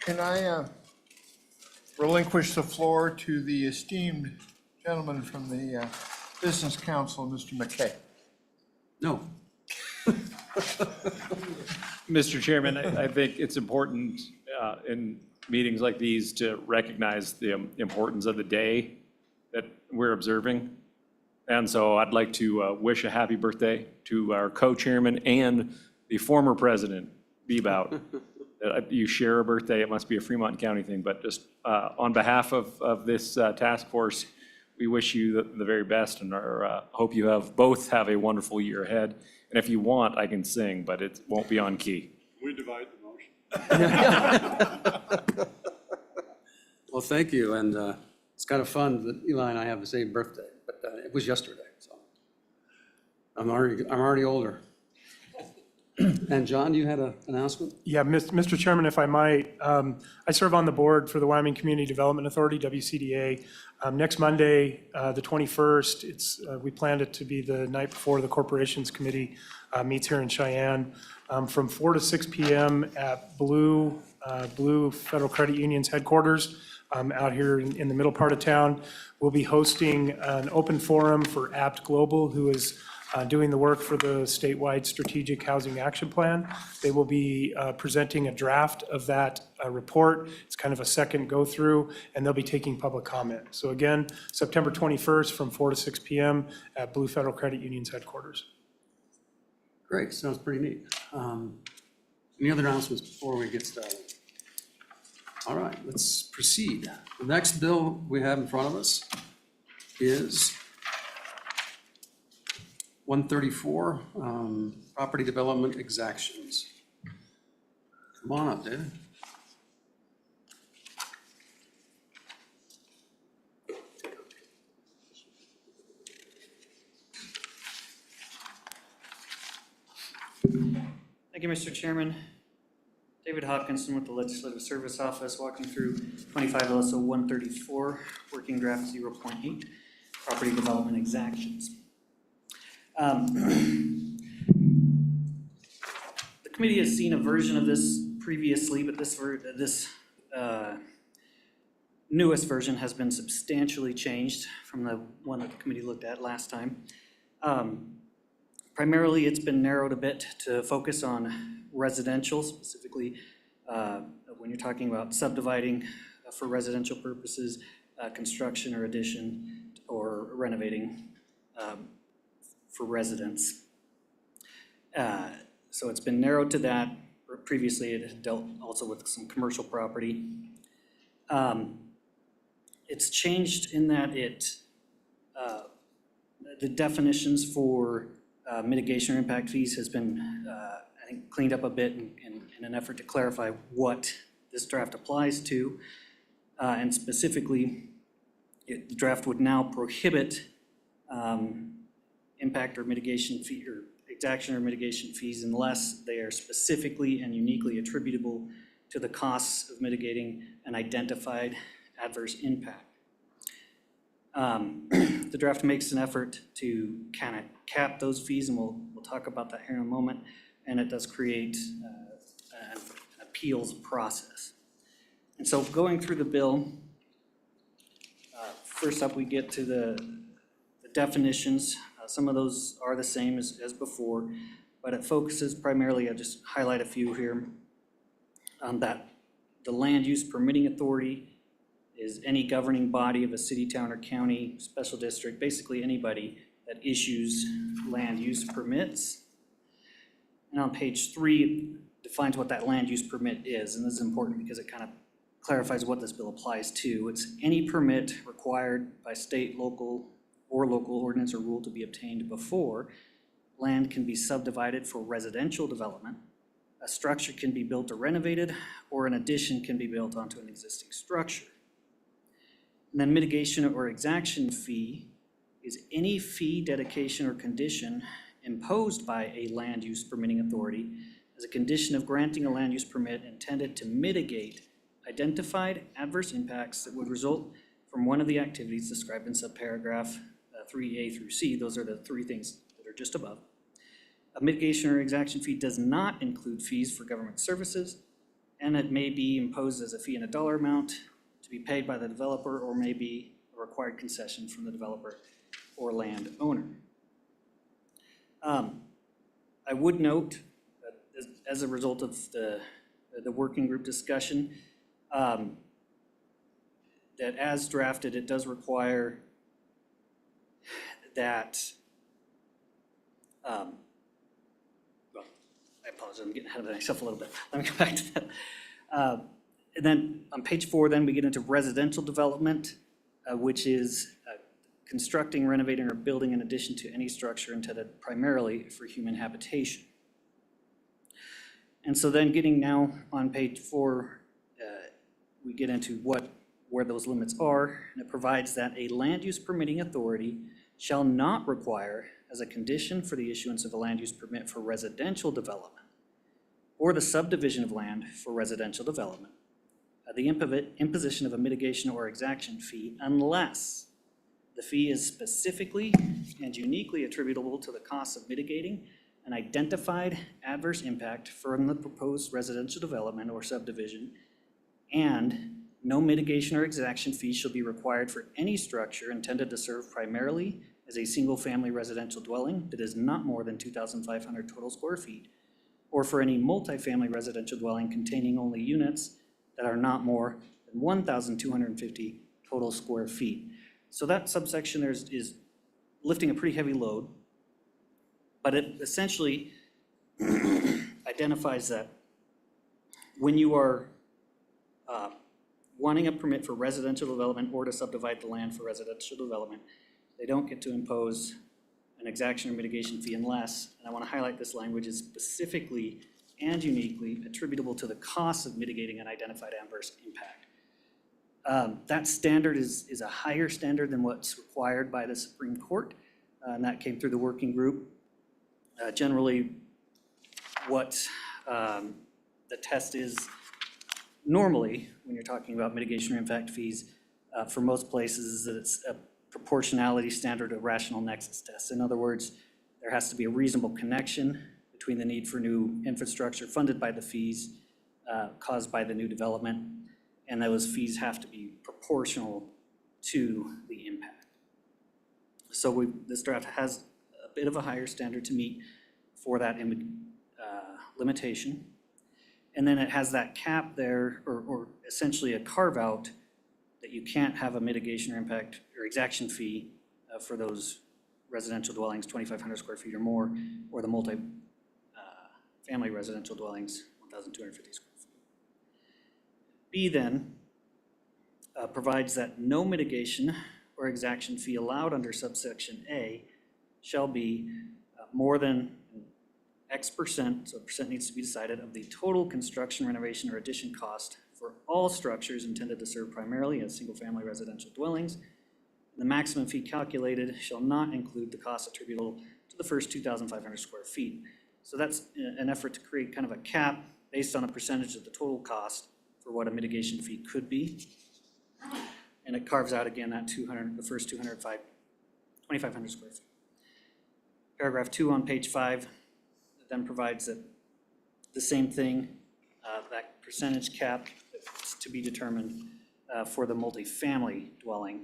Can I relinquish the floor to the esteemed gentleman from the Business Council, Mr. McKay? No. Mr. Chairman, I think it's important in meetings like these to recognize the importance of the day that we're observing. And so I'd like to wish a happy birthday to our co-chairman and the former president, Bebout. You share a birthday, it must be a Fremont County thing, but just on behalf of this task force, we wish you the very best and hope you both have a wonderful year ahead. And if you want, I can sing, but it won't be on key. We divide the motion. Well, thank you, and it's kind of fun that Eli and I have the same birthday, but it was yesterday, so I'm already older. And John, you had an announcement? Yeah, Mr. Chairman, if I might, I serve on the board for the Wyoming Community Development Authority, WCDA. Next Monday, the 21st, we planned it to be the night before the Corporations Committee meets here in Cheyenne. From 4 to 6 p.m. at Blue Federal Credit Union's headquarters out here in the middle part of town. We'll be hosting an open forum for Apt Global, who is doing the work for the statewide Strategic Housing Action Plan. They will be presenting a draft of that report. It's kind of a second go-through, and they'll be taking public comment. So again, September 21st from 4 to 6 p.m. at Blue Federal Credit Union's headquarters. Great, sounds pretty neat. Any other announcements before we get started? All right, let's proceed. The next bill we have in front of us is 134, property development exactions. Come on up, David. Thank you, Mr. Chairman. David Hopkinson with the Legislative Service Office, walking through 25 LSO 134, working draft 0.8, property development exactions. The committee has seen a version of this previously, but this newest version has been substantially changed from the one that the committee looked at last time. Primarily, it's been narrowed a bit to focus on residential, specifically when you're talking about subdividing for residential purposes, construction or addition, or renovating for residents. So it's been narrowed to that. Previously, it had dealt also with some commercial property. It's changed in that the definitions for mitigation or impact fees has been, I think, cleaned up a bit in an effort to clarify what this draft applies to. And specifically, the draft would now prohibit impact or mitigation fee or exaction or mitigation fees unless they are specifically and uniquely attributable to the costs of mitigating an identified adverse impact. The draft makes an effort to kind of cap those fees, and we'll talk about that here in a moment, and it does create an appeals process. And so going through the bill, first up we get to the definitions. Some of those are the same as before, but it focuses primarily, I'll just highlight a few here, that the land use permitting authority is any governing body of a city, town, or county, special district, basically anybody that issues land use permits. And on page 3, it defines what that land use permit is, and this is important because it kind of clarifies what this bill applies to. It's any permit required by state, local, or local ordinance or rule to be obtained before land can be subdivided for residential development, a structure can be built or renovated, or an addition can be built onto an existing structure. And then mitigation or exaction fee is any fee, dedication, or condition imposed by a land use permitting authority as a condition of granting a land use permit intended to mitigate identified adverse impacts that would result from one of the activities described in subparagraph 3A through C. Those are the three things that are just above. A mitigation or exaction fee does not include fees for government services, and it may be imposed as a fee in a dollar amount to be paid by the developer, or may be a required concession from the developer or landowner. I would note that as a result of the working group discussion, that as drafted, it does require that, well, I apologize, I'm getting ahead of myself a little bit. Let me go back to that. And then on page 4, then we get into residential development, which is constructing, renovating, or building in addition to any structure intended primarily for human habitation. And so then getting now on page 4, we get into where those limits are, and it provides that a land use permitting authority shall not require, as a condition for the issuance of a land use permit for residential development or the subdivision of land for residential development, the imposition of a mitigation or exaction fee unless the fee is specifically and uniquely attributable to the cost of mitigating an identified adverse impact from the proposed residential development or subdivision, and no mitigation or exaction fee shall be required for any structure intended to serve primarily as a single-family residential dwelling that is not more than 2,500 total square feet, or for any multifamily residential dwelling containing only units that are not more than 1,250 total square feet. So that subsection there is lifting a pretty heavy load, but it essentially identifies that when you are wanting a permit for residential development or to subdivide the land for residential development, they don't get to impose an exaction or mitigation fee unless, and I want to highlight this language, is specifically and uniquely attributable to the cost of mitigating an identified adverse impact. That standard is a higher standard than what's required by the Supreme Court, and that came through the working group. Generally, what the test is normally, when you're talking about mitigation or impact fees, for most places, is that it's a proportionality standard, a rational nexus test. In other words, there has to be a reasonable connection between the need for new infrastructure funded by the fees caused by the new development, and those fees have to be proportional to the impact. So this draft has a bit of a higher standard to meet for that limitation. And then it has that cap there, or essentially a carve out, that you can't have a mitigation or impact or exaction fee for those residential dwellings, 2,500 square feet or more, or the multi-family residential dwellings, 1,250 square feet. B then provides that no mitigation or exaction fee allowed under subsection A shall be more than X percent, so percent needs to be decided, of the total construction, renovation, or addition cost for all structures intended to serve primarily as single-family residential dwellings. The maximum fee calculated shall not include the cost attributable to the first 2,500 square feet. So that's an effort to create kind of a cap based on a percentage of the total cost for what a mitigation fee could be. And it carves out again that the first 2,500 square feet. Paragraph 2 on page 5 then provides that the same thing, that percentage cap is to be determined for the multifamily dwelling.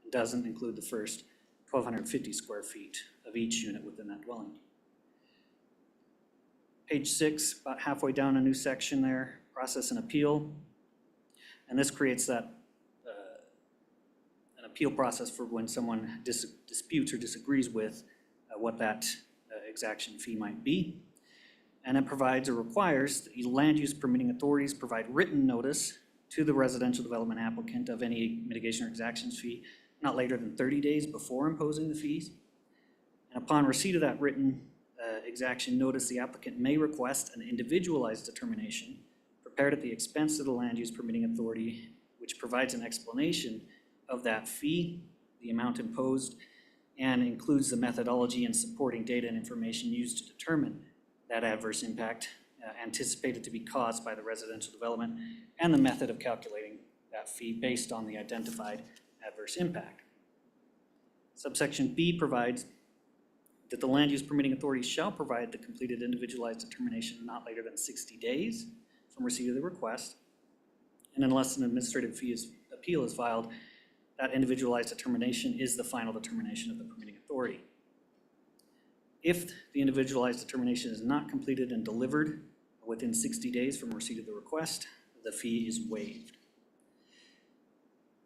It doesn't include the first 1,250 square feet of each unit within that dwelling. Page 6, about halfway down a new section there, process and appeal. And this creates that an appeal process for when someone disputes or disagrees with what that exaction fee might be. And it provides or requires that land use permitting authorities provide written notice to the residential development applicant of any mitigation or exactions fee not later than 30 days before imposing the fees. And upon receipt of that written exaction notice, the applicant may request an individualized determination prepared at the expense of the land use permitting authority, which provides an explanation of that fee, the amount imposed, and includes the methodology and supporting data and information used to determine that adverse impact anticipated to be caused by the residential development, and the method of calculating that fee based on the identified adverse impact. Subsection B provides that the land use permitting authority shall provide the completed individualized determination not later than 60 days from receipt of the request. And unless an administrative appeal is filed, that individualized determination is the final determination of the permitting authority. If the individualized determination is not completed and delivered within 60 days from receipt of the request, the fee is waived.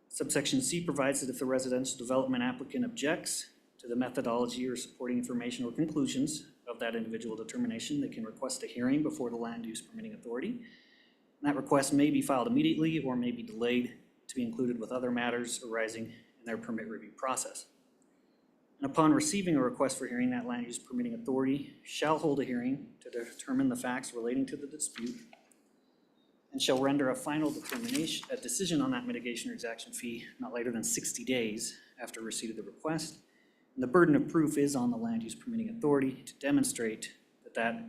Subsection C provides that if the residential development applicant objects to the methodology or supporting information or conclusions of that individual determination, they can request a hearing before the land use permitting authority. And that request may be filed immediately or may be delayed to be included with other matters arising in their permit review process. And upon receiving a request for hearing, that land use permitting authority shall hold a hearing to determine the facts relating to the dispute and shall render a final determination, a decision on that mitigation or exaction fee not later than 60 days after receipt of the request. And the burden of proof is on the land use permitting authority to demonstrate that that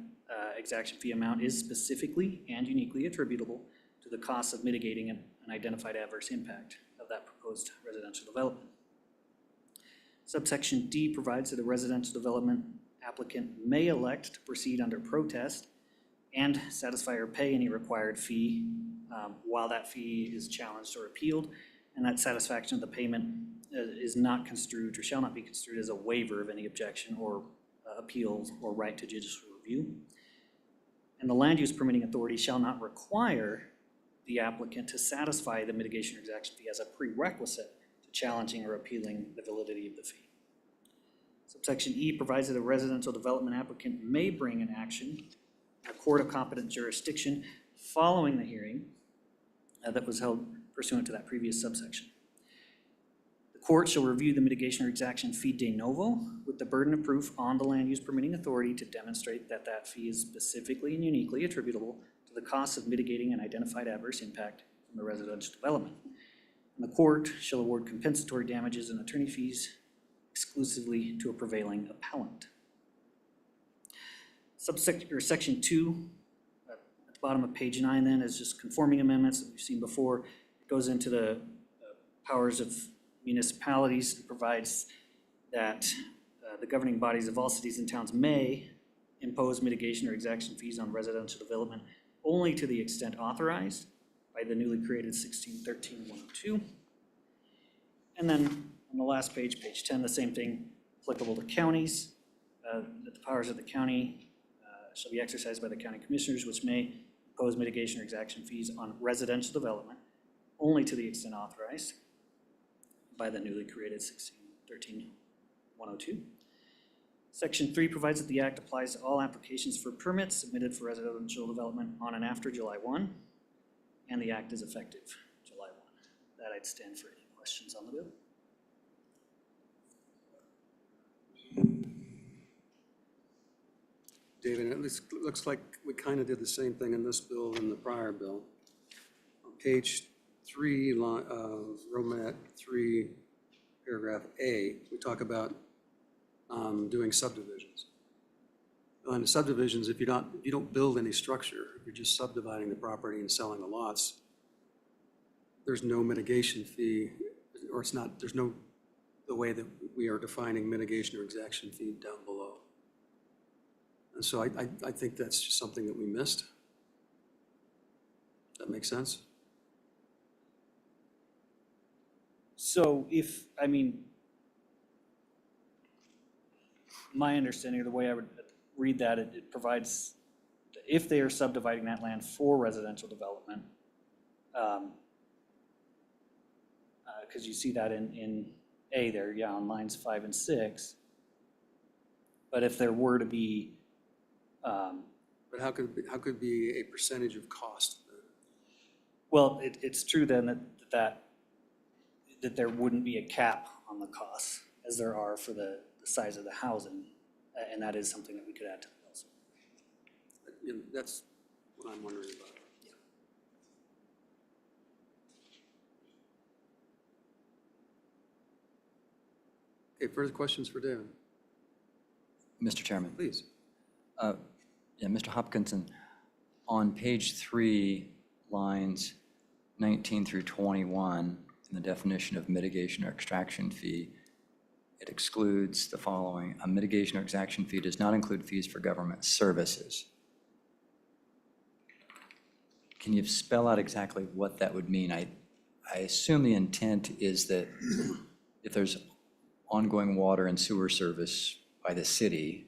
exaction fee amount is specifically and uniquely attributable to the cost of mitigating an identified adverse impact of that proposed residential development. Subsection D provides that a residential development applicant may elect to proceed under protest and satisfy or pay any required fee while that fee is challenged or appealed, and that satisfaction of the payment is not construed or shall not be construed as a waiver of any objection or appeals or right to judicial review. And the land use permitting authority shall not require the applicant to satisfy the mitigation or exaction fee as a prerequisite to challenging or appealing the validity of the fee. Subsection E provides that a residential development applicant may bring an action in a court of competent jurisdiction following the hearing that was held pursuant to that previous subsection. The court shall review the mitigation or exaction fee de novo with the burden of proof on the land use permitting authority to demonstrate that that fee is specifically and uniquely attributable to the cost of mitigating an identified adverse impact from the residential development. And the court shall award compensatory damages and attorney fees exclusively to a prevailing appellant. Section 2, at the bottom of page 9 then, is just conforming amendments that we've seen before. It goes into the powers of municipalities and provides that the governing bodies of all cities and towns may impose mitigation or exaction fees on residential development only to the extent authorized by the newly created 1613-102. And then on the last page, page 10, the same thing applicable to counties, that the powers of the county shall be exercised by the county commissioners, which may impose mitigation or exaction fees on residential development only to the extent authorized by the newly created 1613-102. Section 3 provides that the act applies to all applications for permits submitted for residential development on and after July 1, and the act is effective July 1. That I'd stand for any questions on the bill. David, it looks like we kind of did the same thing in this bill and the prior bill. On page 3, Romanet 3, paragraph A, we talk about doing subdivisions. Well, in the subdivisions, if you don't build any structure, if you're just subdividing the property and selling the lots, there's no mitigation fee, or there's no the way that we are defining mitigation or exaction fee down below. And so I think that's just something that we missed. Does that make sense? So my understanding, or the way I would read that, it provides, if they are subdividing that land for residential development, because you see that in A there, yeah, on lines 5 and 6. But if there were to be, But how could it be a percentage of cost? well, it's true then that there wouldn't be a cap on the costs as there are for the size of the housing, and that is something that we could add to the bill. You know, that's what I'm wondering about. Okay, further questions for David? Mr. Chairman. Please. Yeah, Mr. Hopkinson, on page 3, lines 19 through 21, in the definition of mitigation or extraction fee, it excludes the following: a mitigation or exaction fee does not include fees for government services. can you spell out exactly what that would mean? I assume the intent is that if there's ongoing water and sewer service by the city,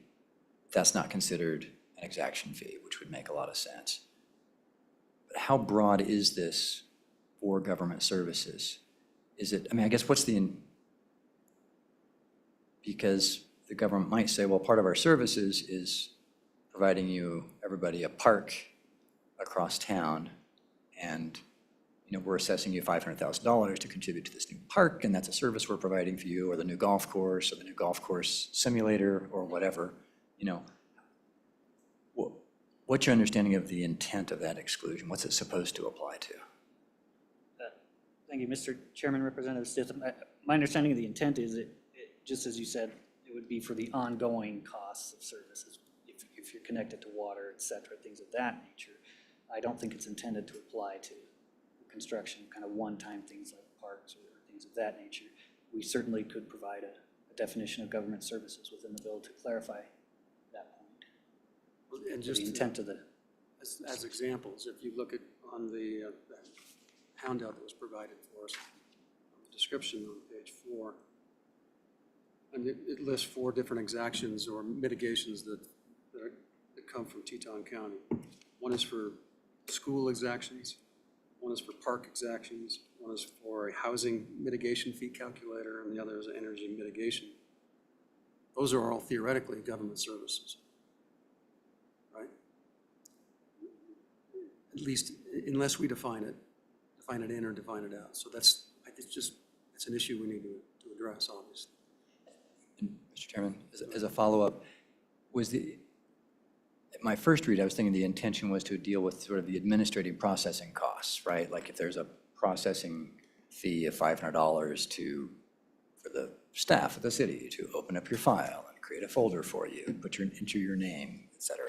that's not considered an exaction fee, which would make a lot of sense. But how broad is this for government services? Is it, I mean, I guess because the government might say, well, part of our services is providing everybody a park across town, and we're assessing you $500,000 to contribute to this new park, and that's a service we're providing for you, or the new golf course, or the new golf course simulator, or whatever. What's your understanding of the intent of that exclusion? What's it supposed to apply to? Thank you, Mr. Chairman, Representative Stitham. My understanding of the intent is just as you said, it would be for the ongoing costs of services, if you're connected to water, et cetera, things of that nature. I don't think it's intended to apply to construction, kind of one-time things like parks or things of that nature. We certainly could provide a definition of government services within the bill to clarify that point. And The just intent of the, as examples, if you look at on the that handout that was provided for us, the description on page 4, and it lists 4 different exactions or mitigations that come from Teton County. One is for school exactions, one is for park exactions, one is for a housing mitigation fee calculator, and the other is energy mitigation. Those are all theoretically government services, right? At least unless we define it in or define it out. So it's an issue we need to address, obviously. And Mr. Chairman, as a follow-up, my first read, I was thinking the intention was to deal with sort of the administrative processing costs, right? Like if there's a processing fee of $500 for the staff of the city to open up your file and create a folder for you and enter your name, et cetera.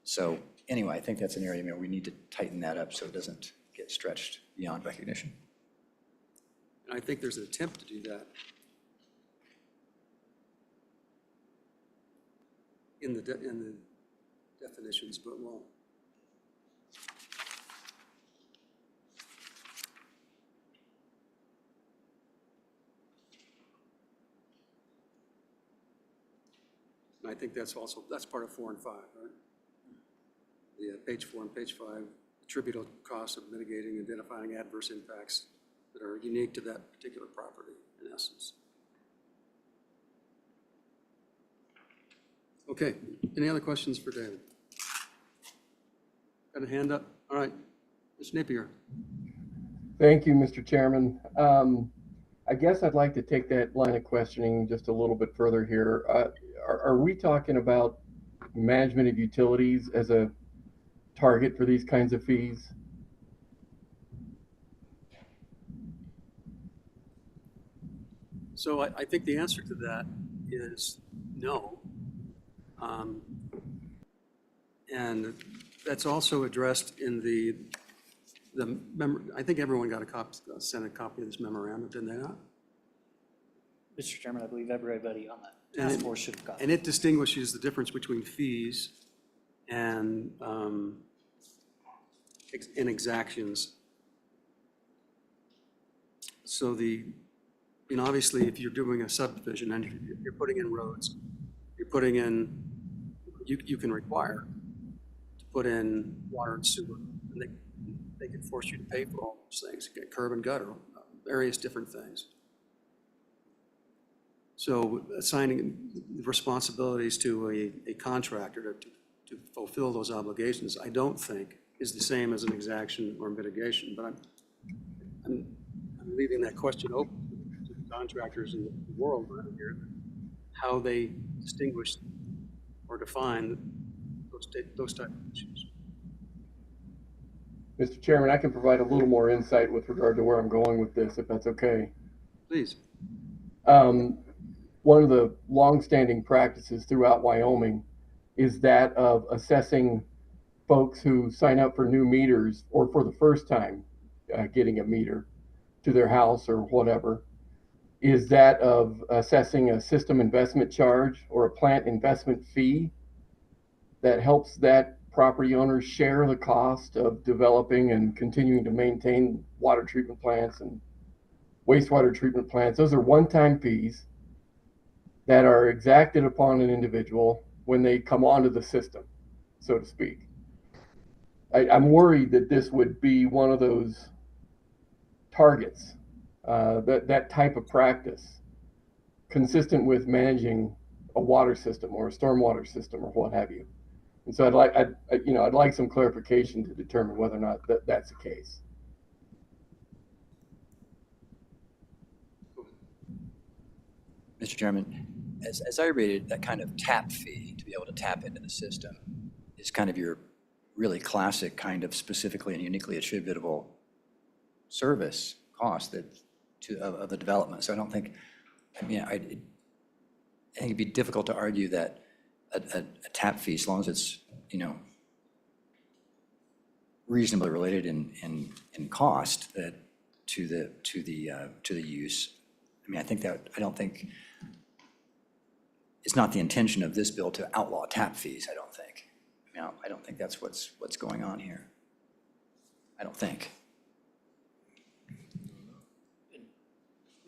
So anyway, I think that's an area where we need to tighten that up so it doesn't get stretched beyond recognition. And I think there's an attempt to do that in the definitions, but well. And I think that's part of 4 and 5, right? The page 4 and page 5, attributable costs of mitigating and identifying adverse impacts that are unique to that particular property, in essence. Okay, any other questions for David? Got a hand up? All right, Ms. Napier. Thank you, Mr. Chairman. I guess I'd like to take that line of questioning just a little bit further here. Are we talking about management of utilities as a target for these kinds of fees? So I think the answer to that is no. And that's also addressed in the I think everyone got sent a copy of this memorandum, didn't they not? Mr. Chairman, I believe everybody on the task force should have got it. And it distinguishes the difference between fees and exactions. So obviously, if you're doing a subdivision and you're putting in roads, you can require to put in water and sewer, and they can force you to pay for all those things, get curb and gutter, various different things. So assigning responsibilities to a contractor to fulfill those obligations, I don't think is the same as an exaction or mitigation, but I'm leaving that question open to the contractors in the world around here, how they distinguish or define those type of issues. Mr. Chairman, I can provide a little more insight with regard to where I'm going with this, if that's okay. Please. One of the longstanding practices throughout Wyoming is that of assessing folks who sign up for new meters or for the first time getting a meter to their house or whatever, is that of assessing a system investment charge or a plant investment fee that helps that property owners share the cost of developing and continuing to maintain water treatment plants and wastewater treatment plants. Those are one-time fees that are exacted upon an individual when they come onto the system, so to speak. I'm worried that this would be one of those targets, that type of practice, consistent with managing a water system or a stormwater system or what have you. And so I'd like some clarification to determine whether or not that's the case. Mr. Chairman, as I read it, that kind of tap fee to be able to tap into the system is kind of your really classic kind of specifically and uniquely attributable service cost of the development. So I don't think, I think it'd be difficult to argue that a tap fee, as long as it's, reasonably related in cost to the use. I don't think it's not the intention of this bill to outlaw tap fees, I don't think. I don't think that's what's going on here. I don't think.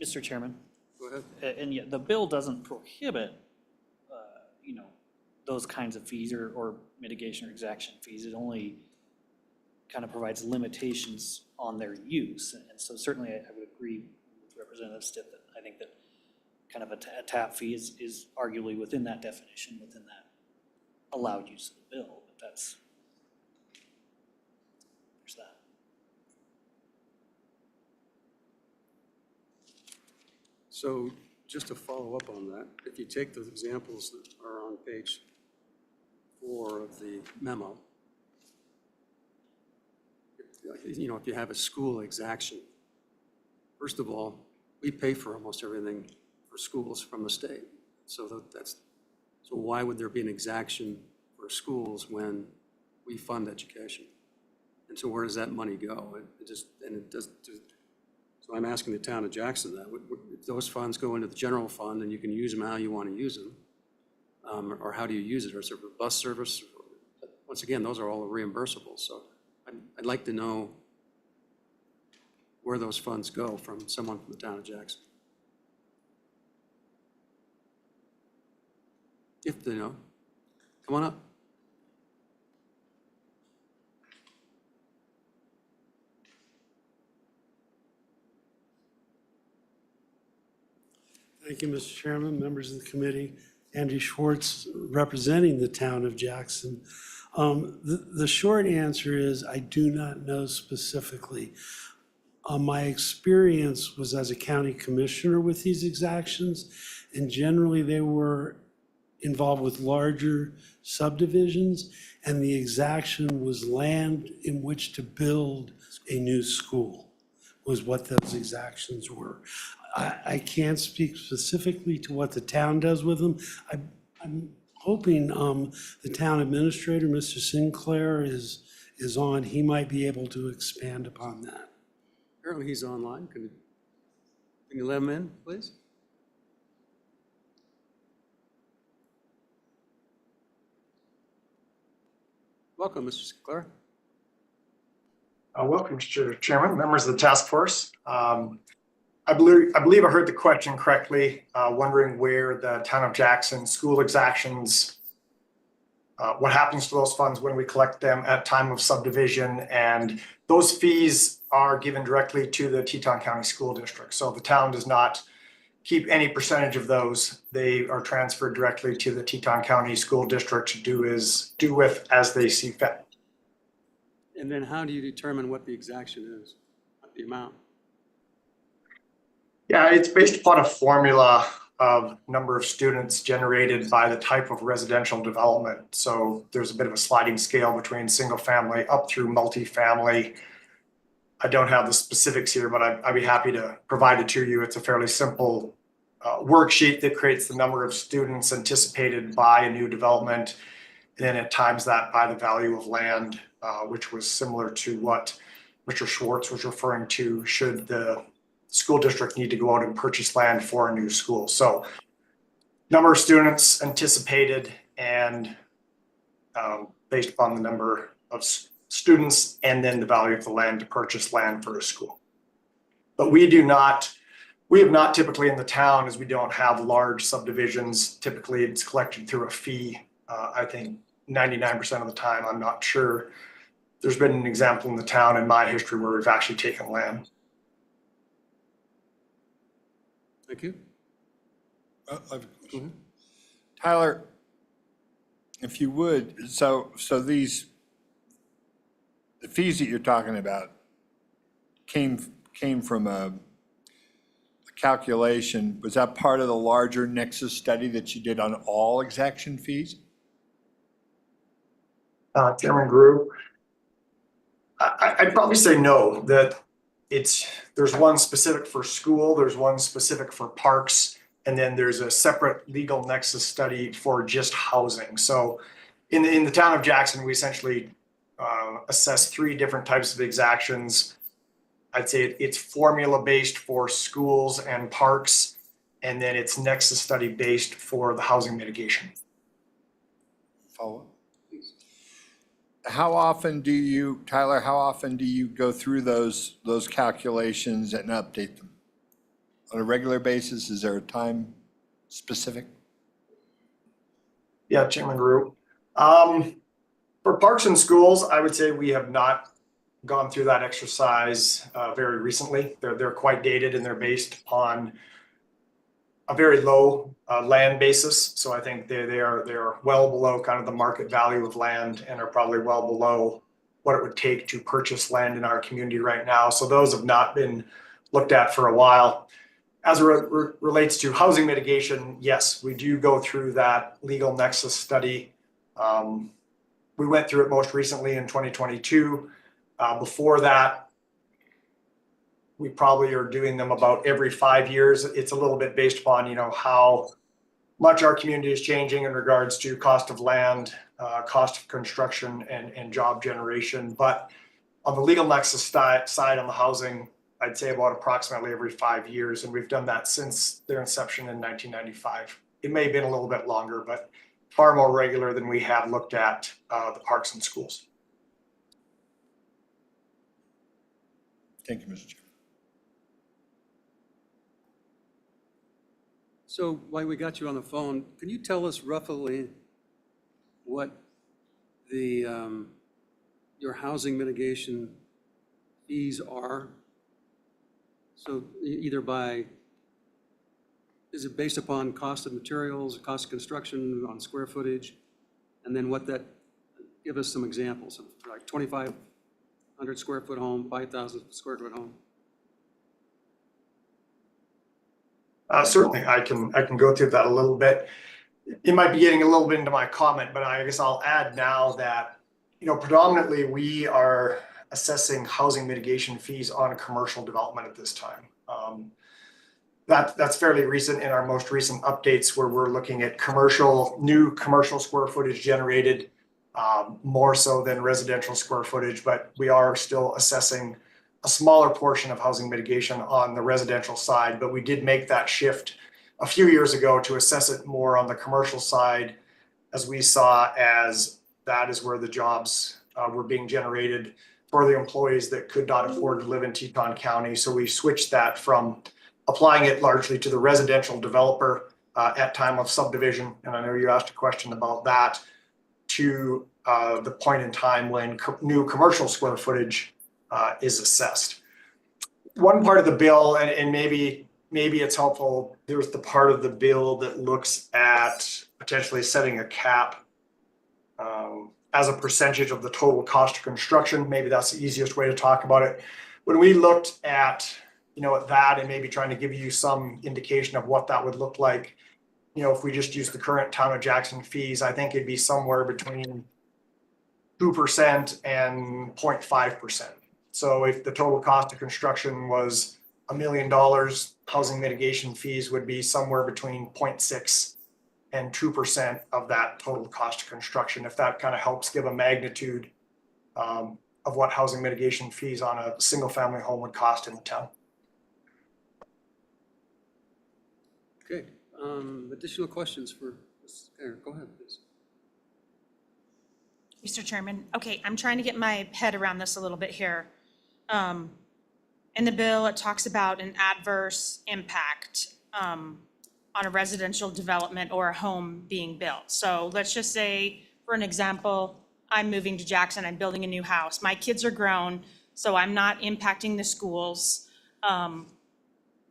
Mr. Chairman, Go ahead. and yet the bill doesn't prohibit, those kinds of fees or mitigation or exaction fees. It only kind of provides limitations on their use. And so certainly I would agree with Representative Stitt that I think that kind of a tap fee is arguably within that definition, within that allowed use of the bill, but there's that. So just to follow up on that, if you take those examples that are on page 4 of the memo, if you have a school exaction, first of all, we pay for almost everything for schools from the state. So so why would there be an exaction for schools when we fund education? And so where does that money go? So I'm asking the town of Jackson that, if those funds go into the general fund and you can use them how you want to use them, or how do you use it? Or is there a bus service? Once again, those are all reimbursable. So I'd like to know where those funds go from someone from the town of Jackson. If they know, come on up. Thank you, Mr. Chairman, members of the committee. Andy Schwartz, representing the town of Jackson. The short answer is I do not know specifically. My experience was as a county commissioner with these exactions, and generally they were involved with larger subdivisions, and the exaction was land in which to build a new school, was what those exactions were. I can't speak specifically to what the town does with them. I'm hoping the town administrator, Mr. Sinclair, is on. He might be able to expand upon that. Apparently he's online. Can you let him in, please? Welcome, Mr. Sinclair. Welcome, Mr. Chairman, members of the task force. I believe I heard the question correctly, wondering where the town of Jackson school exactions, what happens to those funds when we collect them at time of subdivision, and those fees are given directly to the Teton County School District. So the town does not keep any percentage of those. They are transferred directly to the Teton County School District to do with as they see fit. And then how do you determine what the exaction is, the amount? Yeah, it's based upon a formula of number of students generated by the type of residential development. So there's a bit of a sliding scale between single family up through multifamily. I don't have the specifics here, but I'd be happy to provide it to you. It's a fairly simple worksheet that creates the number of students anticipated by a new development. And then it times that by the value of land, which was similar to what Mr. Schwartz was referring to, should the school district need to go out and purchase land for a new school. So number of students anticipated and based upon the number of students and then the value of the land to purchase land for a school. But we have not typically in the town, as we don't have large subdivisions. Typically, it's collected through a fee. I think 99% of the time, I'm not sure. There's been an example in the town in my history where we've actually taken land. Thank you. I've a question. Tyler, if you would, so the fees that you're talking about came from a calculation. Was that part of the larger Nexus study that you did on all exaction fees? Chairman Grew, I'd probably say no, that there's one specific for school, there's one specific for parks, and then there's a separate legal nexus study for just housing. So in the town of Jackson, we essentially assess 3 different types of exactions. I'd say it's formula based for schools and parks, and then it's nexus study based for the housing mitigation. Follow up. How often do you, Tyler, go through those calculations and update them? On a regular basis? Is there a time specific? Yeah, Chairman Grew. For parks and schools, I would say we have not gone through that exercise very recently. They're quite dated and they're based on a very low land basis. So I think they are well below kind of the market value of land and are probably well below what it would take to purchase land in our community right now. So those have not been looked at for a while. As it relates to housing mitigation, yes, we do go through that legal nexus study. We went through it most recently in 2022. Before that, we probably are doing them about every 5 years. It's a little bit based upon, how much our community is changing in regards to cost of land, cost of construction, and job generation. But on the legal nexus side on the housing, I'd say about approximately every 5 years. And we've done that since their inception in 1995. It may have been a little bit longer, but far more regular than we have looked at the parks and schools. Thank you, Mr. Chairman. So while we got you on the phone, can you tell us roughly what your housing mitigation fees are? So either is it based upon cost of materials, cost of construction on square footage? And then give us some examples of like 2,500 square foot home, 5,000 square foot home. Certainly, I can go through that a little bit. It might be getting a little bit into my comment, but I guess I'll add now that, predominantly we are assessing housing mitigation fees on commercial development at this time. That's fairly recent in our most recent updates where we're looking at new commercial square footage generated, more so than residential square footage, but we are still assessing a smaller portion of housing mitigation on the residential side. But we did make that shift a few years ago to assess it more on the commercial side, as we saw as that is where the jobs were being generated for the employees that could not afford to live in Teton County. So we switched that from applying it largely to the residential developer at time of subdivision, and I know you asked a question about that, to the point in time when new commercial square footage is assessed. One part of the bill, and maybe it's helpful, there's the part of the bill that looks at potentially setting a cap as a percentage of the total cost of construction. Maybe that's the easiest way to talk about it. When we looked at, at that and maybe trying to give you some indication of what that would look like, if we just use the current town of Jackson fees, I think it'd be somewhere between 2% and 0.5%. So if the total cost of construction was $1 million, housing mitigation fees would be somewhere between 0.6 and 2% of that total cost of construction, if that kind of helps give a magnitude of what housing mitigation fees on a single family home would cost in the town. Okay, additional questions for Ms. Kerr? Go ahead, please. Mr. Chairman, okay, I'm trying to get my head around this a little bit here. In the bill, it talks about an adverse impact on a residential development or a home being built. So let's just say, for an example, I'm moving to Jackson, I'm building a new house. My kids are grown, so I'm not impacting the schools.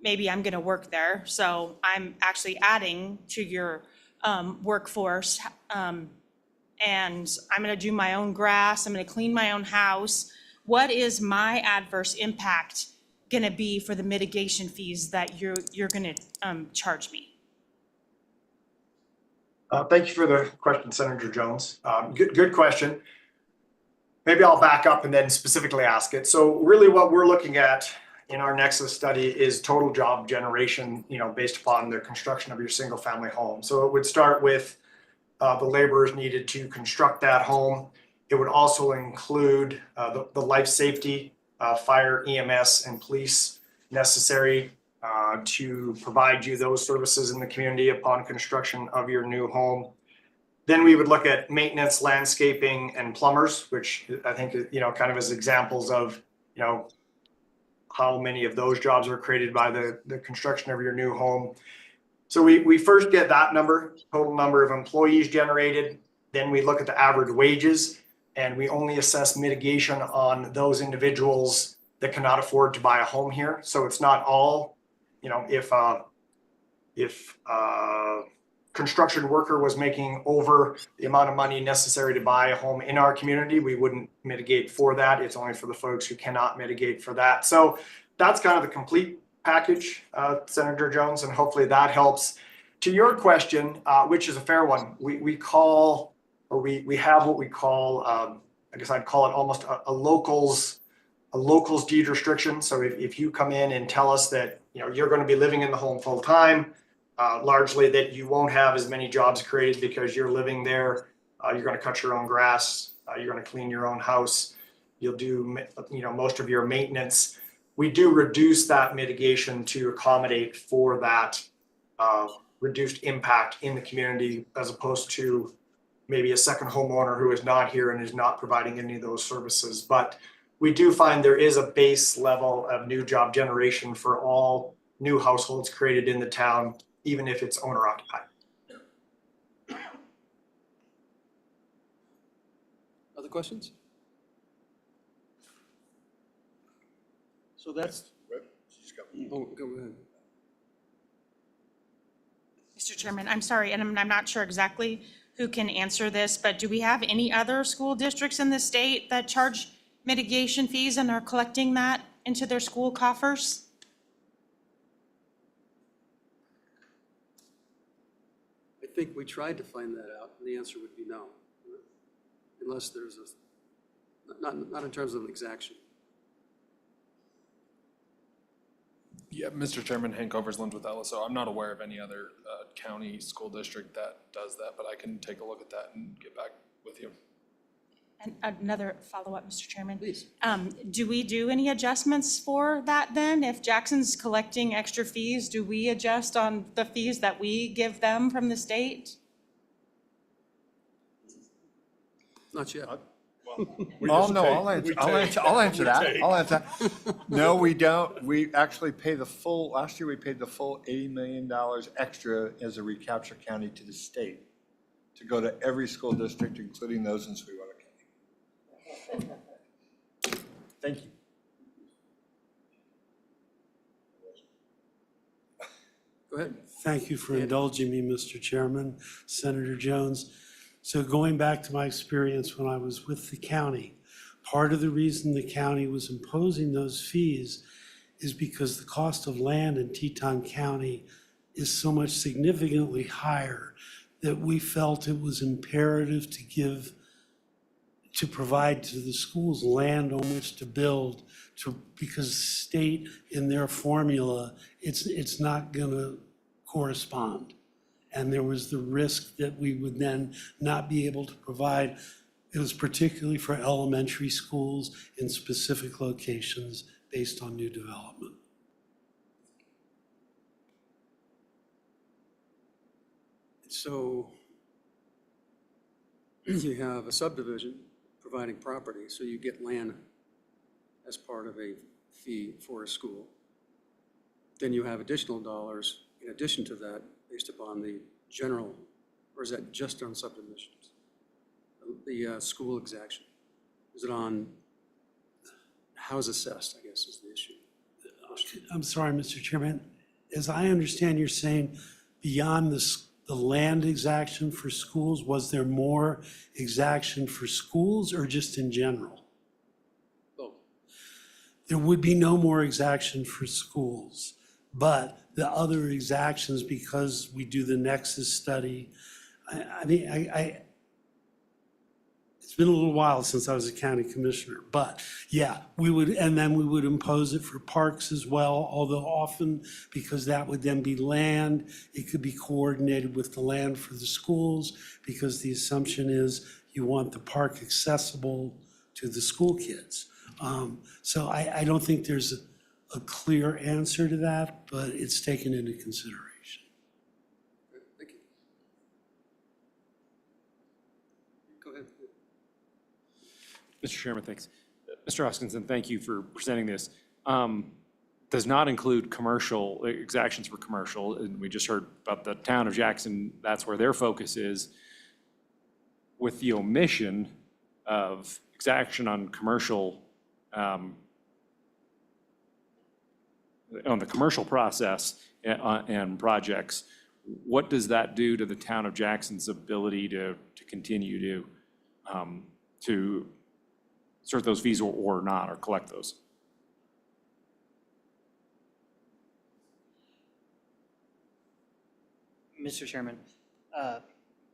Maybe I'm gonna work there, so I'm actually adding to your workforce. And I'm gonna do my own grass, I'm gonna clean my own house. What is my adverse impact gonna be for the mitigation fees that you're gonna charge me? Thank you for the question, Senator Jones. Good question. Maybe I'll back up and then specifically ask it. So really what we're looking at in our Nexus study is total job generation, based upon the construction of your single family home. So it would start with the laborers needed to construct that home. It would also include the life safety, fire, EMS, and police necessary to provide you those services in the community upon construction of your new home. Then we would look at maintenance, landscaping, and plumbers, which I think, kind of as examples of, how many of those jobs are created by the construction of your new home. So we first get that number, total number of employees generated. Then we look at the average wages, and we only assess mitigation on those individuals that cannot afford to buy a home here. So it's not all, if construction worker was making over the amount of money necessary to buy a home in our community, we wouldn't mitigate for that. It's only for the folks who cannot mitigate for that. So that's kind of the complete package, Senator Jones, and hopefully that helps. To your question, which is a fair one, we have what we call, I guess I'd call it almost a locals deed restriction. So if you come in and tell us that you're going to be living in the home full time, largely that you won't have as many jobs created because you're living there, you're going to cut your own grass, you're going to clean your own house, you'll do most of your maintenance. We do reduce that mitigation to accommodate for that reduced impact in the community, as opposed to maybe a second homeowner who is not here and is not providing any of those services. But we do find there is a base level of new job generation for all new households created in the town, even if it's owner occupied. Other questions? So that's, oh, go ahead. Mr. Chairman, I'm sorry, and I'm not sure exactly who can answer this, but do we have any other school districts in the state that charge mitigation fees and are collecting that into their school coffers? I think we tried to find that out, and the answer would be no. Unless there's not in terms of an exaction. Yeah, Mr. Chairman, Hank Oversland with LSO. I'm not aware of any other county school district that does that, but I can take a look at that and get back with you. And another follow-up, Mr. Chairman. Please. Do we do any adjustments for that then? If Jackson's collecting extra fees, do we adjust on the fees that we give them from the state? Not yet. Oh, no, I'll answer that. No, we don't. We actually pay the full, last year we paid the full $80 million extra as a recapture county to the state to go to every school district, including those in Sweetwater County. Thank you. Go ahead. Thank you for indulging me, Mr. Chairman, Senator Jones. So going back to my experience when I was with the county, part of the reason the county was imposing those fees is because the cost of land in Teton County is so much significantly higher that we felt it was imperative to provide to the schools land on which to build, because the state in their formula, it's not gonna correspond. And there was the risk that we would then not be able to provide. It was particularly for elementary schools in specific locations based on new development. So you have a subdivision providing property, so you get land as part of a fee for a school. Then you have additional dollars in addition to that based upon the general, or is that just on subdivisions? The school exaction, is it on, how's assessed, I guess is the issue. I'm sorry, Mr. Chairman. As I understand, you're saying beyond the land exaction for schools, was there more exaction for schools or just in general? Oh, There would be no more exaction for schools, but the other exactions, because we do the nexus study, I mean, it's been a little while since I was a county commissioner, but yeah, we would, and then we would impose it for parks as well, although often, because that would then be land, it could be coordinated with the land for the schools, because the assumption is you want the park accessible to the school kids. So I don't think there's a clear answer to that, but it's taken into consideration. thank you. Go ahead. Mr. Chairman, thanks. Mr. Hoskinson, thank you for presenting this. Does not include commercial, exactions for commercial, and we just heard about the town of Jackson, that's where their focus is. With the omission of exaction on commercial, on the commercial process and projects, what does that do to the town of Jackson's ability to continue to sort those fees or not, or collect those? Mr. Chairman,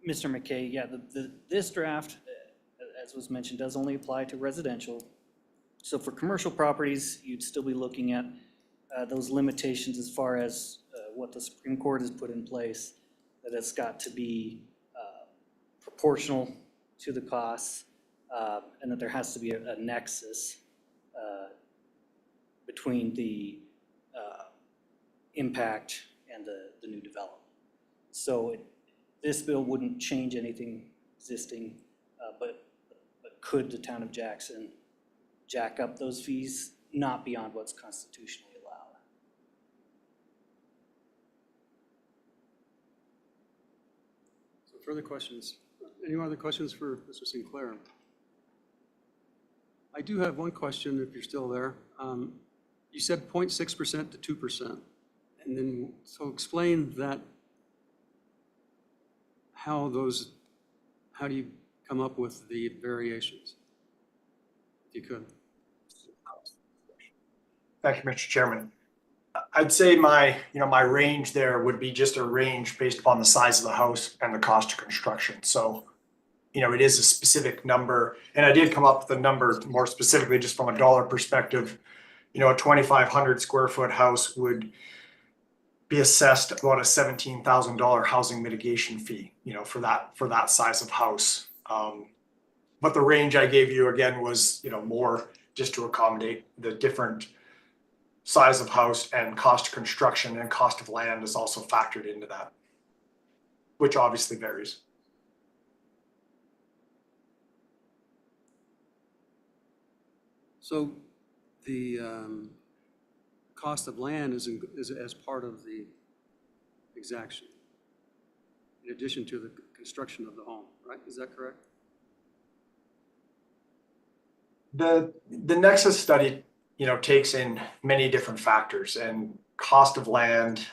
Mr. McKay, yeah, this draft, as was mentioned, does only apply to residential. So for commercial properties, you'd still be looking at those limitations as far as what the Supreme Court has put in place, that it's got to be proportional to the costs, and that there has to be a nexus between the impact and the new development. So this bill wouldn't change anything existing, but could the town of Jackson jack up those fees? Not beyond what's constitutionally allowed. So further questions? Any other questions for Mr. Sinclair? I do have one question, if you're still there. You said 0.6% to 2%. And then, so explain that, how do you come up with the variations? If you could. Thank you, Mr. Chairman. I'd say my range there would be just a range based upon the size of the house and the cost of construction. So, it is a specific number, and I did come up with a number more specifically just from a dollar perspective. A 2,500 square foot house would be assessed about a $17,000 housing mitigation fee, for that size of house. But the range I gave you again was, more just to accommodate the different size of house, and cost of construction and cost of land is also factored into that, which obviously varies. So the cost of land is as part of the exaction, in addition to the construction of the home, right? Is that correct? The Nexus study, takes in many different factors, and cost of land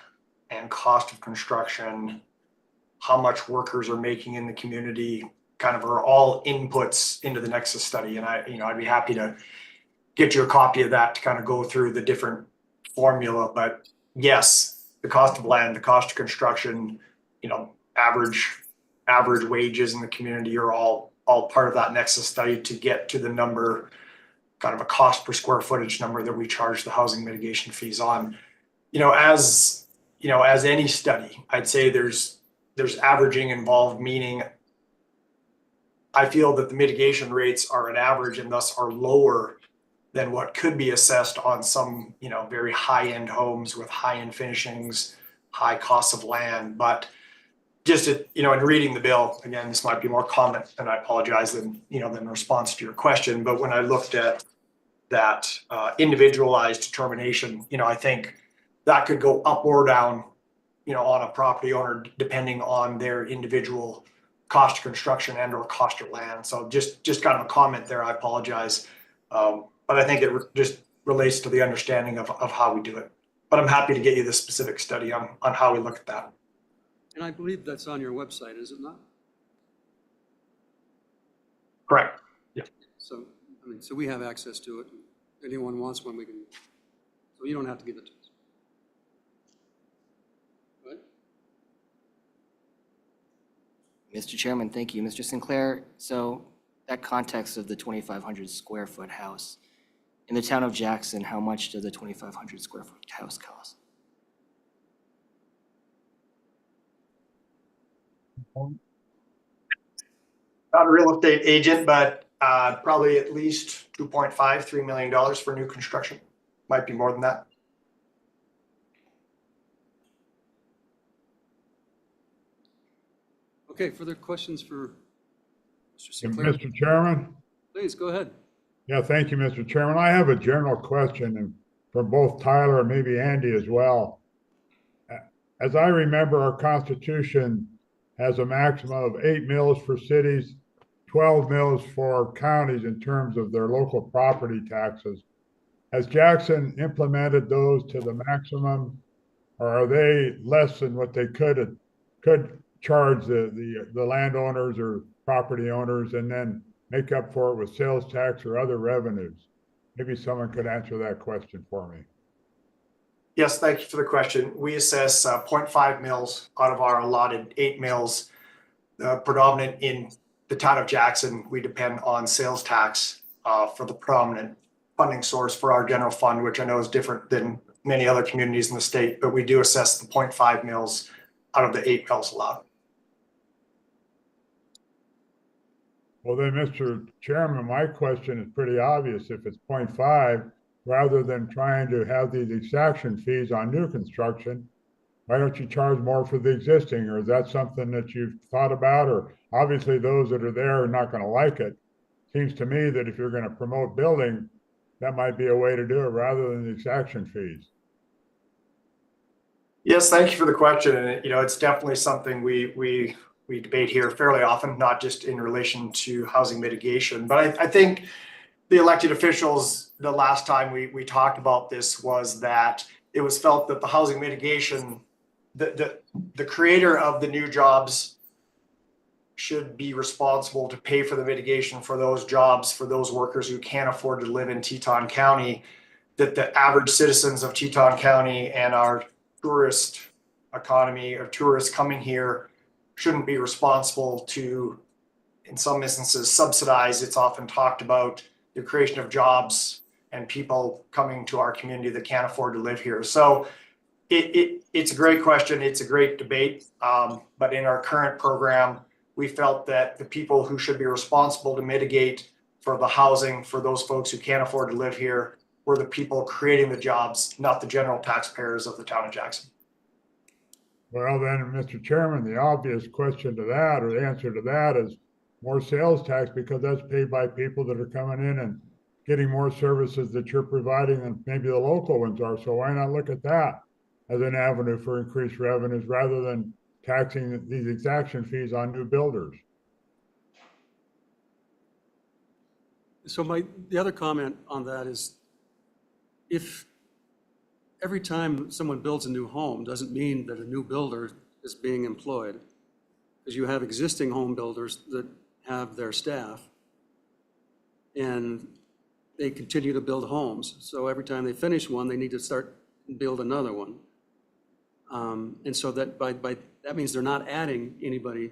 and cost of construction, how much workers are making in the community, kind of are all inputs into the Nexus study. And I'd be happy to get you a copy of that to kind of go through the different formula. But yes, the cost of land, the cost of construction, average wages in the community are all part of that Nexus study to get to the number, kind of a cost per square footage number that we charge the housing mitigation fees on. As any study, I'd say there's averaging involved, meaning I feel that the mitigation rates are an average and thus are lower than what could be assessed on some, very high-end homes with high-end finishings, high costs of land. But just, in reading the bill, again, this might be more comment, and I apologize, than response to your question, but when I looked at that individualized determination, I think that could go up or down, on a property owner, depending on their individual cost of construction and or cost of land. So just kind of a comment there, I apologize. But I think it just relates to the understanding of how we do it. But I'm happy to get you the specific study on how we look at that. And I believe that's on your website, is it not? Correct. So, so we have access to it. If anyone wants one, we can, so you don't have to give it to us. Right? Mr. Chairman, thank you. Mr. Sinclair, so that context of the 2,500 square foot house, in the town of Jackson, how much does a 2,500 square foot house cost? Not a real estate agent, but probably at least $2.5–3 million for new construction. Might be more than that. Okay, further questions for Mr. Sinclair? Mr. Chairman? Please, go ahead. Yeah, thank you, Mr. Chairman. I have a general question and for both Tyler and maybe Andy as well. As I remember, our Constitution has a maximum of 8 mills for cities, 12 mills for counties in terms of their local property taxes. Has Jackson implemented those to the maximum, or are they less than what they could charge the landowners or property owners and then make up for it with sales tax or other revenues? Maybe someone could answer that question for me. Yes, thank you for the question. We assess 0.5 mills out of our allotted 8 mills. Predominant in the town of Jackson, we depend on sales tax for the predominant funding source for our general fund, which I know is different than many other communities in the state, but we do assess the 0.5 mills out of the 8 mills allowed. Well, then, Mr. Chairman, my question is pretty obvious. If it's 0.5, rather than trying to have these exaction fees on new construction, why don't you charge more for the existing? Or is that something that you've thought about? Or obviously those that are there are not going to like it. Seems to me that if you're going to promote building, that might be a way to do it rather than the exaction fees. Yes, thank you for the question. And it's definitely something we debate here fairly often, not just in relation to housing mitigation. But I think the elected officials, the last time we talked about this, was that it was felt that the housing mitigation, the creator of the new jobs should be responsible to pay for the mitigation for those jobs, for those workers who can't afford to live in Teton County, that the average citizens of Teton County and our tourist economy of tourists coming here shouldn't be responsible to, in some instances, subsidize. It's often talked about the creation of jobs and people coming to our community that can't afford to live here. So it's a great question. It's a great debate. But in our current program, we felt that the people who should be responsible to mitigate for the housing for those folks who can't afford to live here were the people creating the jobs, not the general taxpayers of the town of Jackson. Well, then, Mr. Chairman, the obvious question to that, or the answer to that, is more sales tax, because that's paid by people that are coming in and getting more services that you're providing than maybe the local ones are. So why not look at that as an avenue for increased revenues rather than taxing these exaction fees on new builders? So the other comment on that is, if every time someone builds a new home doesn't mean that a new builder is being employed, because you have existing home builders that have their staff and they continue to build homes. So every time they finish one, they need to start and build another one. And so that that means they're not adding anybody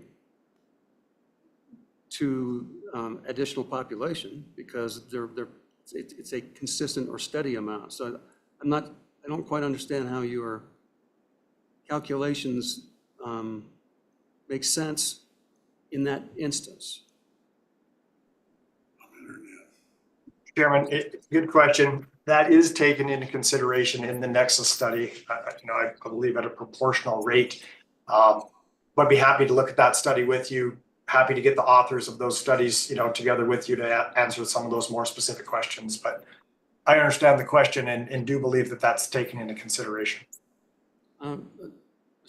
to additional population, because it's a consistent or steady amount. So I don't quite understand how your calculations make sense in that instance. Chairman, good question. That is taken into consideration in the Nexus study, I believe at a proportional rate. But be happy to look at that study with you. Happy to get the authors of those studies, together with you to answer some of those more specific questions. But I understand the question and do believe that that's taken into consideration. Mr.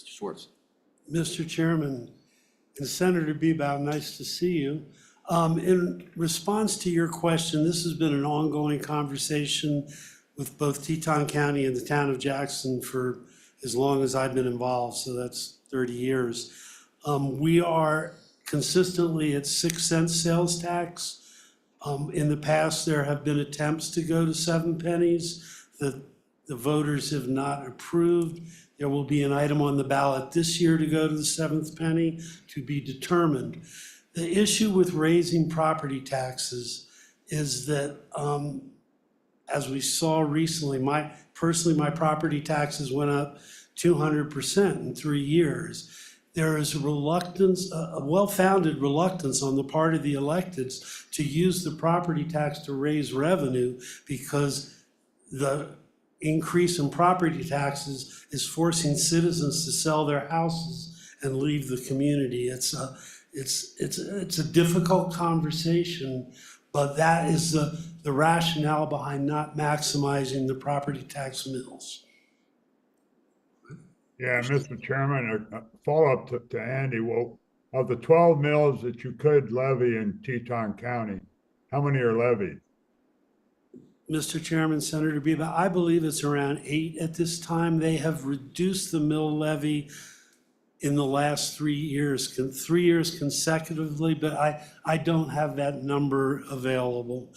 Schwartz. Mr. Chairman and Senator Bebout, nice to see you. In response to your question, this has been an ongoing conversation with both Teton County and the town of Jackson for as long as I've been involved, so that's 30 years. We are consistently at 6 cents sales tax. In the past, there have been attempts to go to 7 pennies that the voters have not approved. There will be an item on the ballot this year to go to the 7th penny to be determined. The issue with raising property taxes is that, as we saw recently, my property taxes went up 200% in 3 years. There is a reluctance, a well-founded reluctance on the part of the electeds to use the property tax to raise revenue because the increase in property taxes is forcing citizens to sell their houses and leave the community. It's a difficult conversation, but that is the rationale behind not maximizing the property tax mills. Yeah, Mr. Chairman, a follow-up to Andy. Well, of the 12 mills that you could levy in Teton County, how many are levied? Mr. Chairman, Senator Bebout, I believe it's around 8 at this time. They have reduced the mill levy in the last 3 years, 3 years consecutively, but I don't have that number available.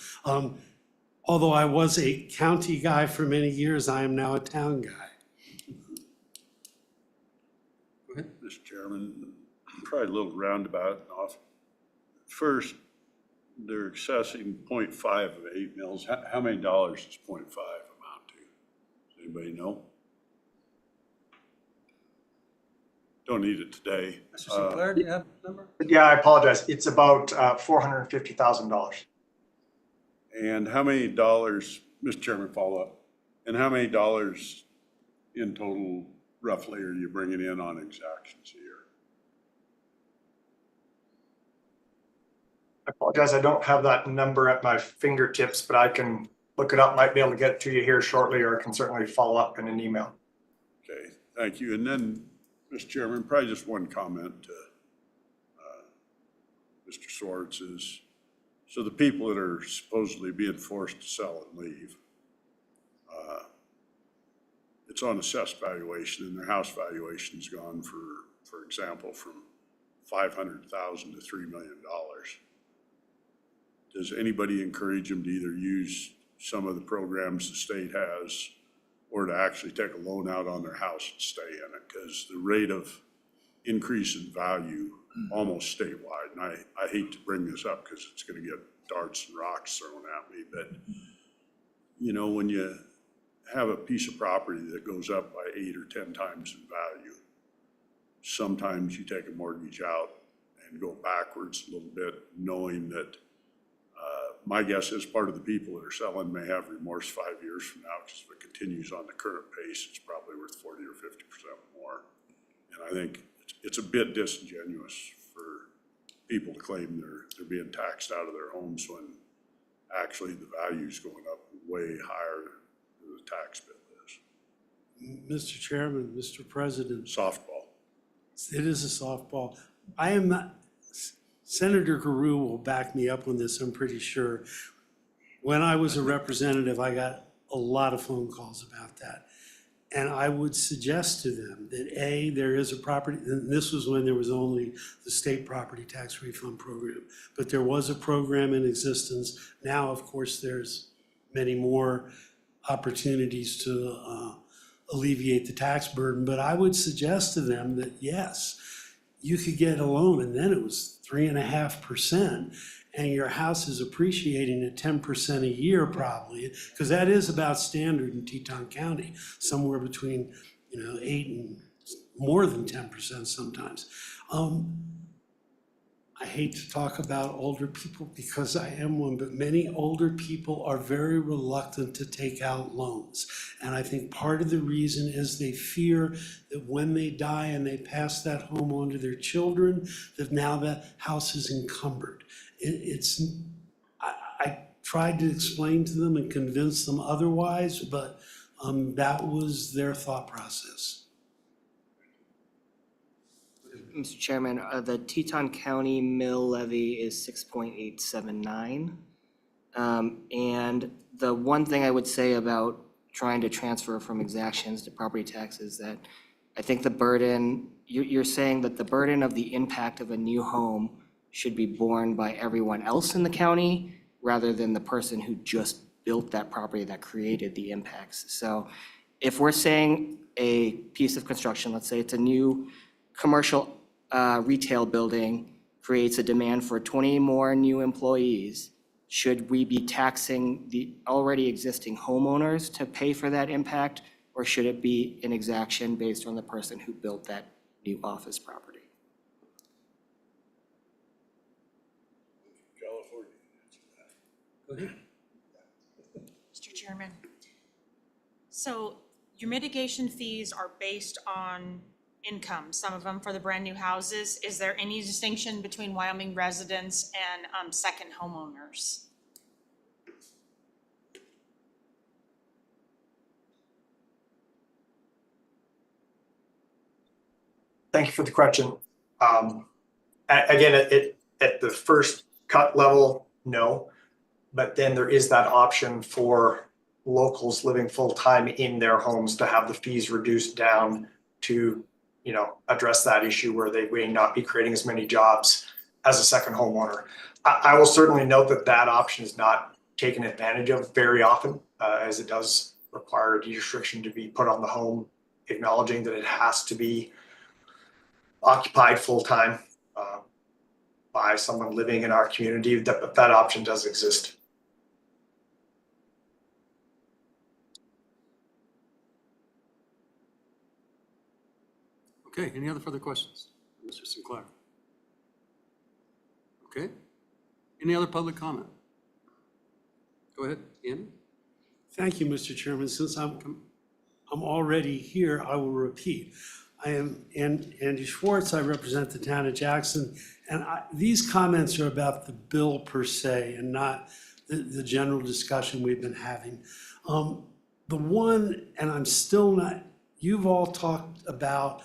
Although I was a county guy for many years, I am now a town guy. Mr. Chairman, probably a little roundabout and off. First, they're accessing 0.5 of 8 mills. How many dollars does 0.5 amount to? Does anybody know? Don't need it today. Mr. Sinclair, do you have a number? Yeah, I apologize. It's about $450,000. And how many dollars, Mr. Chairman, follow up, and how many dollars in total roughly are you bringing in on exactions a year? I apologize, I don't have that number at my fingertips, but I can look it up, might be able to get it to you here shortly, or I can certainly follow up in an email. Okay, thank you. And then, Mr. Chairman, probably just one comment to Mr. Swartz is, so the people that are supposedly being forced to sell and leave, it's on assessed valuation, and their house valuation's gone for example, from $500,000 to $3 million. Does anybody encourage them to either use some of the programs the state has or to actually take a loan out on their house and stay in it? Because the rate of increase in value almost statewide, and I hate to bring this up because it's going to get darts and rocks thrown at me, but when you have a piece of property that goes up by 8 or 10 times in value, sometimes you take a mortgage out and go backwards a little bit, knowing that my guess is part of the people that are selling may have remorse 5 years from now, because if it continues on the current pace, it's probably worth 40 or 50% more. And I think it's a bit disingenuous for people to claim they're being taxed out of their homes when actually the value's going up way higher than the tax bill is. Mr. Chairman, Mr. President. Softball. It is a softball. I am not, Senator Guru will back me up on this, I'm pretty sure. When I was a representative, I got a lot of phone calls about that. And I would suggest to them that A, there is a property, and this was when there was only the state property tax refund program, but there was a program in existence. Now, of course, there's many more opportunities to alleviate the tax burden, but I would suggest to them that yes, you could get a loan, and then it was 3.5%, and your house is appreciating at 10% a year probably, because that is about standard in Teton County, somewhere between 8 and more than 10% sometimes. I hate to talk about older people because I am one, but many older people are very reluctant to take out loans. And I think part of the reason is they fear that when they die and they pass that home on to their children, that now that house is encumbered. I tried to explain to them and convince them otherwise, but that was their thought process. Mr. Chairman, the Teton County mill levy is 6.879. And the one thing I would say about trying to transfer from exactions to property taxes, that I think the burden, you're saying that the burden of the impact of a new home should be borne by everyone else in the county rather than the person who just built that property that created the impacts. So if we're saying a piece of construction, let's say it's a new commercial retail building, creates a demand for 20 more new employees, should we be taxing the already existing homeowners to pay for that impact? Or should it be an exaction based on the person who built that new office property? Go ahead. Mr. Chairman, so your mitigation fees are based on income, some of them for the brand new houses. Is there any distinction between Wyoming residents and second homeowners? Thank you for the question. Again, at the first cut level, no. But then there is that option for locals living full-time in their homes to have the fees reduced down to, address that issue where they may not be creating as many jobs as a second homeowner. I will certainly note that that option is not taken advantage of very often, as it does require a deed restriction to be put on the home, acknowledging that it has to be occupied full-time by someone living in our community. That option does exist. Okay, any other further questions? Mr. Sinclair? Okay, any other public comment? Go ahead, Ian. Thank you, Mr. Chairman. Since I'm already here, I will repeat. I am Andy Schwartz. I represent the town of Jackson. And these comments are about the bill per se and not the general discussion we've been having. The one, and I'm still not, you've all talked about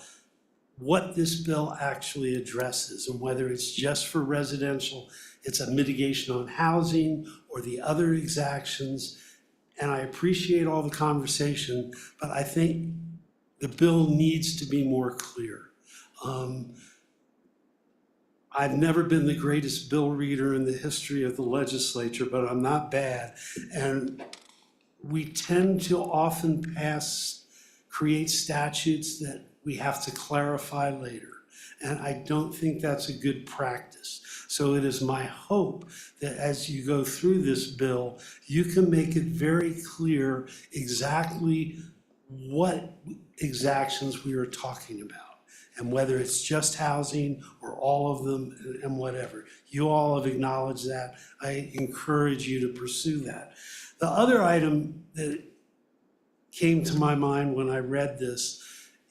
what this bill actually addresses and whether it's just for residential, it's a mitigation on housing or the other exactions. And I appreciate all the conversation, but I think the bill needs to be more clear. I've never been the greatest bill reader in the history of the legislature, but I'm not bad. And we tend to often create statutes that we have to clarify later. And I don't think that's a good practice. So it is my hope that as you go through this bill, you can make it very clear exactly what exactions we are talking about and whether it's just housing or all of them and whatever. You all have acknowledged that. I encourage you to pursue that. The other item that came to my mind when I read this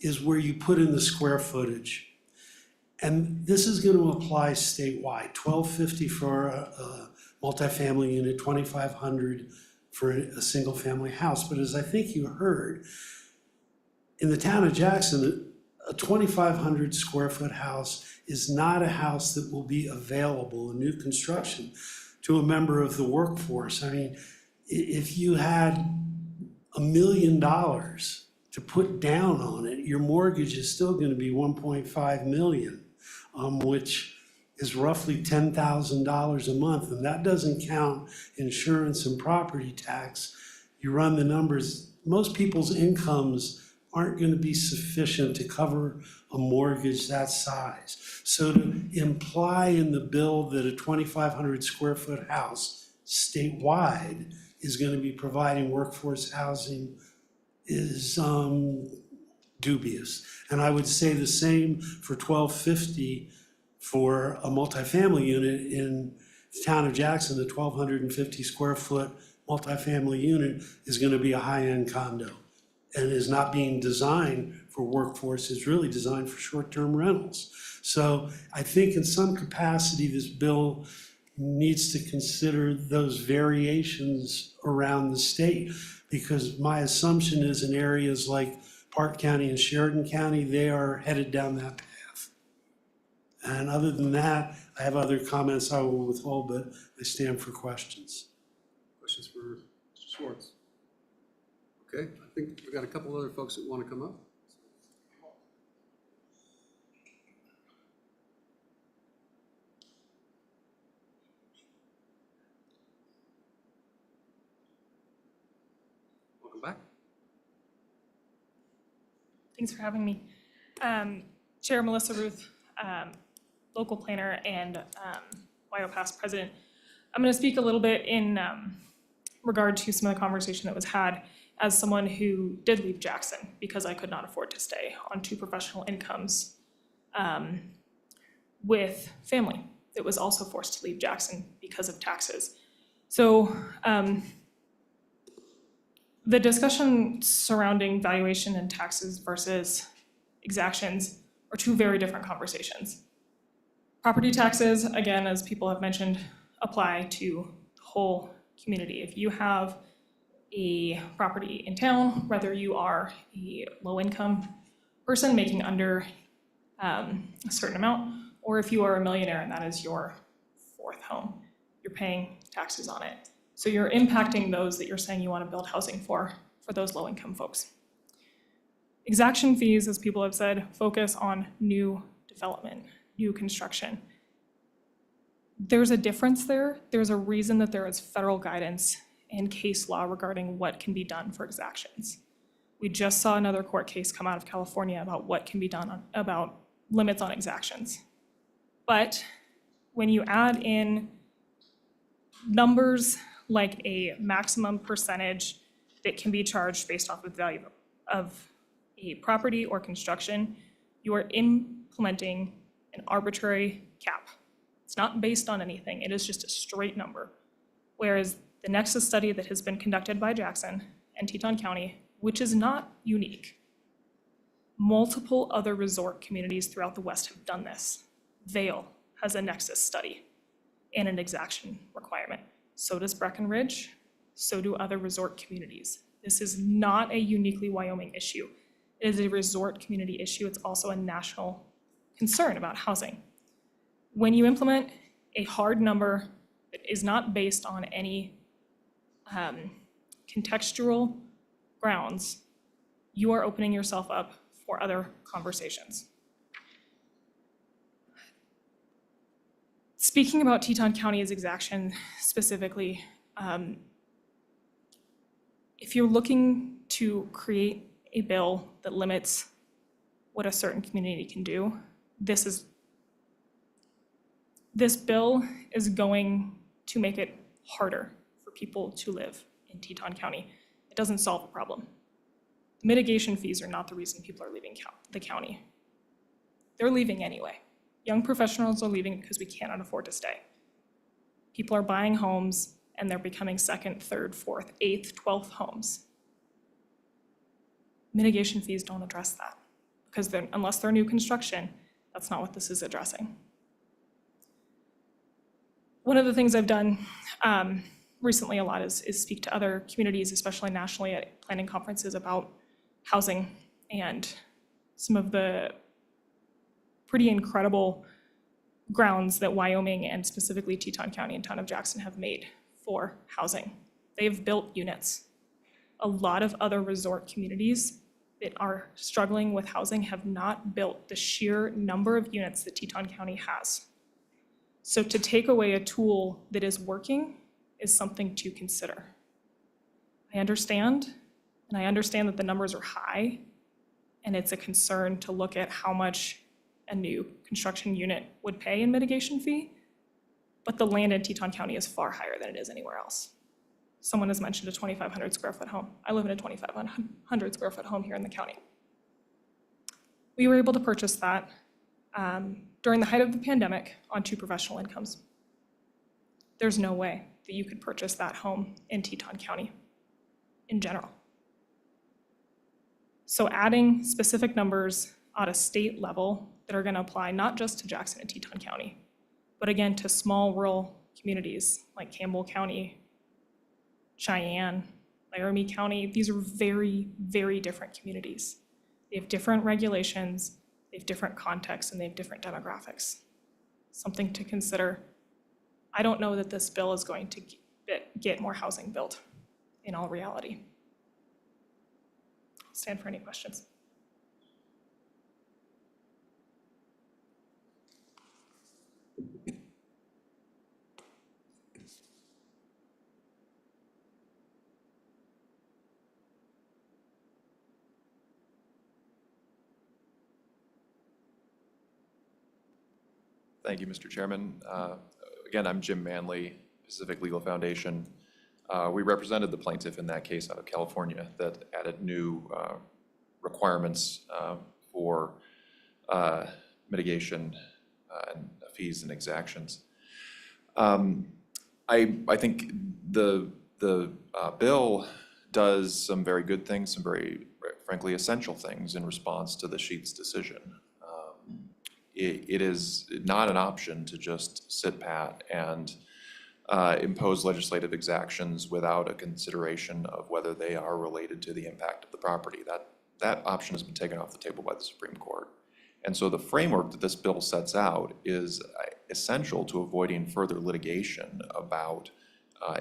is where you put in the square footage. And this is going to apply statewide, $1,250 for a multifamily unit, $2,500 for a single family house. But as I think you heard, in the town of Jackson, a 2,500 square foot house is not a house that will be available in new construction to a member of the workforce. I mean, if you had $1 million to put down on it, your mortgage is still going to be $1.5 million, which is roughly $10,000 a month. And that doesn't count insurance and property tax. You run the numbers, most people's incomes aren't going to be sufficient to cover a mortgage that size. So to imply in the bill that a 2,500 square foot house statewide is going to be providing workforce housing is dubious. And I would say the same for $1,250 for a multifamily unit in the town of Jackson, a 1,250 square foot multifamily unit is going to be a high-end condo and is not being designed for workforce, it's really designed for short-term rentals. So I think in some capacity, this bill needs to consider those variations around the state, because my assumption is in areas like Park County and Sheridan County, they are headed down that path. And other than that, I have other comments I will withhold, but I stand for questions. Questions for Mr. Schwartz? Okay, I think we've got a couple other folks that want to come up. Welcome back. Thanks for having me. Chair Melissa Ruth, local planner and WyoPass president. I'm going to speak a little bit in regard to some of the conversation that was had as someone who did leave Jackson because I could not afford to stay on 2 professional incomes with family that was also forced to leave Jackson because of taxes. So the discussion surrounding valuation and taxes versus exactions are 2 very different conversations. Property taxes, again, as people have mentioned, apply to the whole community. If you have a property in town, whether you are a low-income person making under a certain amount, or if you are a millionaire and that is your 4th home, you're paying taxes on it. So you're impacting those that you're saying you want to build housing for those low-income folks. Exaction fees, as people have said, focus on new development, new construction. There's a difference there. There's a reason that there is federal guidance and case law regarding what can be done for exactions. We just saw another court case come out of California about what can be done about limits on exactions. But when you add in numbers like a maximum percentage that can be charged based off of the value of a property or construction, you are implementing an arbitrary cap. It's not based on anything, it is just a straight number. Whereas the Nexus study that has been conducted by Jackson and Teton County, which is not unique, multiple other resort communities throughout the West have done this. Vail has a Nexus study and an exaction requirement. So does Breckenridge, so do other resort communities. This is not a uniquely Wyoming issue. It is a resort community issue. It's also a national concern about housing. When you implement a hard number that is not based on any contextual grounds, you are opening yourself up for other conversations. Speaking about Teton County's exaction specifically, if you're looking to create a bill that limits what a certain community can do, this bill is going to make it harder for people to live in Teton County. It doesn't solve the problem. Mitigation fees are not the reason people are leaving the county. They're leaving anyway. Young professionals are leaving because we cannot afford to stay. People are buying homes and they're becoming 2nd, 3rd, 4th, 8th, 12th homes. Mitigation fees don't address that because unless they're new construction, that's not what this is addressing. One of the things I've done recently a lot is speak to other communities, especially nationally at planning conferences about housing and some of the pretty incredible grounds that Wyoming and specifically Teton County and Town of Jackson have made for housing. They've built units. A lot of other resort communities that are struggling with housing have not built the sheer number of units that Teton County has. So to take away a tool that is working is something to consider. I understand that the numbers are high, and it's a concern to look at how much a new construction unit would pay in mitigation fee, but the land in Teton County is far higher than it is anywhere else. Someone has mentioned a 2,500 square foot home. I live in a 2,500 square foot home here in the county. We were able to purchase that during the height of the pandemic on 2 professional incomes. There's no way that you could purchase that home in Teton County in general. So adding specific numbers at a state level that are going to apply not just to Jackson and Teton County, but again to small rural communities like Campbell County, Cheyenne, Laramie County, these are very, very different communities. They have different regulations, they have different contexts, and they have different demographics. Something to consider. I don't know that this bill is going to get more housing built in all reality. I'll stand for any questions. Thank you, Mr. Chairman. Again, I'm Jim Manley, Pacific Legal Foundation. We represented the plaintiff in that case out of California that added new requirements for mitigation and fees and exactions. I think the bill does some very good things, some very frankly essential things in response to the Sheets decision. It is not an option to just sit pat and impose legislative exactions without a consideration of whether they are related to the impact of the property. That option has been taken off the table by the Supreme Court. And so the framework that this bill sets out is essential to avoiding further litigation about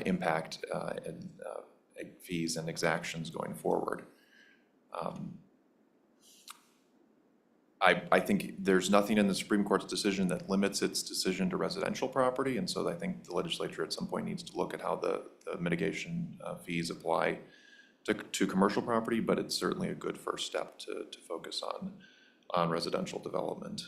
impact and fees and exactions going forward. I think there's nothing in the Supreme Court's decision that limits its decision to residential property, and so I think the legislature at some point needs to look at how the mitigation fees apply to commercial property, but it's certainly a good first step to focus on residential development.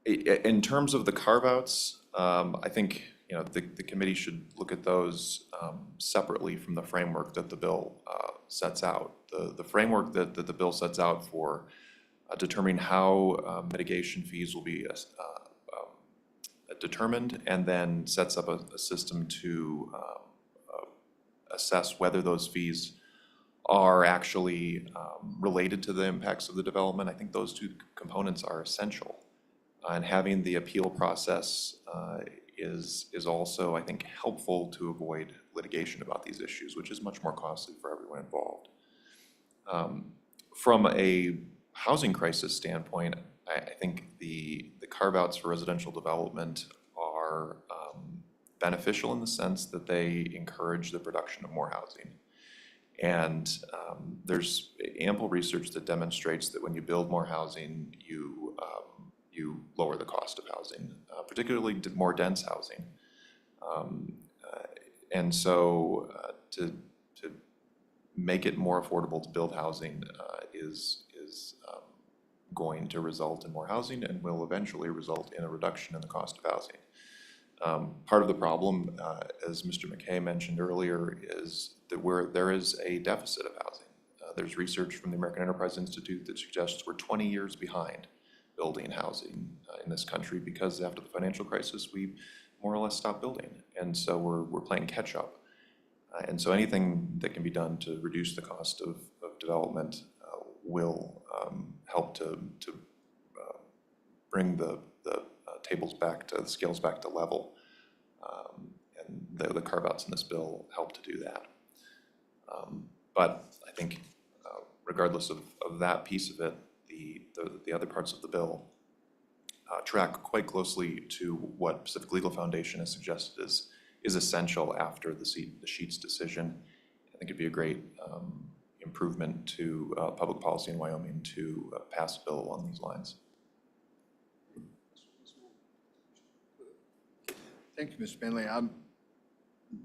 In terms of the carve-outs, I think the committee should look at those separately from the framework that the bill sets out. The framework that the bill sets out for determining how mitigation fees will be determined, and then sets up a system to assess whether those fees are actually related to the impacts of the development. I think those two components are essential. And having the appeal process is also, I think, helpful to avoid litigation about these issues, which is much more costly for everyone involved. From a housing crisis standpoint, I think the carve-outs for residential development are beneficial in the sense that they encourage the production of more housing. And there's ample research that demonstrates that when you build more housing, you lower the cost of housing, particularly more dense housing. And so to make it more affordable to build housing is going to result in more housing and will eventually result in a reduction in the cost of housing. Part of the problem, as Mr. McKay mentioned earlier, is that there is a deficit of housing. There's research from the American Enterprise Institute that suggests we're 20 years behind building housing in this country because after the financial crisis, we more or less stopped building. And so we're playing catch up. And so anything that can be done to reduce the cost of development will help to bring the scales back to level. And the carve-outs in this bill help to do that. But I think regardless of that piece of it, the other parts of the bill track quite closely to what Pacific Legal Foundation has suggested is essential after the Sheets decision. I think it'd be a great improvement to public policy in Wyoming to pass a bill along these lines. Thank you, Mr. Manley.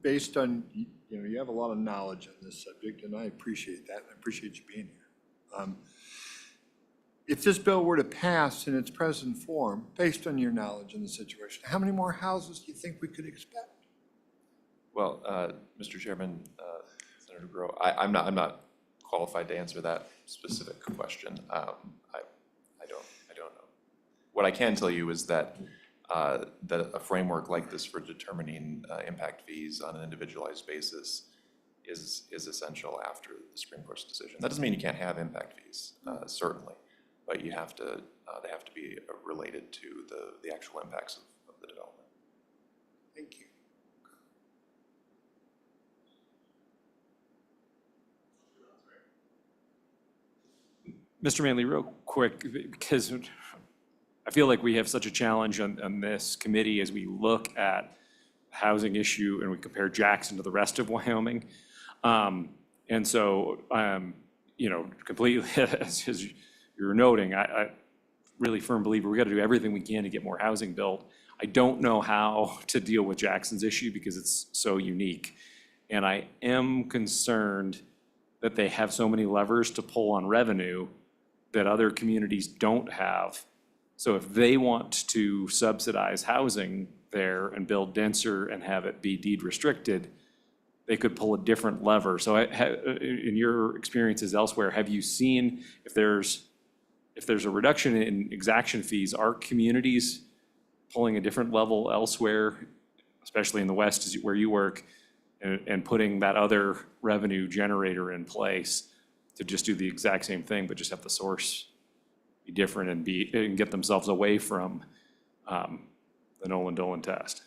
Based on, you have a lot of knowledge on this subject, and I appreciate that. I appreciate you being here. If this bill were to pass in its present form, based on your knowledge in the situation, how many more houses do you think we could expect? Well, Mr. Chairman, Senator Groh, I'm not qualified to answer that specific question. I don't know. What I can tell you is that that a framework like this for determining impact fees on an individualized basis is essential after the Supreme Court's decision. That doesn't mean you can't have impact fees, certainly, but you have to they have to be related to the actual impacts of the development. Thank you. Mr. Manley, real quick, because I feel like we have such a challenge on this committee as we look at housing issue and we compare Jackson to the rest of Wyoming. And so, you know, completely, as you're noting, I really firm believer we got to do everything we can to get more housing built. I don't know how to deal with Jackson's issue because it's so unique. And I am concerned that they have so many levers to pull on revenue that other communities don't have. So if they want to subsidize housing there and build denser and have it be deed restricted, they could pull a different lever. So in your experiences elsewhere, have you seen if there's a reduction in exaction fees, are communities pulling a different level elsewhere, especially in the West where you work, and putting that other revenue generator in place to just do the exact same thing, but just have the source be different and get themselves away from the Nolan-Dolan test?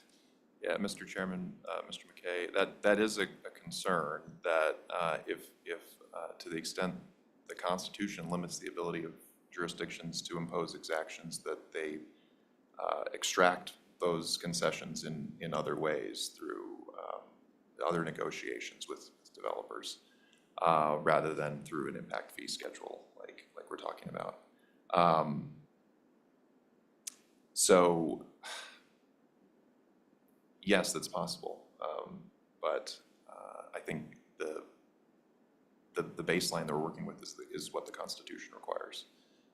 Yeah, Mr. Chairman, Mr. McKay, that is a concern that if to the extent the Constitution limits the ability of jurisdictions to impose exactions, that they extract those concessions in other ways through other negotiations with developers, rather than through an impact fee schedule like we're talking about. So yes, that's possible, but I think the baseline that we're working with is what the Constitution requires,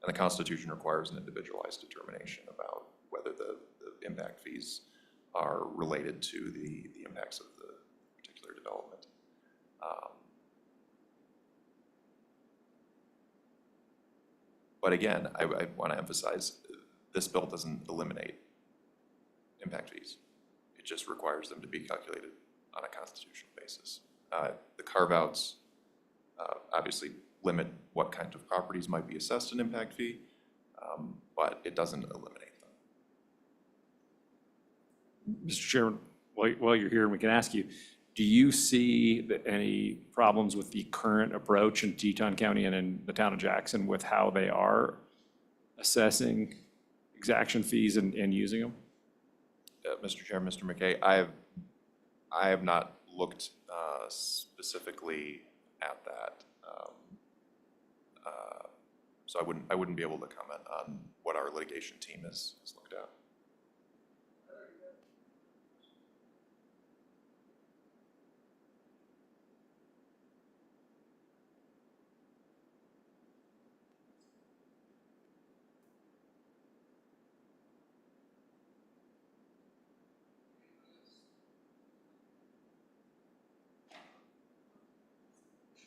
and the Constitution requires an individualized determination about whether the impact fees are related to the impacts of the particular development. But again, I want to emphasize, this bill doesn't eliminate impact fees. It just requires them to be calculated on a constitutional basis. The carve-outs obviously limit what kind of properties might be assessed an impact fee, but it doesn't eliminate them. Mr. Chairman, while you're here, we can ask you, do you see any problems with the current approach in Teton County and in the town of Jackson with how they are assessing exaction fees and using them? Mr. Chair, Mr. McKay, I have not looked specifically at that, so I wouldn't be able to comment on what our litigation team has looked at.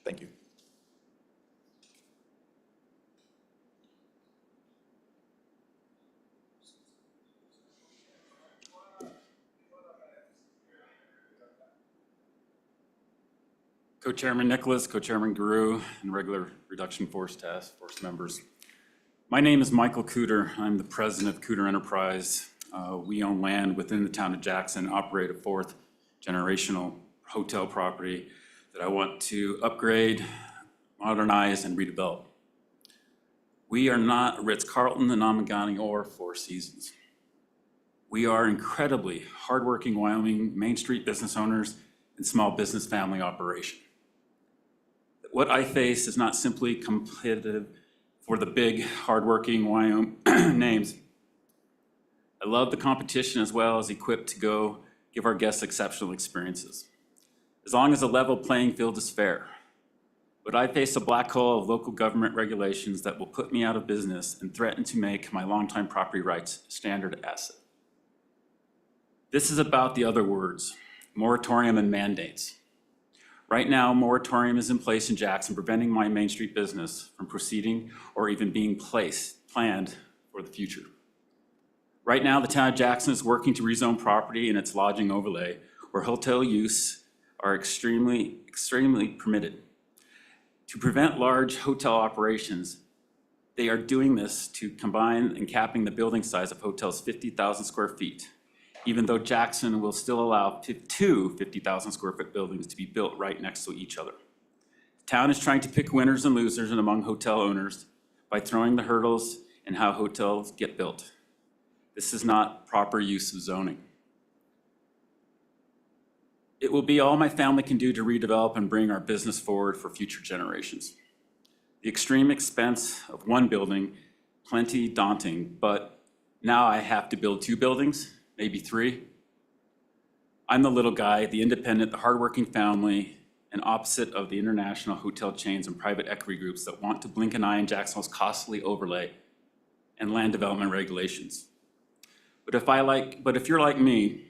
Thank you. Co-Chairman Nicholas, Co-Chairman Guru, and regular Reduction Force Task Force members. My name is Michael Cooter. I'm the president of Cooter Enterprise. We own land within the town of Jackson, operate a fourth generational hotel property that I want to upgrade, modernize, and redevelop. We are not Ritz-Carlton, the Namagani, or Four Seasons. We are incredibly hardworking Wyoming Main Street business owners and small business family operation. What I face is not simply competitive for the big, hardworking Wyoming names. I love the competition as well as equipped to go give our guests exceptional experiences. As long as a level playing field is fair. But I face a black hole of local government regulations that will put me out of business and threaten to make my longtime property rights a standard asset. This is about the other words, moratorium and mandates. Right now, a moratorium is in place in Jackson, preventing my Main Street business from proceeding or even being planned for the future. Right now, the town of Jackson is working to rezone property in its lodging overlay where hotel use are extremely permitted. To prevent large hotel operations, they are doing this to combine and capping the building size of hotels 50,000 square feet, even though Jackson will still allow two 50,000 square foot buildings to be built right next to each other. The town is trying to pick winners and losers among hotel owners by throwing the hurdles in how hotels get built. This is not proper use of zoning. It will be all my family can do to redevelop and bring our business forward for future generations. The extreme expense of one building, plenty daunting, but now I have to build 2 buildings, maybe 3. I'm the little guy, the independent, the hardworking family, and opposite of the international hotel chains and private equity groups that want to blink an eye in Jacksonville's costly overlay and land development regulations. But if you're like me,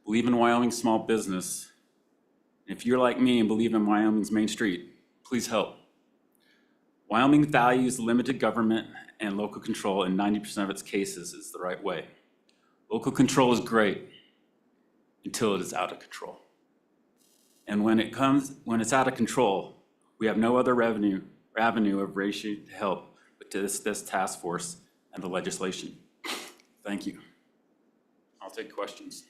believe in Wyoming small business, and if you're like me and believe in Wyoming's Main Street, please help. Wyoming values limited government and local control in 90% of its cases is the right way. Local control is great until it is out of control. And when it's out of control, we have no other avenue of raising help but to this task force and the legislation. Thank you. I'll take questions.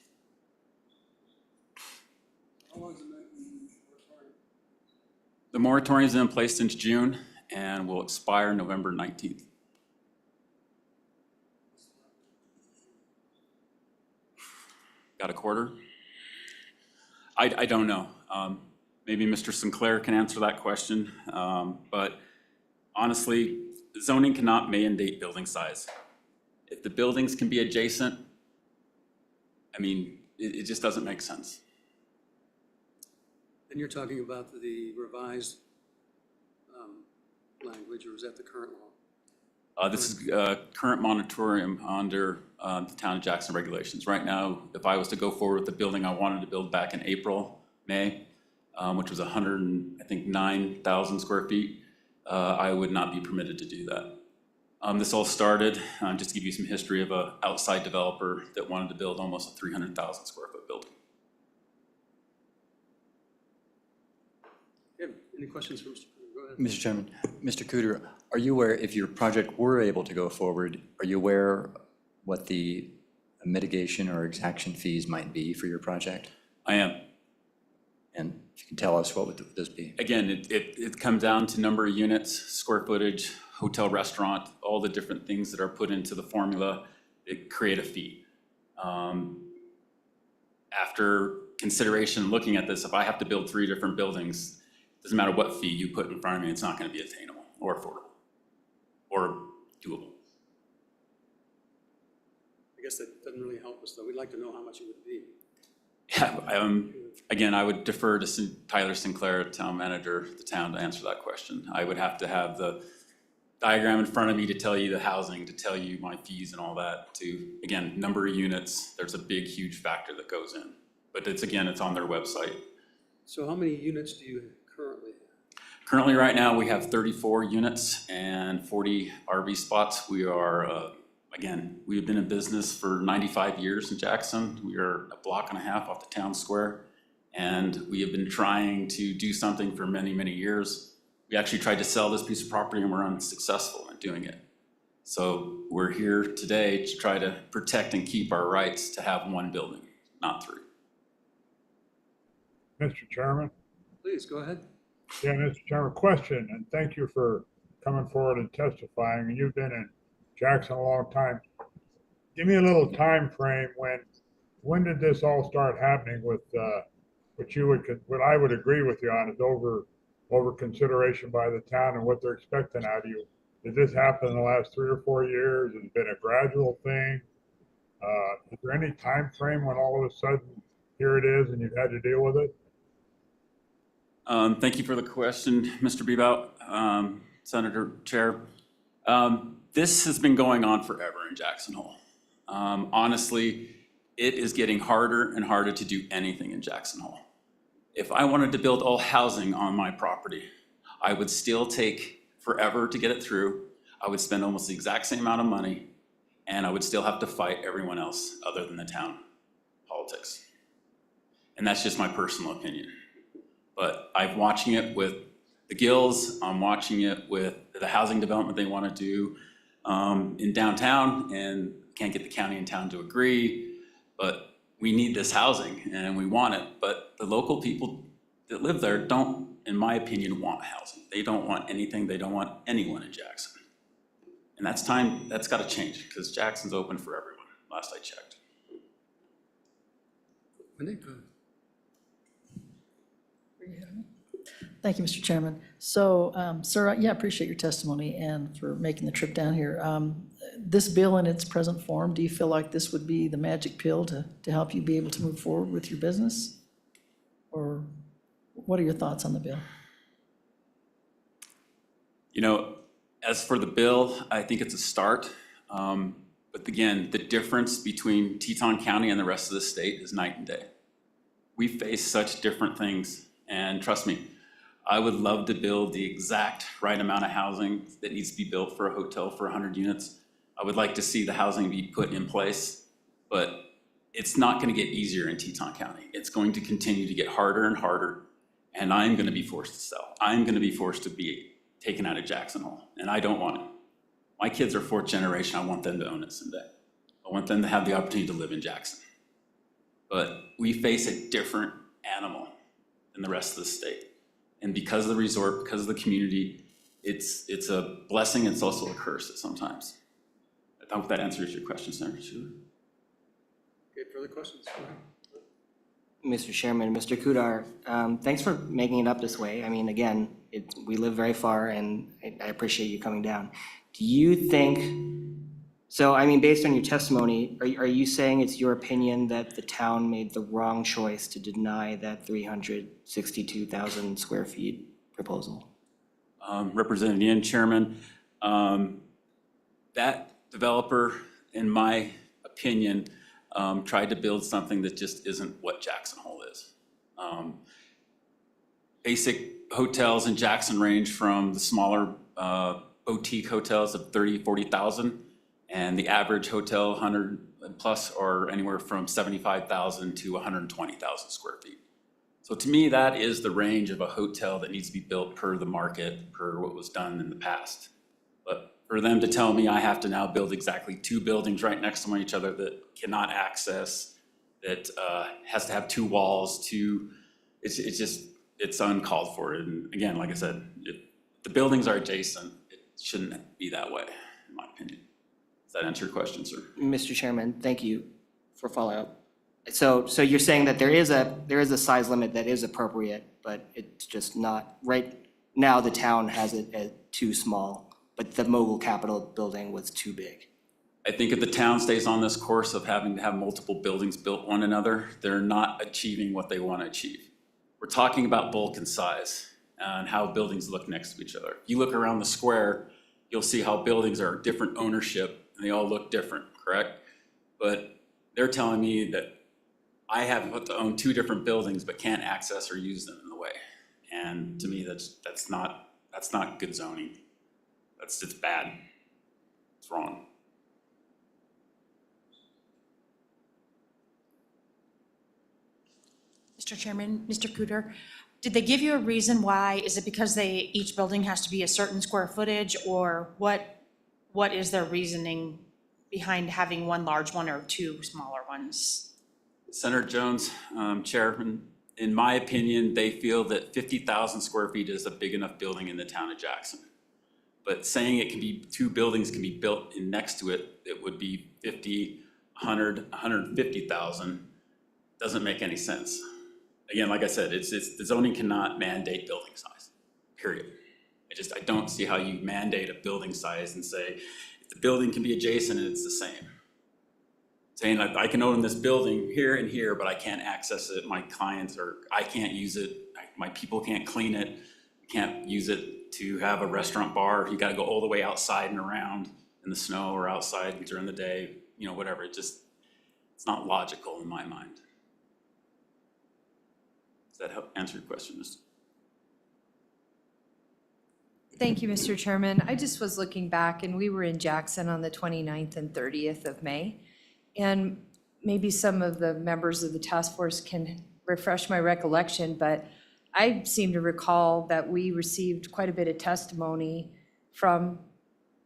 The moratorium is in place since June and will expire November 19th. Got a quarter? I don't know. Maybe Mr. Sinclair can answer that question. But honestly, zoning cannot mandate building size. If the buildings can be adjacent, I mean, it just doesn't make sense. And you're talking about the revised language, or is that the current law? This is current moratorium under the town of Jackson regulations. Right now, if I was to go forward with the building I wanted to build back in April, May, which was 9,000 square feet, I would not be permitted to do that. This all started, just to give you some history, of an outside developer that wanted to build almost a 300,000 square foot building. Any questions for Mr. Cooter? Go ahead. Mr. Chairman, Mr. Cooter, are you aware, if your project were able to go forward, are you aware what the mitigation or exaction fees might be for your project? I am. And if you can tell us, what would those be? Again, it comes down to number of units, square footage, hotel, restaurant, all the different things that are put into the formula that create a fee. After consideration, looking at this, if I have to build 3 different buildings, doesn't matter what fee you put in front of me, it's not going to be attainable or affordable or doable. I guess that doesn't really help us, though. We'd like to know how much it would be. Yeah, again, I would defer to Tyler Sinclair, town manager of the town, to answer that question. I would have to have the diagram in front of me to tell you the housing, to tell you my fees and all that, to, again, number of units. There's a big, huge factor that goes in. But it's on their website. So how many units do you currently have? Currently, right now, we have 34 units and 40 RV spots. We are, again, we've been in business for 95 years in Jackson. We are a block and a half off the town square. And we have been trying to do something for many, many years. We actually tried to sell this piece of property and we're unsuccessful in doing it. So we're here today to try to protect and keep our rights to have 1 building, not 3. Mr. Chairman? Please, go ahead. Yeah, Mr. Chairman, question, and thank you for coming forward and testifying. And you've been in Jackson a long time. Give me a little time frame. When did this all start happening with what I would agree with you on is over consideration by the town and what they're expecting out of you? Did this happen in the last 3 or 4 years? Has it been a gradual thing? Is there any time frame when all of a sudden here it is and you've had to deal with it? Thank you for the question, Mr. Bebout, Senator Chair. This has been going on forever in Jackson Hole. Honestly, it is getting harder and harder to do anything in Jackson Hole. If I wanted to build all housing on my property, I would still take forever to get it through. I would spend almost the exact same amount of money, and I would still have to fight everyone else other than the town politics. And that's just my personal opinion. But I'm watching it with the Gills, I'm watching it with the housing development they want to do in downtown, and can't get the county and town to agree, but we need this housing and we want it. But the local people that live there don't, in my opinion, want housing. They don't want anything, they don't want anyone in Jackson. And that's got to change, because Jackson's open for everyone, last I checked. Thank you, Mr. Chairman. So, sir, yeah, I appreciate your testimony and for making the trip down here. This bill in its present form, do you feel like this would be the magic pill to help you be able to move forward with your business? Or what are your thoughts on the bill? You know, as for the bill, I think it's a start. But again, the difference between Teton County and the rest of the state is night and day. We face such different things, and trust me, I would love to build the exact right amount of housing that needs to be built for a hotel for 100 units. I would like to see the housing be put in place, but it's not going to get easier in Teton County. It's going to continue to get harder and harder, and I'm going to be forced to sell. I'm going to be forced to be taken out of Jackson Hole, and I don't want it. My kids are fourth generation. I want them to own it someday. I want them to have the opportunity to live in Jackson. But we face a different animal than the rest of the state. And because of the resort, because of the community, it's a blessing, it's also a curse at sometimes. I hope that answers your question, Senator Schuler. Okay, further questions? Mr. Chairman, Mr. Kudar, thanks for making it up this way. I mean, again, we live very far, and I appreciate you coming down. Do you think, so I mean, based on your testimony, are you saying it's your opinion that the town made the wrong choice to deny that 362,000 square feet proposal? Representative Yin, Chairman, that developer, in my opinion, tried to build something that just isn't what Jackson Hole is. Basic hotels in Jackson range from the smaller boutique hotels of 30, 40,000, and the average hotel 100 plus or anywhere from 75,000 to 120,000 square feet. So to me, that is the range of a hotel that needs to be built per the market, per what was done in the past. But for them to tell me I have to now build exactly 2 buildings right next to each other that cannot access, that has to have 2 walls, it's uncalled for. And again, like I said, if the buildings are adjacent, it shouldn't be that way, in my opinion. Does that answer your question, sir? Mr. Chairman, thank you for follow-up. So you're saying that there is a size limit that is appropriate, but it's just not, right now the town has it at too small, but the Mogul Capitol building was too big. I think if the town stays on this course of having to have multiple buildings built one another, they're not achieving what they want to achieve. We're talking about bulk and size and how buildings look next to each other. If you look around the square, you'll see how buildings are different ownership and they all look different, correct? But they're telling me that I have to own 2 different buildings but can't access or use them in the way. And to me, that's not good zoning. It's bad. It's wrong. Mr. Chairman, Mr. Cooter, did they give you a reason why? Is it because each building has to be a certain square footage, or what is their reasoning behind having 1 large one or 2 smaller ones? Senator Jones, Chairman, in my opinion, they feel that 50,000 square feet is a big enough building in the town of Jackson. But saying it can be 2 buildings can be built in next to it, it would be 50, 100, 150,000, doesn't make any sense. Again, like I said, the zoning cannot mandate building size, period. I don't see how you mandate a building size and say, if the building can be adjacent and it's the same. Saying I can own this building here and here, but I can't access it, my clients, or I can't use it, my people can't clean it, can't use it to have a restaurant bar, you gotta go all the way outside and around in the snow or outside during the day, whatever, it's not logical in my mind. Does that help answer your question? Thank you, Mr. Chairman. I just was looking back, and we were in Jackson on the 29th and 30th of May. And maybe some of the members of the task force can refresh my recollection, but I seem to recall that we received quite a bit of testimony from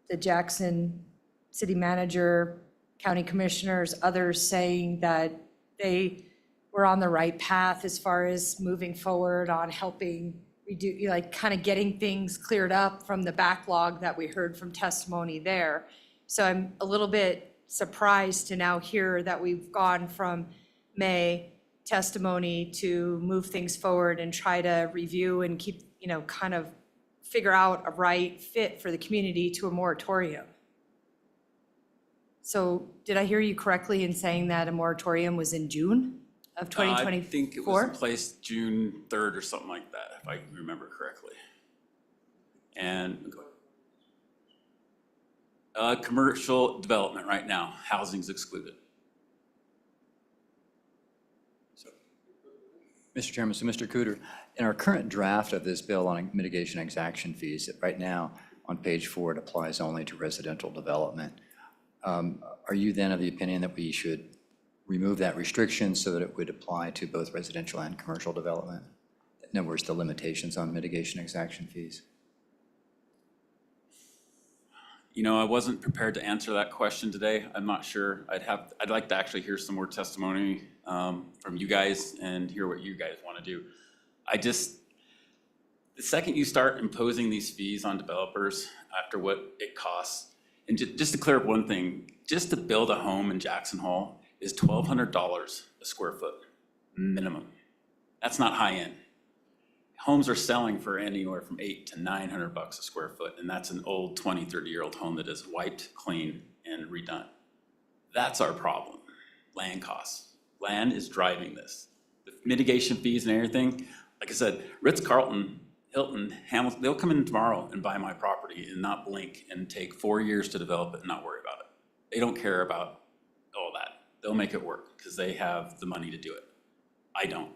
the Jackson city manager, county commissioners, others saying that they were on the right path as far as moving forward on helping reduce, like kind of getting things cleared up from the backlog that we heard from testimony there. So I'm a little bit surprised to now hear that we've gone from May testimony to move things forward and try to review and keep, kind of figure out a right fit for the community to a moratorium. So did I hear you correctly in saying that a moratorium was in June of 2024? I think it was in place June 3rd or something like that, if I remember correctly. And commercial development right now, housing's excluded. Mr. Chairman, so Mr. Cooter, in our current draft of this bill on mitigation exaction fees, right now on page 4, it applies only to residential development. Are you then of the opinion that we should remove that restriction so that it would apply to both residential and commercial development? In other words, the limitations on mitigation exaction fees? I wasn't prepared to answer that question today. I'm not sure. I'd like to actually hear some more testimony from you guys and hear what you guys want to do. The second you start imposing these fees on developers after what it costs, and just to clear up one thing, just to build a home in Jackson Hole is $1,200 a square foot minimum. That's not high end. Homes are selling for anywhere from $800 to $900 a square foot, and that's an old 20, 30-year-old home that is wiped clean and redone. That's our problem, land costs. Land is driving this. The mitigation fees and everything, like I said, Ritz-Carlton, Hilton, Hamilton, they'll come in tomorrow and buy my property and not blink and take 4 years to develop it and not worry about it. They don't care about all that. They'll make it work because they have the money to do it. I don't.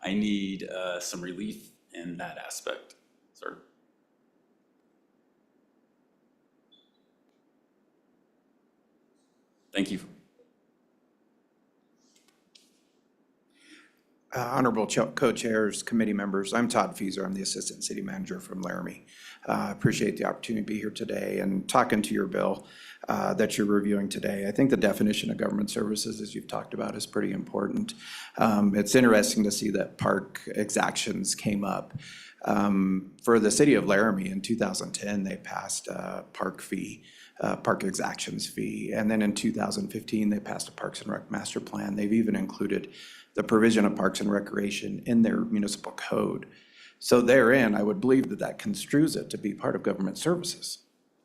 I need some relief in that aspect, sir. Thank you. Honorable co-chairs, committee members, I'm Todd Fieser. I'm the Assistant City Manager from Laramie. Appreciate the opportunity to be here today and talking to your bill that you're reviewing today. I think the definition of government services, as you've talked about, is pretty important. It's interesting to see that park exactions came up. For the city of Laramie in 2010, they passed a park exactions fee. And then in 2015, they passed a Parks and Rec master plan. They've even included the provision of parks and recreation in their municipal code. So therein, I would believe that that construes it to be part of government services,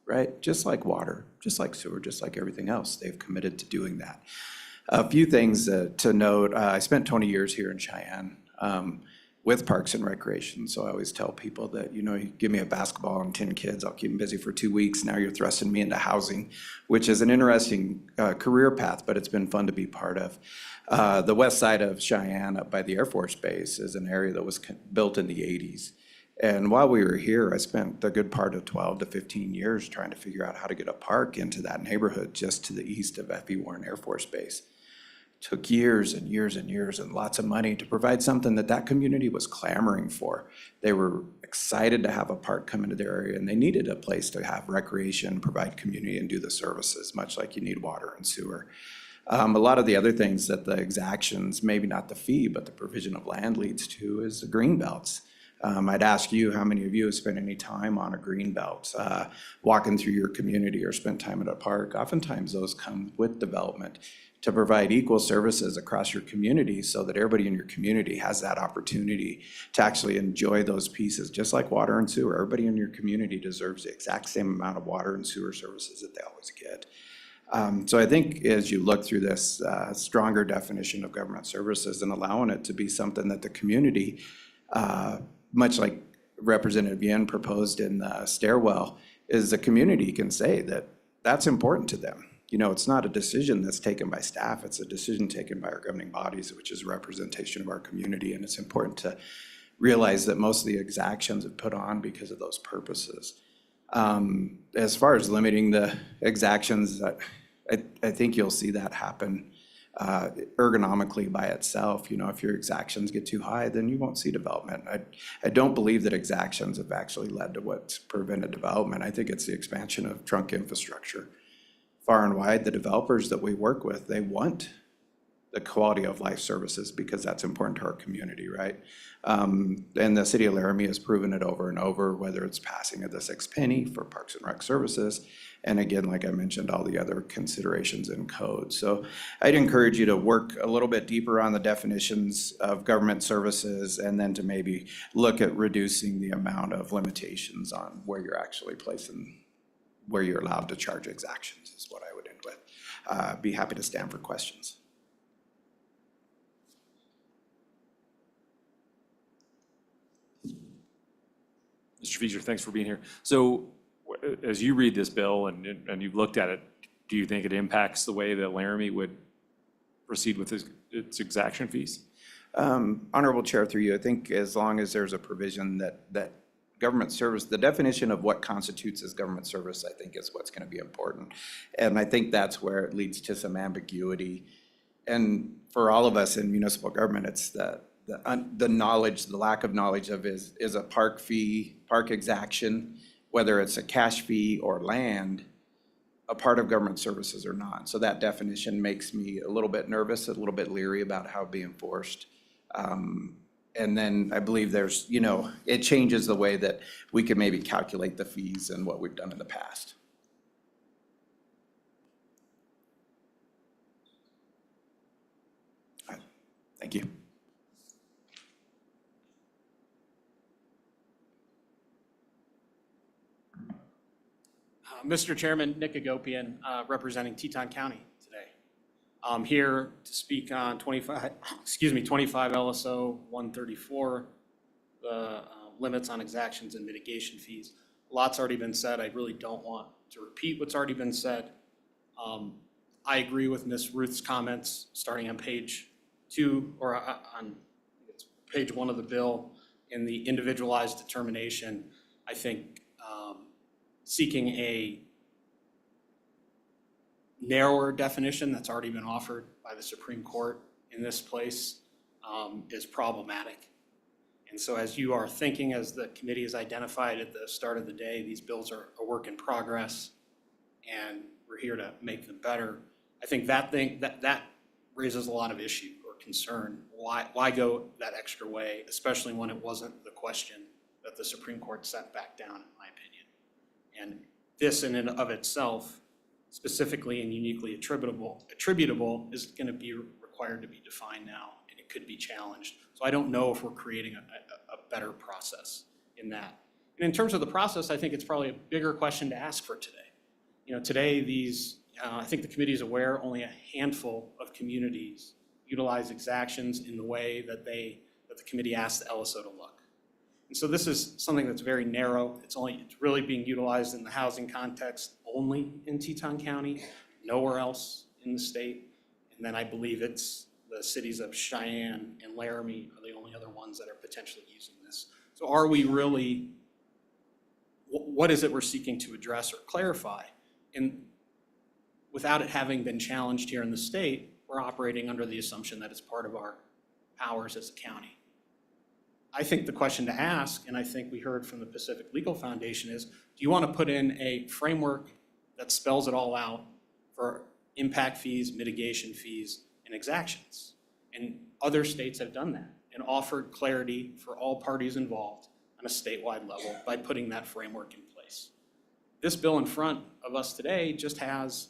right? Just like water, just like sewer, just like everything else, they've committed to doing that. A few things to note, I spent 20 years here in Cheyenne with Parks and Recreation, so I always tell people that, you give me a basketball and 10 kids, I'll keep them busy for 2 weeks. Now you're thrusting me into housing, which is an interesting career path, but it's been fun to be part of. The west side of Cheyenne up by the Air Force Base is an area that was built in the 80s. And while we were here, I spent a good part of 12 to 15 years trying to figure out how to get a park into that neighborhood just to the east of F.E. Warren Air Force Base. Took years and years and years and lots of money to provide something that community was clamoring for. They were excited to have a park come into their area, and they needed a place to have recreation, provide community, and do the services, much like you need water and sewer. A lot of the other things that the exactions, maybe not the fee, but the provision of land leads to is the green belts. I'd ask you, how many of you have spent any time on a green belt, walking through your community or spent time at a park? Oftentimes those come with development to provide equal services across your community so that everybody in your community has that opportunity to actually enjoy those pieces, just like water and sewer. Everybody in your community deserves the exact same amount of water and sewer services that they always get. So I think as you look through this stronger definition of government services and allowing it to be something that the community, much like Representative Yen proposed in the stairwell, is the community can say that that's important to them. it's not a decision that's taken by staff, it's a decision taken by our governing bodies, which is representation of our community. And it's important to realize that most of the exactions are put on because of those purposes. As far as limiting the exactions, I think you'll see that happen ergonomically by itself. If your exactions get too high, then you won't see development. I don't believe that exactions have actually led to what's prevented development. I think it's the expansion of trunk infrastructure. Far and wide, the developers that we work with, they want the quality of life services because that's important to our community, right? And the city of Laramie has proven it over and over, whether it's passing of the 6 penny for Parks and Rec services, and again, like I mentioned, all the other considerations in code. So I'd encourage you to work a little bit deeper on the definitions of government services, and then to maybe look at reducing the amount of limitations on where you're actually placing, where you're allowed to charge exactions, is what I would end with. Be happy to stand for questions. Mr. Feaser, thanks for being here. So as you read this bill and you've looked at it, do you think it impacts the way that Laramie would proceed with its exaction fees? Honorable Chair, through you, I think as long as there's a provision that government service, the definition of what constitutes as government service, I think is what's going to be important. And I think that's where it leads to some ambiguity. And for all of us in municipal government, it's the knowledge, the lack of knowledge of is a park fee, park exaction, whether it's a cash fee or land, a part of government services or not. So that definition makes me a little bit nervous, a little bit leery about how it'd be enforced. And then I believe there's, it changes the way that we can maybe calculate the fees and what we've done in the past. All right. Thank you. Mr. Chairman, Nick Agopian, representing Teton County today. I'm here to speak on 25 LSO 134, the limits on exactions and mitigation fees. A lot's already been said. I really don't want to repeat what's already been said. I agree with Ms. Ruth's comments starting on page 2 or on page 1 of the bill in the individualized determination. I think seeking a narrower definition that's already been offered by the Supreme Court in this place is problematic. And so as you are thinking, as the committee has identified at the start of the day, these bills are a work in progress and we're here to make them better. I think that raises a lot of issue or concern. Why go that extra way, especially when it wasn't the question that the Supreme Court sent back down, in my opinion. And this in and of itself, specifically and uniquely attributable is going to be required to be defined now, and it could be challenged. So I don't know if we're creating a better process in that. And in terms of the process, I think it's probably a bigger question to ask for today. Today I think the committee is aware only a handful of communities utilize exactions in the way that the committee asked the LSO to look. And so this is something that's very narrow. It's really being utilized in the housing context only in Teton County, nowhere else in the state. And then I believe it's the cities of Cheyenne and Laramie are the only other ones that are potentially using this. So are we really, what is it we're seeking to address or clarify? And without it having been challenged here in the state, we're operating under the assumption that it's part of our powers as a county. I think the question to ask, and I think we heard from the Pacific Legal Foundation, is do you want to put in a framework that spells it all out for impact fees, mitigation fees, and exactions? And other states have done that and offered clarity for all parties involved on a statewide level by putting that framework in place. This bill in front of us today just has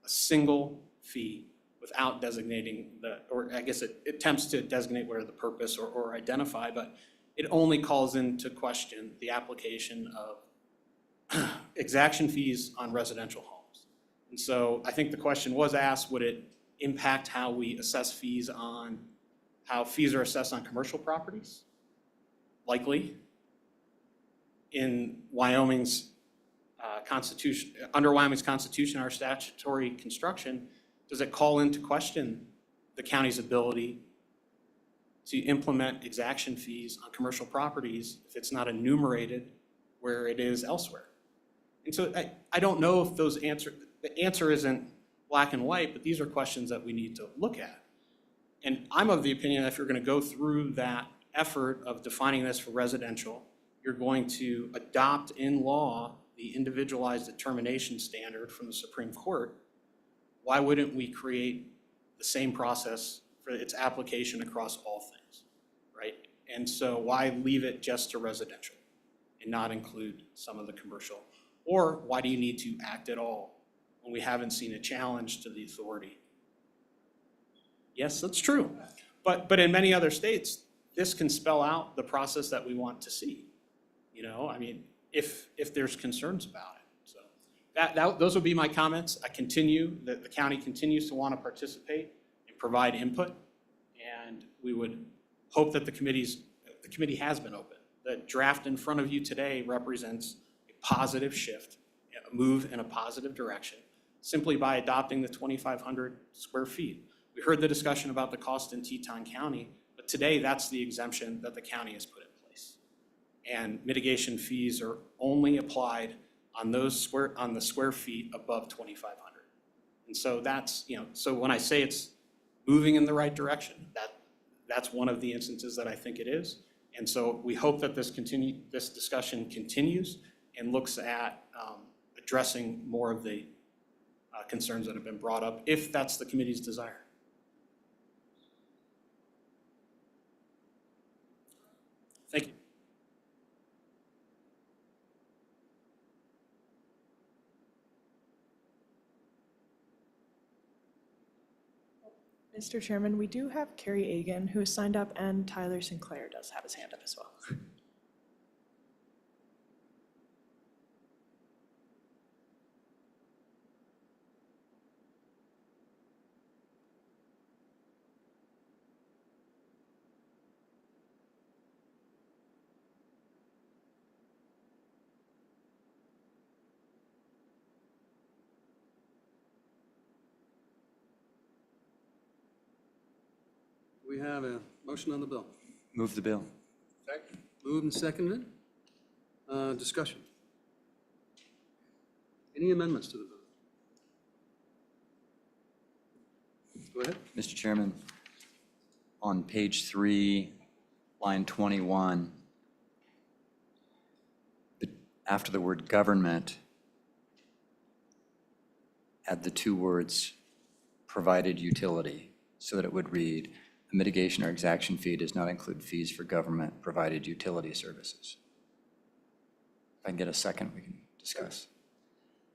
a single fee without designating or I guess it attempts to designate where the purpose or identify, but it only calls into question the application of exaction fees on residential homes. And so I think the question was asked, would it impact how we assess fees on, how fees are assessed on commercial properties? Likely. In Wyoming's Constitution, under Wyoming's Constitution, our statutory construction, does it call into question the county's ability to implement exaction fees on commercial properties if it's not enumerated where it is elsewhere? And so I don't know if the answer isn't black and white, but these are questions that we need to look at. And I'm of the opinion that if you're going to go through that effort of defining this for residential, you're going to adopt in law the individualized determination standard from the Supreme Court. Why wouldn't we create the same process for its application across all things, right? And so why leave it just to residential and not include some of the commercial? Or why do you need to act at all when we haven't seen a challenge to the authority? Yes, that's true. But in many other states, this can spell out the process that we want to see. You know, I mean, if there's concerns about it. So those would be my comments. The county continues to want to participate and provide input. And we would hope that the committee has been open. The draft in front of you today represents a positive shift, a move in a positive direction, simply by adopting the 2,500 square feet. We heard the discussion about the cost in Teton County, but today that's the exemption that the county has put in place. And mitigation fees are only applied on the square feet above 2,500. And so that's, so when I say it's moving in the right direction, that's one of the instances that I think it is. And so we hope that this discussion continues and looks at addressing more of the concerns that have been brought up, if that's the committee's desire. Thank you. Mr. Chairman, we do have Carrie Agan who has signed up, and Tyler Sinclair does have his hand up as well. We have a motion on the bill. Move the bill. Moved and seconded. Discussion. Any amendments to the bill? Go ahead. Mr. Chairman, on page 3, line 21, after the word government, add the two words provided utility, so that it would read, a mitigation or exaction fee does not include fees for government provided utility services. If I can get a second, we can discuss.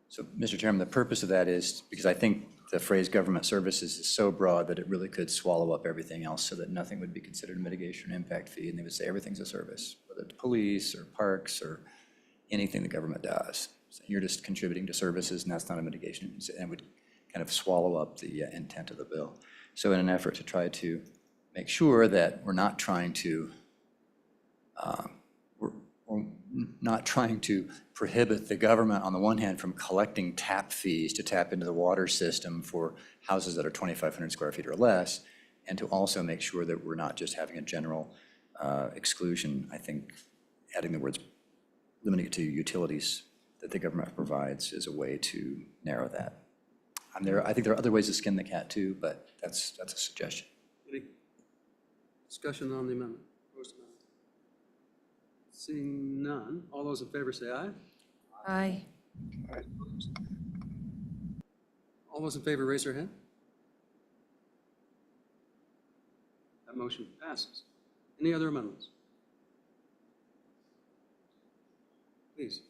So, Mr. Chairman, the purpose of that is because I think the phrase government services is so broad that it really could swallow up everything else, so that nothing would be considered a mitigation or impact fee, and they would say everything's a service, whether it's police or parks or anything the government does. So you're just contributing to services, and that's not a mitigation, and it would kind of swallow up the intent of the bill. So in an effort to try to make sure that we're not trying to prohibit the government on the one hand from collecting tap fees to tap into the water system for houses that are 2,500 square feet or less, and to also make sure that we're not just having a general exclusion. I think adding the words, limiting it to utilities that the government provides is a way to narrow that. I think there are other ways to skin the cat too, but that's a suggestion. Any discussion on the amendment? Proposed amendment? Seeing none, all those in favor say aye. Aye. All those in favor raise their hand. That motion passes. Any other amendments? Please.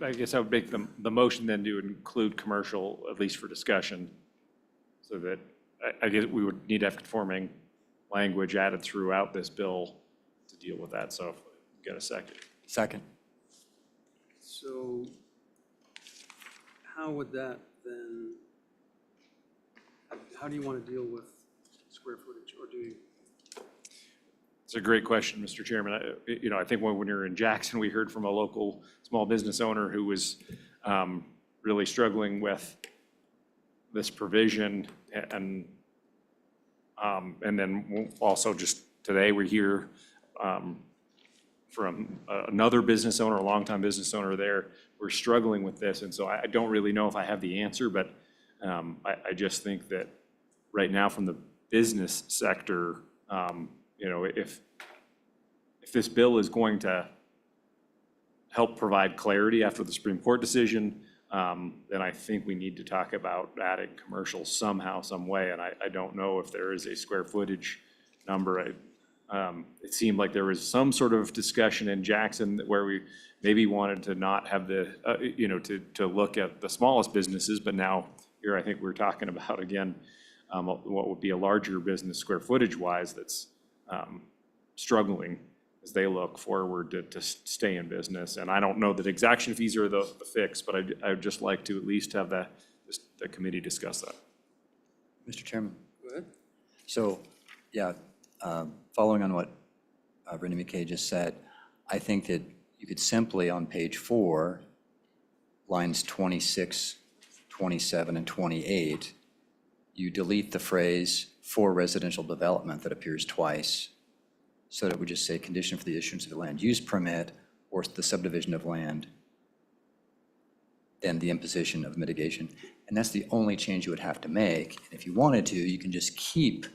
I guess I would make the motion then to include commercial, at least for discussion, so that I guess we would need to have conforming language added throughout this bill to deal with that. So if we get a second. Second. So how would that then, how do you want to deal with square footage, or do you? It's a great question, Mr. Chairman. I think when we were in Jackson, we heard from a local small business owner who was really struggling with this provision. And then also just today, we hear from another business owner, a longtime business owner there, we're struggling with this. And so I don't really know if I have the answer, but I just think that right now from the business sector, if this bill is going to help provide clarity after the Supreme Court decision, then I think we need to talk about adding commercial somehow, some way. And I don't know if there is a square footage number. It seemed like there was some sort of discussion in Jackson where we maybe wanted to not have the, to look at the smallest businesses, but now here I think we're talking about, again, what would be a larger business square footage wise that's struggling as they look forward to stay in business. And I don't know that exaction fees are the fix, but I would just like to at least have the committee discuss that. Mr. Chairman? Go ahead. So, yeah, following on what Brenda McKay just said, I think that you could simply on page 4, lines 26, 27, and 28, you delete the phrase "for residential development" that appears twice, so that it would just say condition for the issuance of the land use permit or the subdivision of land, then the imposition of mitigation. And that's the only change you would have to make. And if you wanted to, you can just keep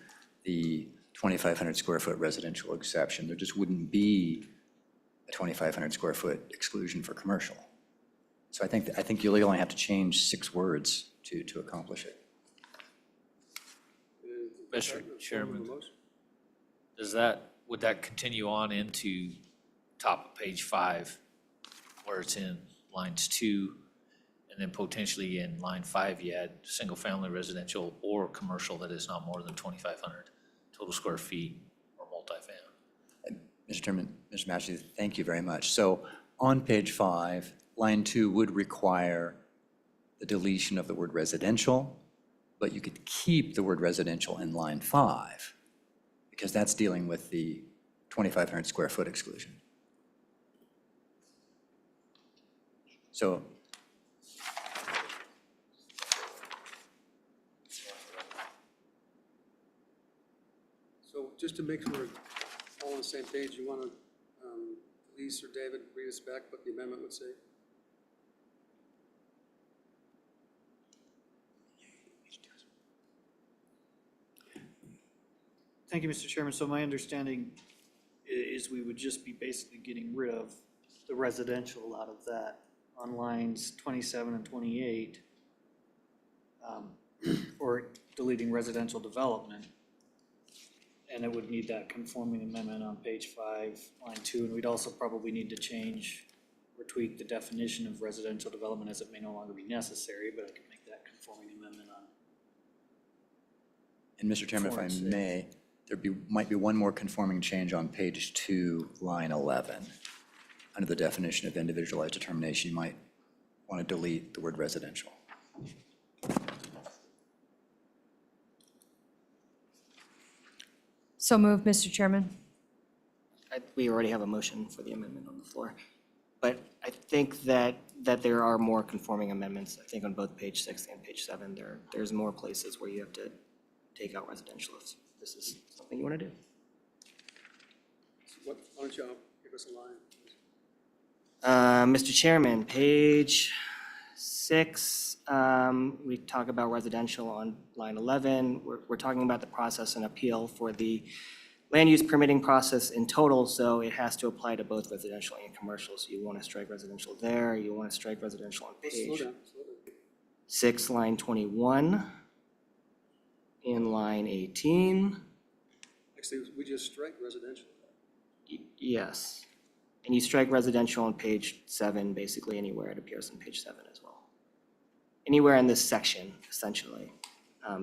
the 2,500 square foot residential exception. There just wouldn't be a 2,500 square foot exclusion for commercial. So I think you'll only have to change 6 words to accomplish it. Mr. Chairman, would that continue on into top of page 5, where it's in lines 2, and then potentially in line 5, you add single-family residential or commercial that is not more than 2,500 total square feet or multifamily? Mr. Chairman, Mr. Massey, thank you very much. So on page 5, line 2 would require the deletion of the word residential, but you could keep the word residential in line 5 because that's dealing with the 2,500 square foot exclusion. So just to make sure we're all on the same page, you want to, Elise or David, read us back what the amendment would say? Thank you, Mr. Chairman. So my understanding is we would just be basically getting rid of the residential out of that on lines 27 and 28, or deleting residential development. And it would need that conforming amendment on page 5, line 2. And we'd also probably need to change or tweak the definition of residential development as it may no longer be necessary, but I could make that conforming amendment on. And Mr. Chairman, if I may, might be one more conforming change on page 2, line 11. Under the definition of individualized determination, you might want to delete the word residential. So moved, Mr. Chairman. We already have a motion for the amendment on the floor. But I think that there are more conforming amendments. I think on both page 6 and page 7, there's more places where you have to take out residential if this is something you want to do. Why don't you give us a line? Mr. Chairman, page 6, we talk about residential on line 11. We're talking about the process and appeal for the land use permitting process in total, so it has to apply to both residential and commercial. So you want to strike residential there, you want to strike residential on page 6, line 21, in line 18. Actually, we just strike residential. Yes. And you strike residential on page 7, basically anywhere it appears on page 7 as well. Anywhere in this section, essentially,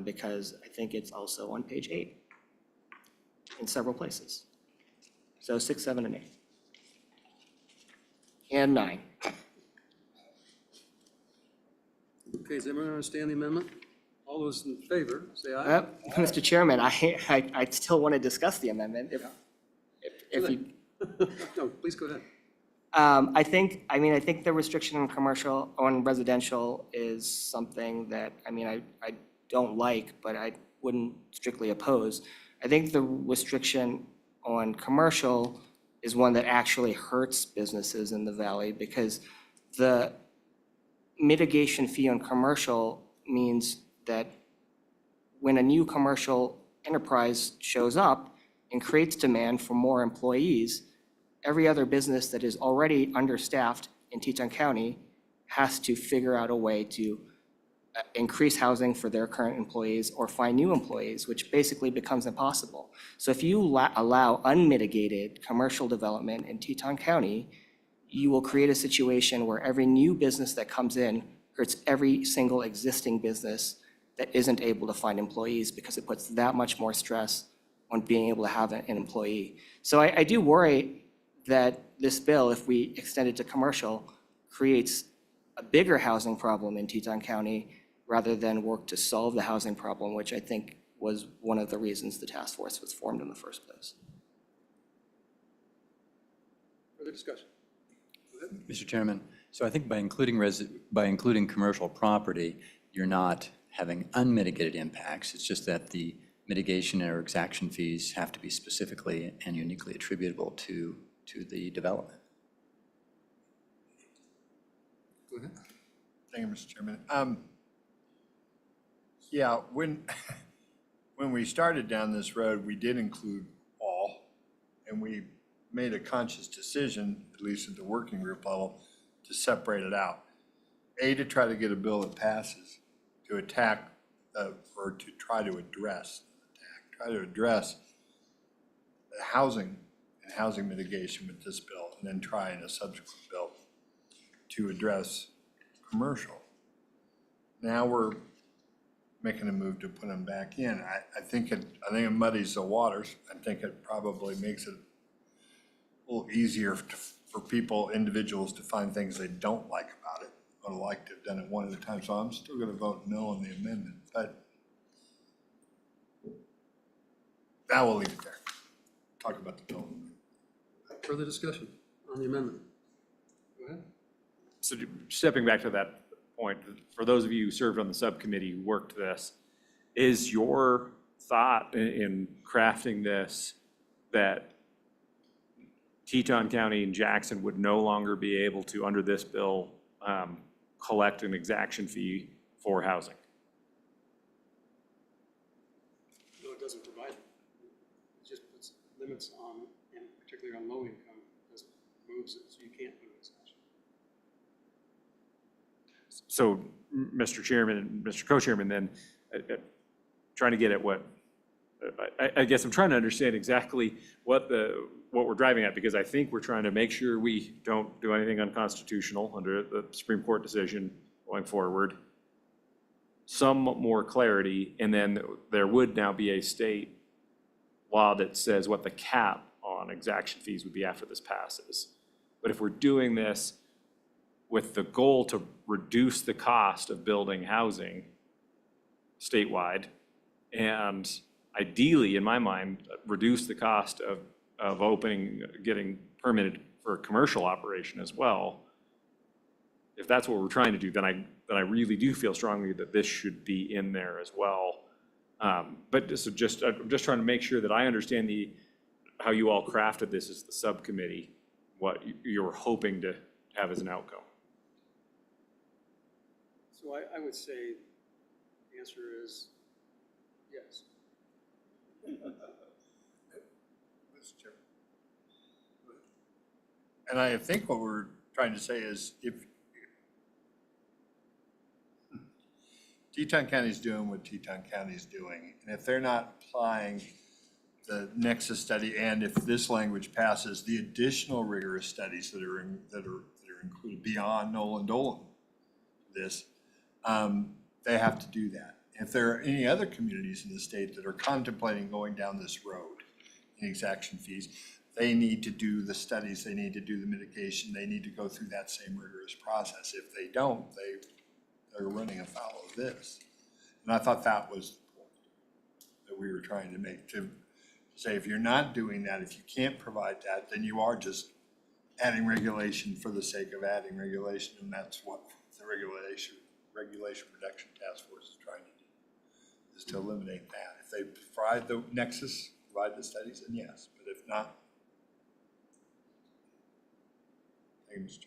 because I think it's also on page 8 in several places. So 6, 7, and 8. And 9. Okay, does everyone understand the amendment? All those in favor, say aye. Mr. Chairman, I still want to discuss the amendment if if you, No, please go ahead. I think the restriction on commercial, on residential is something that, I don't like, but I wouldn't strictly oppose. I think the restriction on commercial is one that actually hurts businesses in the valley because the mitigation fee on commercial means that when a new commercial enterprise shows up and creates demand for more employees, every other business that is already understaffed in Teton County has to figure out a way to increase housing for their current employees or find new employees, which basically becomes impossible. So if you allow unmitigated commercial development in Teton County, you will create a situation where every new business that comes in hurts every single existing business that isn't able to find employees because it puts that much more stress on being able to have an employee. So I do worry that this bill, if we extend it to commercial, creates a bigger housing problem in Teton County rather than work to solve the housing problem, which I think was one of the reasons the task force was formed in the first place. Further discussion? Mr. Chairman, so I think by including commercial property, you're not having unmitigated impacts. It's just that the mitigation or exaction fees have to be specifically and uniquely attributable to the development. Go ahead. Thank you, Mr. Chairman. Yeah, when we started down this road, we did include all, and we made a conscious decision, at least at the working group level, to separate it out. A, to try to get a bill that passes, to attack, or to try to address the housing and housing mitigation with this bill, and then try in a subsequent bill to address commercial. Now we're making a move to put them back in. I think it muddies the waters. I think it probably makes it a little easier for people, individuals, to find things they don't like about it. I would have liked to have done it one at a time, so I'm still gonna vote no on the amendment, but I will leave it there. Talk about the bill. Further discussion on the amendment? Go ahead. So stepping back to that point, for those of you who served on the subcommittee who worked this, is your thought in crafting this that Teton County and Jackson would no longer be able to, under this bill, collect an exaction fee for housing? No, it doesn't provide. It just puts limits on, and particularly on low income, because it moves it, so you can't put an exaction. So, Mr. Chairman and Mr. Co-Chairman, then, trying to get at what, I guess I'm trying to understand exactly what we're driving at, because I think we're trying to make sure we don't do anything unconstitutional under the Supreme Court decision going forward. Some more clarity, and then there would now be a state law that says what the cap on exaction fees would be after this passes. But if we're doing this with the goal to reduce the cost of building housing statewide, and ideally, in my mind, reduce the cost of getting permitted for a commercial operation as well. If that's what we're trying to do, then I really do feel strongly that this should be in there as well. But I'm just trying to make sure that I understand how you all crafted this as the subcommittee, what you're hoping to have as an outcome. So I would say the answer is yes. And I think what we're trying to say is if Teton County's doing what Teton County's doing, and if they're not applying the Nexus study, and if this language passes, the additional rigorous studies that are included beyond Nolan Dolan, they have to do that. If there are any other communities in the state that are contemplating going down this road in exaction fees, they need to do the studies, they need to do the mitigation, they need to go through that same rigorous process. If they don't, they're running afoul of this. And I thought that was the point that we were trying to make, to Say if you're not doing that, if you can't provide that, then you are just adding regulation for the sake of adding regulation, and that's what the regulation reduction task force is trying to do, is to eliminate that. If they provide the nexus, provide the studies, then yes, but if not. Thank you, Mr.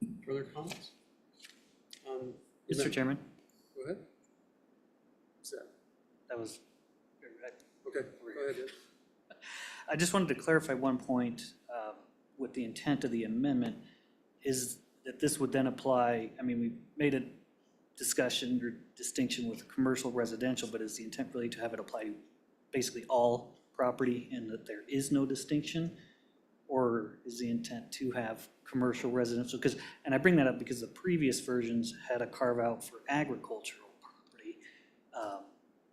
Chairman. Further comments? Mr. Chairman, Go ahead. What's that? that was, Okay, go ahead, Ed. I just wanted to clarify one point with the intent of the amendment is that this would then apply, I mean, we made a discussion or distinction with commercial residential, but is the intent really to have it apply to basically all property and that there is no distinction? Or is the intent to have commercial residential? Because, and I bring that up because the previous versions had a carve out for agricultural property.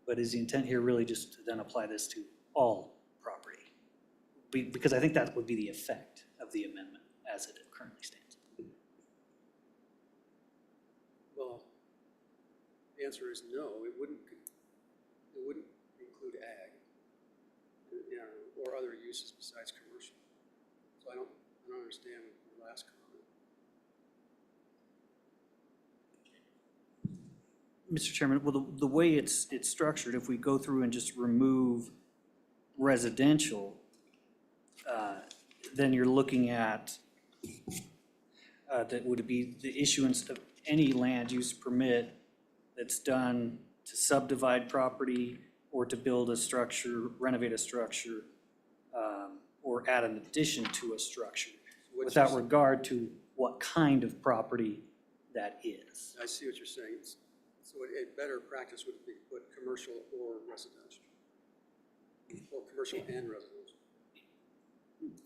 But is the intent here really just to then apply this to all property? Because I think that would be the effect of the amendment as it currently stands. Well, the answer is no, it wouldn't include ag, you know, or other uses besides commercial. So I don't understand the last comment. Mr. Chairman, well, the way it's structured, if we go through and just remove residential, then you're looking at, that would be the issuance of any land use permit that's done to subdivide property or to build a structure, renovate a structure, or add an addition to a structure, without regard to what kind of property that is. I see what you're saying. So a better practice would be to put commercial or residential, or commercial and residential.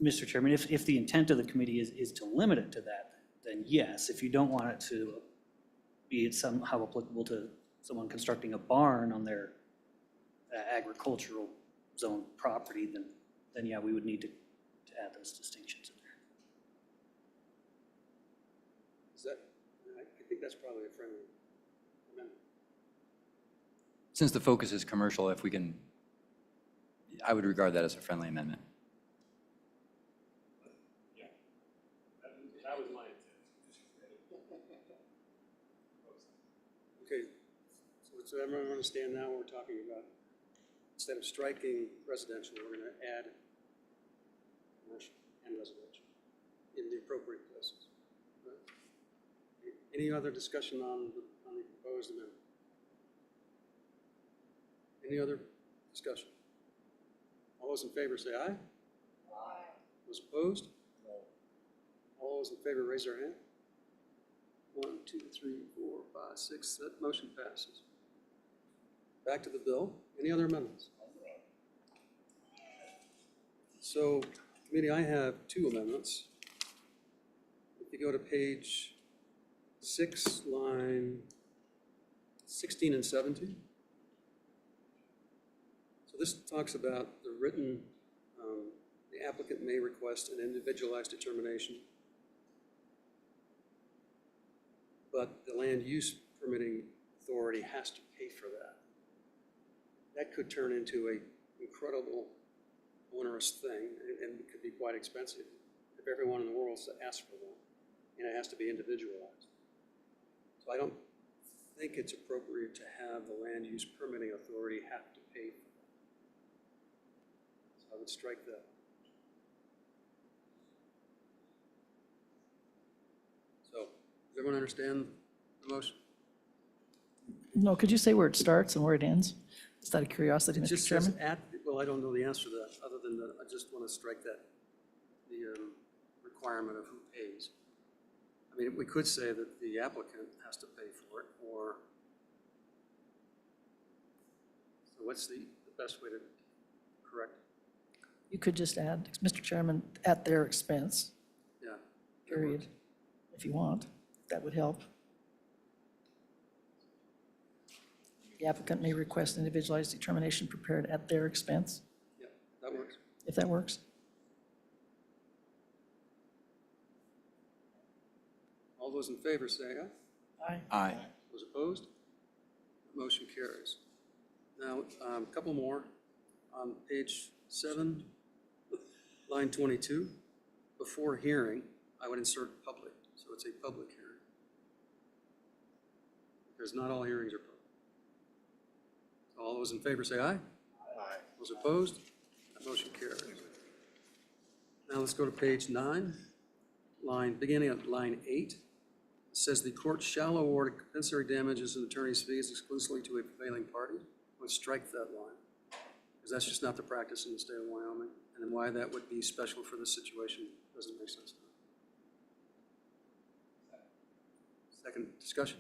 Mr. Chairman, if the intent of the committee is to limit it to that, then yes. If you don't want it to be somehow applicable to someone constructing a barn on their agricultural zone property, then yeah, we would need to add those distinctions in there. Is that, I think that's probably a friendly amendment. Since the focus is commercial, if we can, I would regard that as a friendly amendment. That was my intent. Okay, so does everyone understand now what we're talking about? Instead of striking residential, we're going to add commercial and residential in the appropriate places. Right? Any other discussion on the proposed amendment? Any other discussion? All those in favor say aye. Aye. Those opposed? No. All those in favor raise their hand. 1, 2, 3, 4, 5, 6. That motion passes. Back to the bill. Any other amendments? So, committee, I have 2 amendments. If you go to page 6, line 16 and 17. So this talks about the written, the applicant may request an individualized determination, but the land use permitting authority has to pay for that. That could turn into an incredible onerous thing and it could be quite expensive if everyone in the world asks for one, and it has to be individualized. So I don't think it's appropriate to have the land use permitting authority have to pay for that. So I would strike that. So, does everyone understand the motion? No, could you say where it starts and where it ends? Just out of curiosity, It Mr. just says Chairman. well, I don't know the answer to that, other than that I just want to strike that, the requirement of who pays. I mean, we could say that the applicant has to pay for it, or, so what's the best way to correct? You could just add, Mr. Chairman, at their expense, Yeah. period, if you want. That would help. The applicant may request individualized determination prepared at their expense, Yeah, that works. if that works. All those in favor say aye. Aye. Aye. Those opposed? Motion carries. Now, a couple more. on page 7, line 22, before hearing, I would insert public, so it's a public hearing. Because not all hearings are public. All those in favor say aye. Aye. Those opposed? That motion carries. Now let's go to page 9, beginning at line 8. It says the court shall award compensatory damages and attorney's fees exclusively to a prevailing party. Let's strike that line, because that's just not the practice in the state of Wyoming. And then why that would be special for this situation doesn't make sense to me. Second discussion?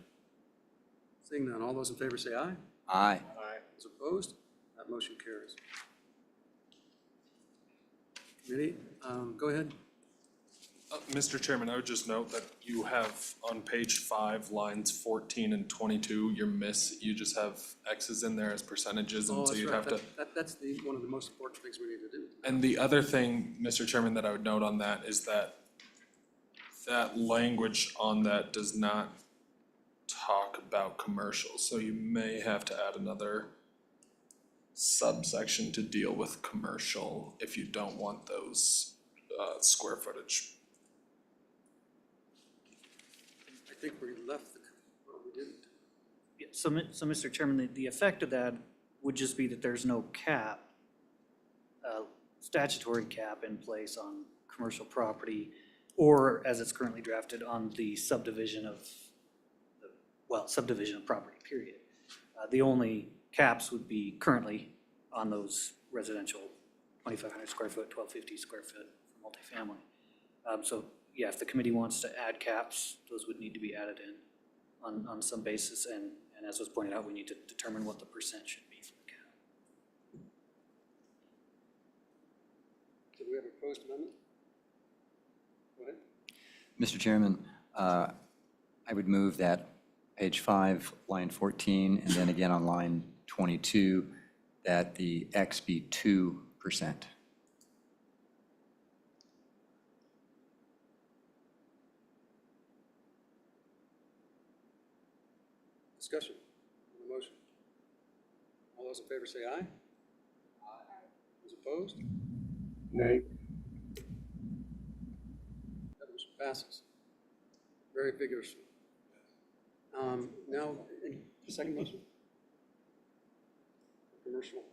Seeing none, all those in favor say aye. Aye. Those opposed? That motion carries. Committee, go ahead. Mr. Chairman, I would just note that you have on page 5, lines 14 and 22, you just have X's in there as percentages, Oh, and so that's you'd right. have to. That's one of the most important things we need to do. And the other thing, Mr. Chairman, that I would note on that is that that language on that does not talk about commercials, so you may have to add another subsection to deal with commercial if you don't want those square footage. I think we left, well, we didn't. Yeah, so, Mr. Chairman, the effect of that would just be that there's no cap, statutory cap in place on commercial property, or as it's currently drafted, on the subdivision of, subdivision of property, period. The only caps would be currently on those residential 2,500 square foot, 1,250 square foot for multifamily. So, yeah, if the committee wants to add caps, those would need to be added in on some basis, and as was pointed out, we need to determine what the percent should be for the cap. Did we have a proposed amendment? Go ahead. Mr. Chairman, I would move that page 5, line 14, and then again on line 22, that the X be 2%. Discussion on the motion. All those in favor say aye. Aye. Those opposed? Nay. That motion passes very vigorously. Now, the second motion? Commercial.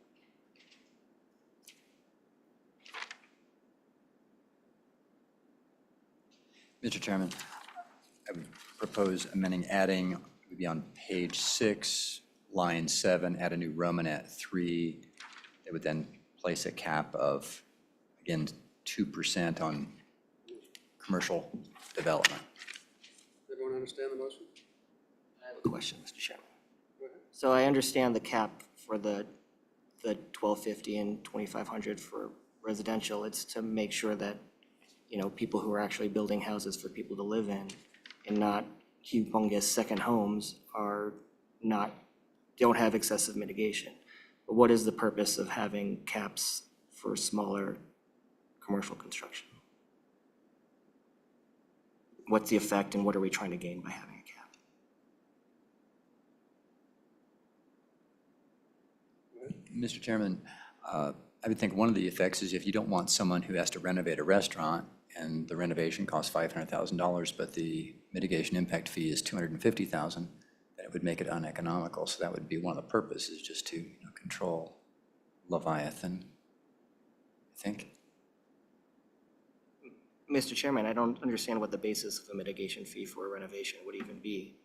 Mr. Chairman, I would propose adding, would be on page 6, line 7, add a new Romanet 3. It would then place a cap of, again, 2% on commercial development. Everyone understand the motion? I have a question, Mr. Chairman. Go ahead. So I understand the cap for the 1,250 and 2,500 for residential. It's to make sure that, people who are actually building houses for people to live in and not humongous second homes don't have excessive mitigation. But what is the purpose of having caps for smaller commercial construction? What's the effect and what are we trying to gain by having a cap? Mr. Chairman, I would think one of the effects is if you don't want someone who has to renovate a restaurant and the renovation costs $500,000, but the mitigation impact fee is $250,000, then it would make it uneconomical. So that would be one of the purposes, just to control Leviathan, I think. Mr. Chairman, I don't understand what the basis of a mitigation fee for a renovation would even be.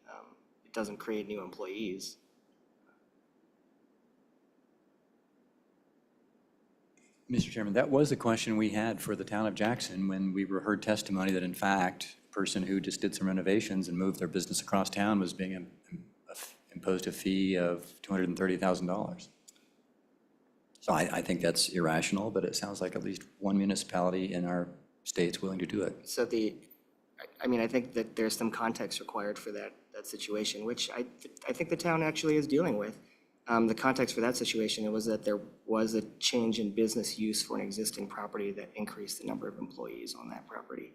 It doesn't create new employees. Mr. Chairman, that was the question we had for the town of Jackson when we heard testimony that in fact, a person who just did some renovations and moved their business across town was being imposed a fee of $230,000. So I think that's irrational, but it sounds like at least one municipality in our state's willing to do it. So I think that there's some context required for that situation, which I think the town actually is dealing with. The context for that situation was that there was a change in business use for an existing property that increased the number of employees on that property,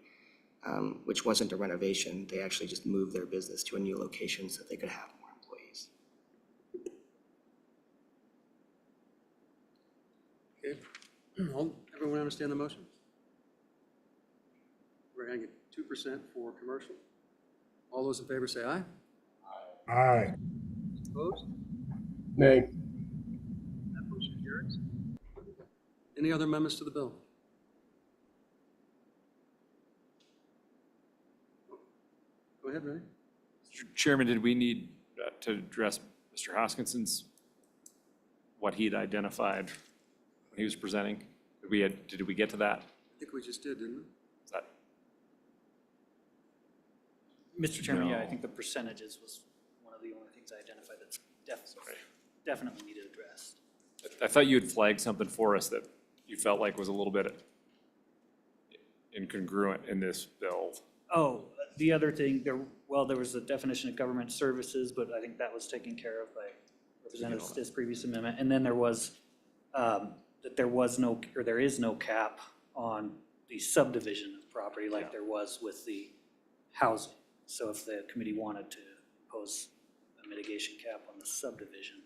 which wasn't a renovation. They actually just moved their business to a new location so they could have more employees. understand the motion? We're going to get 2% for commercial. All those in favor say aye. Aye. Opposed? Nay. That motion carries. Any other amendments to the bill? Go ahead, Ray. Mr. Chairman, did we need to address Mr. Hoskinson's, what he'd identified when he was presenting? Did we get to that? I think we just did, didn't we? Is that, Mr. Chairman, yeah, I No. think the percentages was one of the only things I identified that's definitely needed addressed. I thought you had flagged something for us that you felt like was a little bit incongruent in this bill. Oh, the other thing, there was a definition of government services, but I think that was taken care of by Representative Stitt's previous amendment. And then there was, that there was no, or there is no cap on the subdivision of property like there was with the housing. So if the committee wanted to impose a mitigation cap on the subdivision,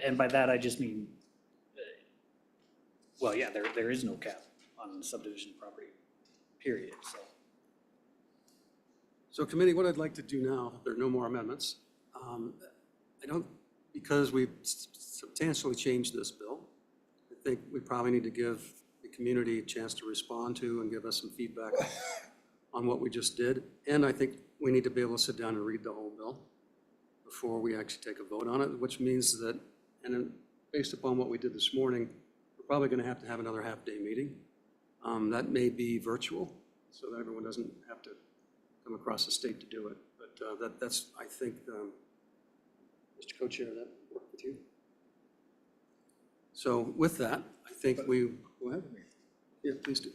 and by that I just mean, well, yeah, there is no cap on the subdivision property, period, so. So committee, what I'd like to do now, if there are no more amendments, because we've substantially changed this bill, I think we probably need to give the community a chance to respond to and give us some feedback on what we just did. And I think we need to be able to sit down and read the whole bill before we actually take a vote on it, which means that, and then based upon what we did this morning, we're probably going to have another half-day meeting. That may be virtual, so that everyone doesn't have to come across the state to do it. But that's, I think, Mr. Co-Chair, that work with you? So with that, I think we, go ahead. Yeah, please do.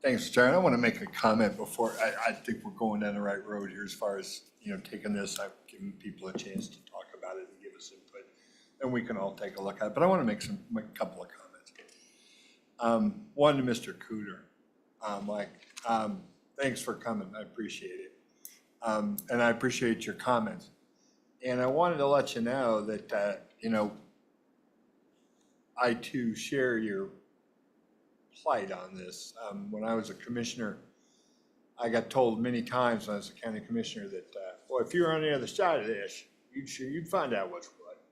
Thanks, Chair. I want to make a comment before, I think we're going down the right road here as far as, taking this, I've given people a chance to talk about it and give us input, and we can all take a look at it. But I want to make a couple of comments. One to Mr. Cooter. Mike, thanks for coming. I appreciate it. And I appreciate your comments. And I wanted to let you know that, I too share your plight on this. When I was a commissioner, I got told many times when I was a county commissioner that, well, if you're on the other side of this, you'd find out what's what.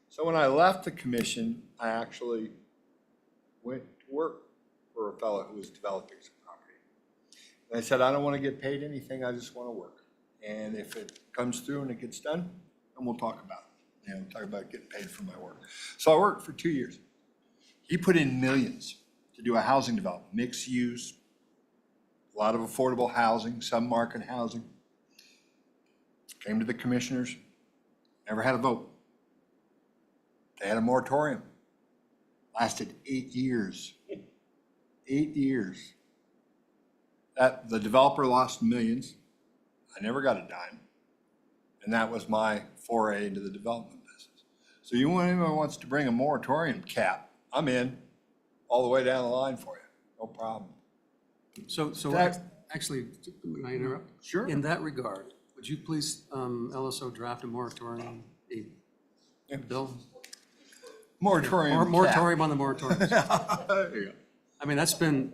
So when I left the commission, I actually went to work for a fellow who was developing some property. And I said, I don't want to get paid anything, I just want to work. And if it comes through and it gets done, then we'll talk about it. Talk about getting paid for my work. So I worked for 2 years. He put in millions to do a housing development, mixed use, a lot of affordable housing, some market housing. Came to the commissioners, never had a vote. They had a moratorium. Lasted 8 years. 8 years. The developer lost millions. I never got a dime. And that was my foray into the development business. So anyone wants to bring a moratorium cap, I'm in, all the way down the line for you, no problem. So That- actually, may I interrupt? Sure. In that regard, would you please, LSO, draft a moratorium, a bill? Moratorium Or cap. moratorium on the moratoriums. There you go. I mean, that's been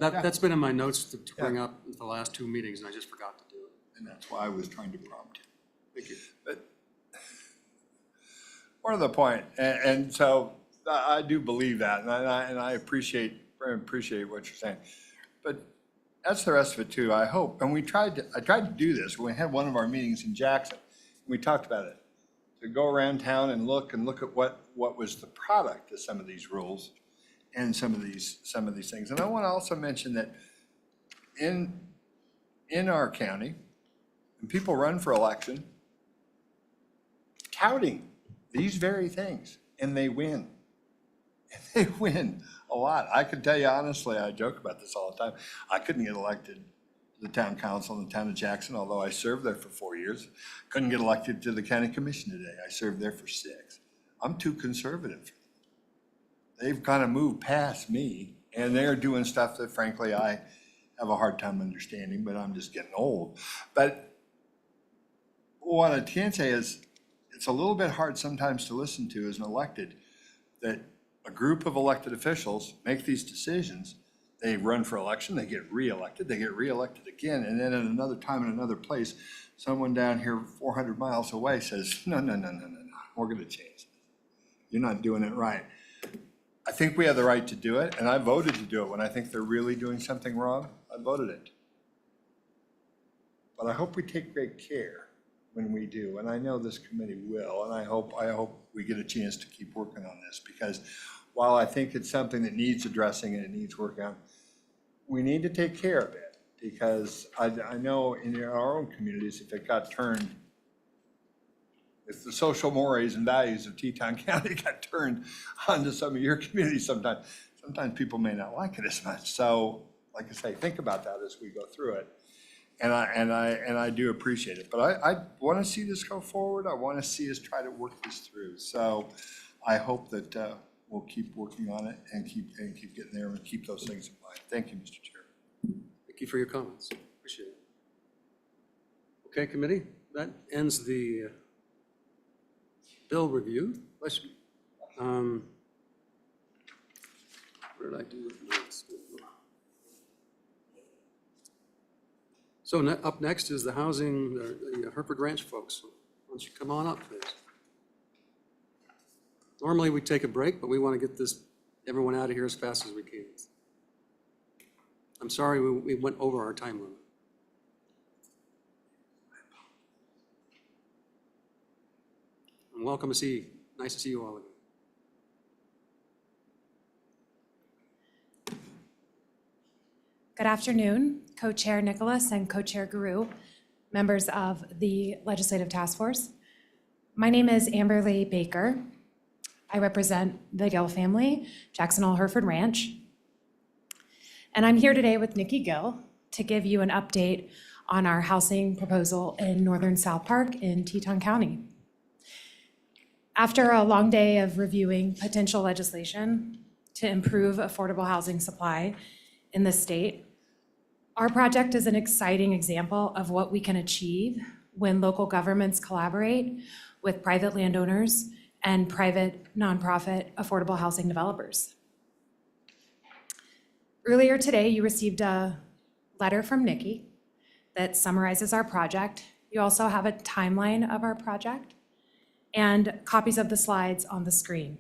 in my notes to bring up at the last 2 meetings, and I just forgot to do it. And that's why I was trying to prompt you. Thank you. But more to the point, and so I do believe that, and I appreciate what you're saying. But that's the rest of it too, I hope. And I tried to do this. We had one of our meetings in Jackson. We talked about it. To go around town and look at what was the product of some of these rules and some of these things. And I want to also mention that in our county, when people run for election, touting these very things, and they win. And they win a lot. I can tell you honestly, I joke about this all the time. I couldn't get elected to the town council in the town of Jackson, although I served there for 4 years. Couldn't get elected to the county commission today. I served there for 6. I'm too conservative. They've kind of moved past me, and they're doing stuff that frankly I have a hard time understanding, but I'm just getting old. But what I can say is, it's a little bit hard sometimes to listen to as an elected, that a group of elected officials make these decisions. They run for election, they get reelected again, and then at another time in another place, someone down here 400 miles away says, no, we're gonna change it. You're not doing it right. I think we have the right to do it, and I voted to do it when I think they're really doing something wrong. I voted it. But I hope we take great care when we do, and I know this committee will, and I hope we get a chance to keep working on this, because while I think it's something that needs addressing and it needs work on, we need to take care of it, because I know in our own communities, if it got turned, if the social mores and values of Teton County got turned onto some of your communities sometimes people may not like it as much. So, like I say, think about that as we go through it. And I do appreciate it. But I want to see this go forward. I want to see us try to work this through. So I hope that we'll keep working on it and keep getting there and keep those things in mind. Thank you, Mr. Chair. Thank you for your comments. Appreciate it. Okay, committee, that ends the bill review. Where did I do it? So up next is the housing, the Hereford Ranch folks. Why don't you come on up, please? Normally we take a break, but we want to get everyone out of here as fast as we can. I'm sorry we went over our time limit. And welcome to see, nice to see you all again. Good afternoon, Co-Chair Nicholas and Co-Chair Guru, members of the Legislative Task Force. My name is Amberly Baker. I represent the Gill family, Jackson Hole Hereford Ranch. And I'm here today with Nikki Gill to give you an update on our housing proposal in Northern South Park in Teton County. After a long day of reviewing potential legislation to improve affordable housing supply in the state, our project is an exciting example of what we can achieve when local governments collaborate with private landowners and private nonprofit affordable housing developers. Earlier today, you received a letter from Nikki that summarizes our project. You also have a timeline of our project and copies of the slides on the screen.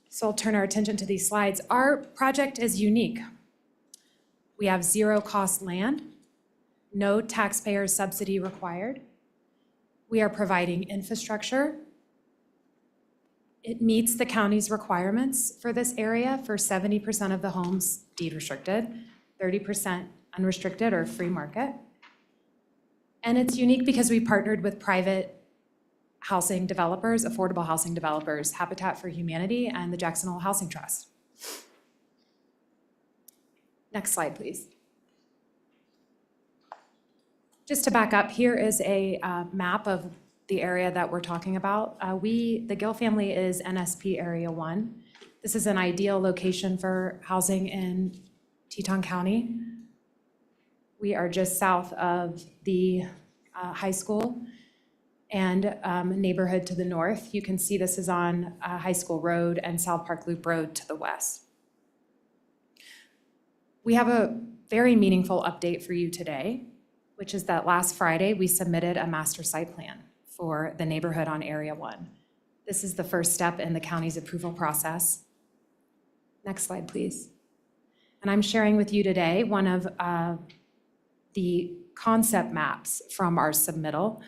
So I'll turn our attention to these slides. Our project is unique. We have zero cost land, no taxpayer subsidy required. We are providing infrastructure. It meets the county's requirements for this area for 70% of the homes deed restricted, 30% unrestricted or free market. And it's unique because we partnered with private housing developers, affordable housing developers, Habitat for Humanity and the Jackson Hole Housing Trust. Next slide, please. Just to back up, here is a map of the area that we're talking about. The Gill family is NSP Area 1. This is an ideal location for housing in Teton County. We are just south of the high school and neighborhood to the north. You can see this is on High School Road and South Park Loop Road to the west. We have a very meaningful update for you today, which is that last Friday, we submitted a master site plan for the neighborhood on Area 1. This is the first step in the county's approval process. Next slide, please. And I'm sharing with you today one of the concept maps from our submittal.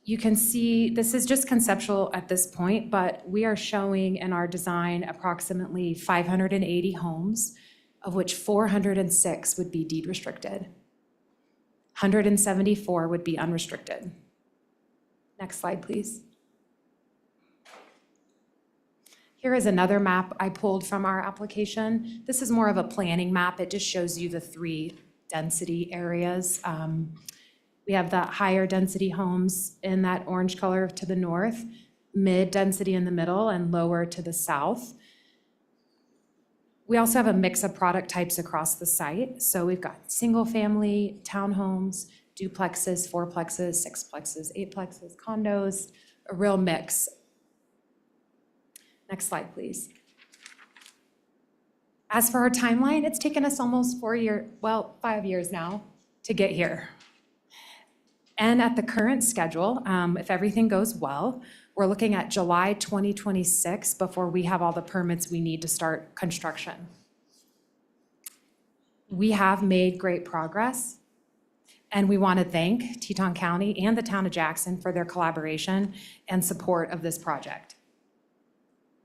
You can see, this is just conceptual at this point, but we are showing in our design approximately 580 homes, of which 406 would be deed restricted. 174 would be unrestricted. Next slide, please. Here is another map I pulled from our application. This is more of a planning map. It just shows you the 3 density areas. We have the higher density homes in that orange color to the north, mid density in the middle, and lower to the south. We also have a mix of product types across the site. So we've got single family, townhomes, duplexes, fourplexes, sixplexes, eightplexes, condos, a real mix. Next slide, please. As for our timeline, it's taken us almost 5 years now to get here. And at the current schedule, if everything goes well, we're looking at July 2026 before we have all the permits we need to start construction. We have made great progress, and we want to thank Teton County and the town of Jackson for their collaboration and support of this project.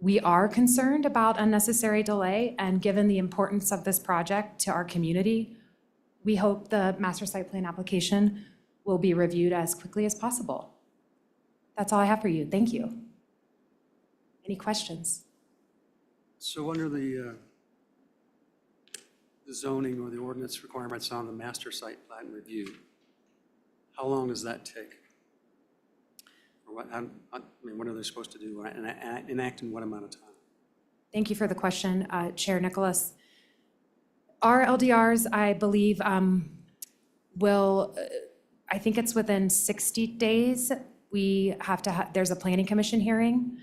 We are concerned about unnecessary delay, and given the importance of this project to our community, we hope the master site plan application will be reviewed as quickly as possible. That's all I have for you. Thank you. Any questions? So under the zoning or the ordinance requirements on the master site plan review, how long does that take? Or what, I mean, what are they supposed to do and enact in what amount of time? Thank you for the question, Chair Nicholas. Our LDRs, I believe, will, I think it's within 60 days. We have to, there's a planning commission hearing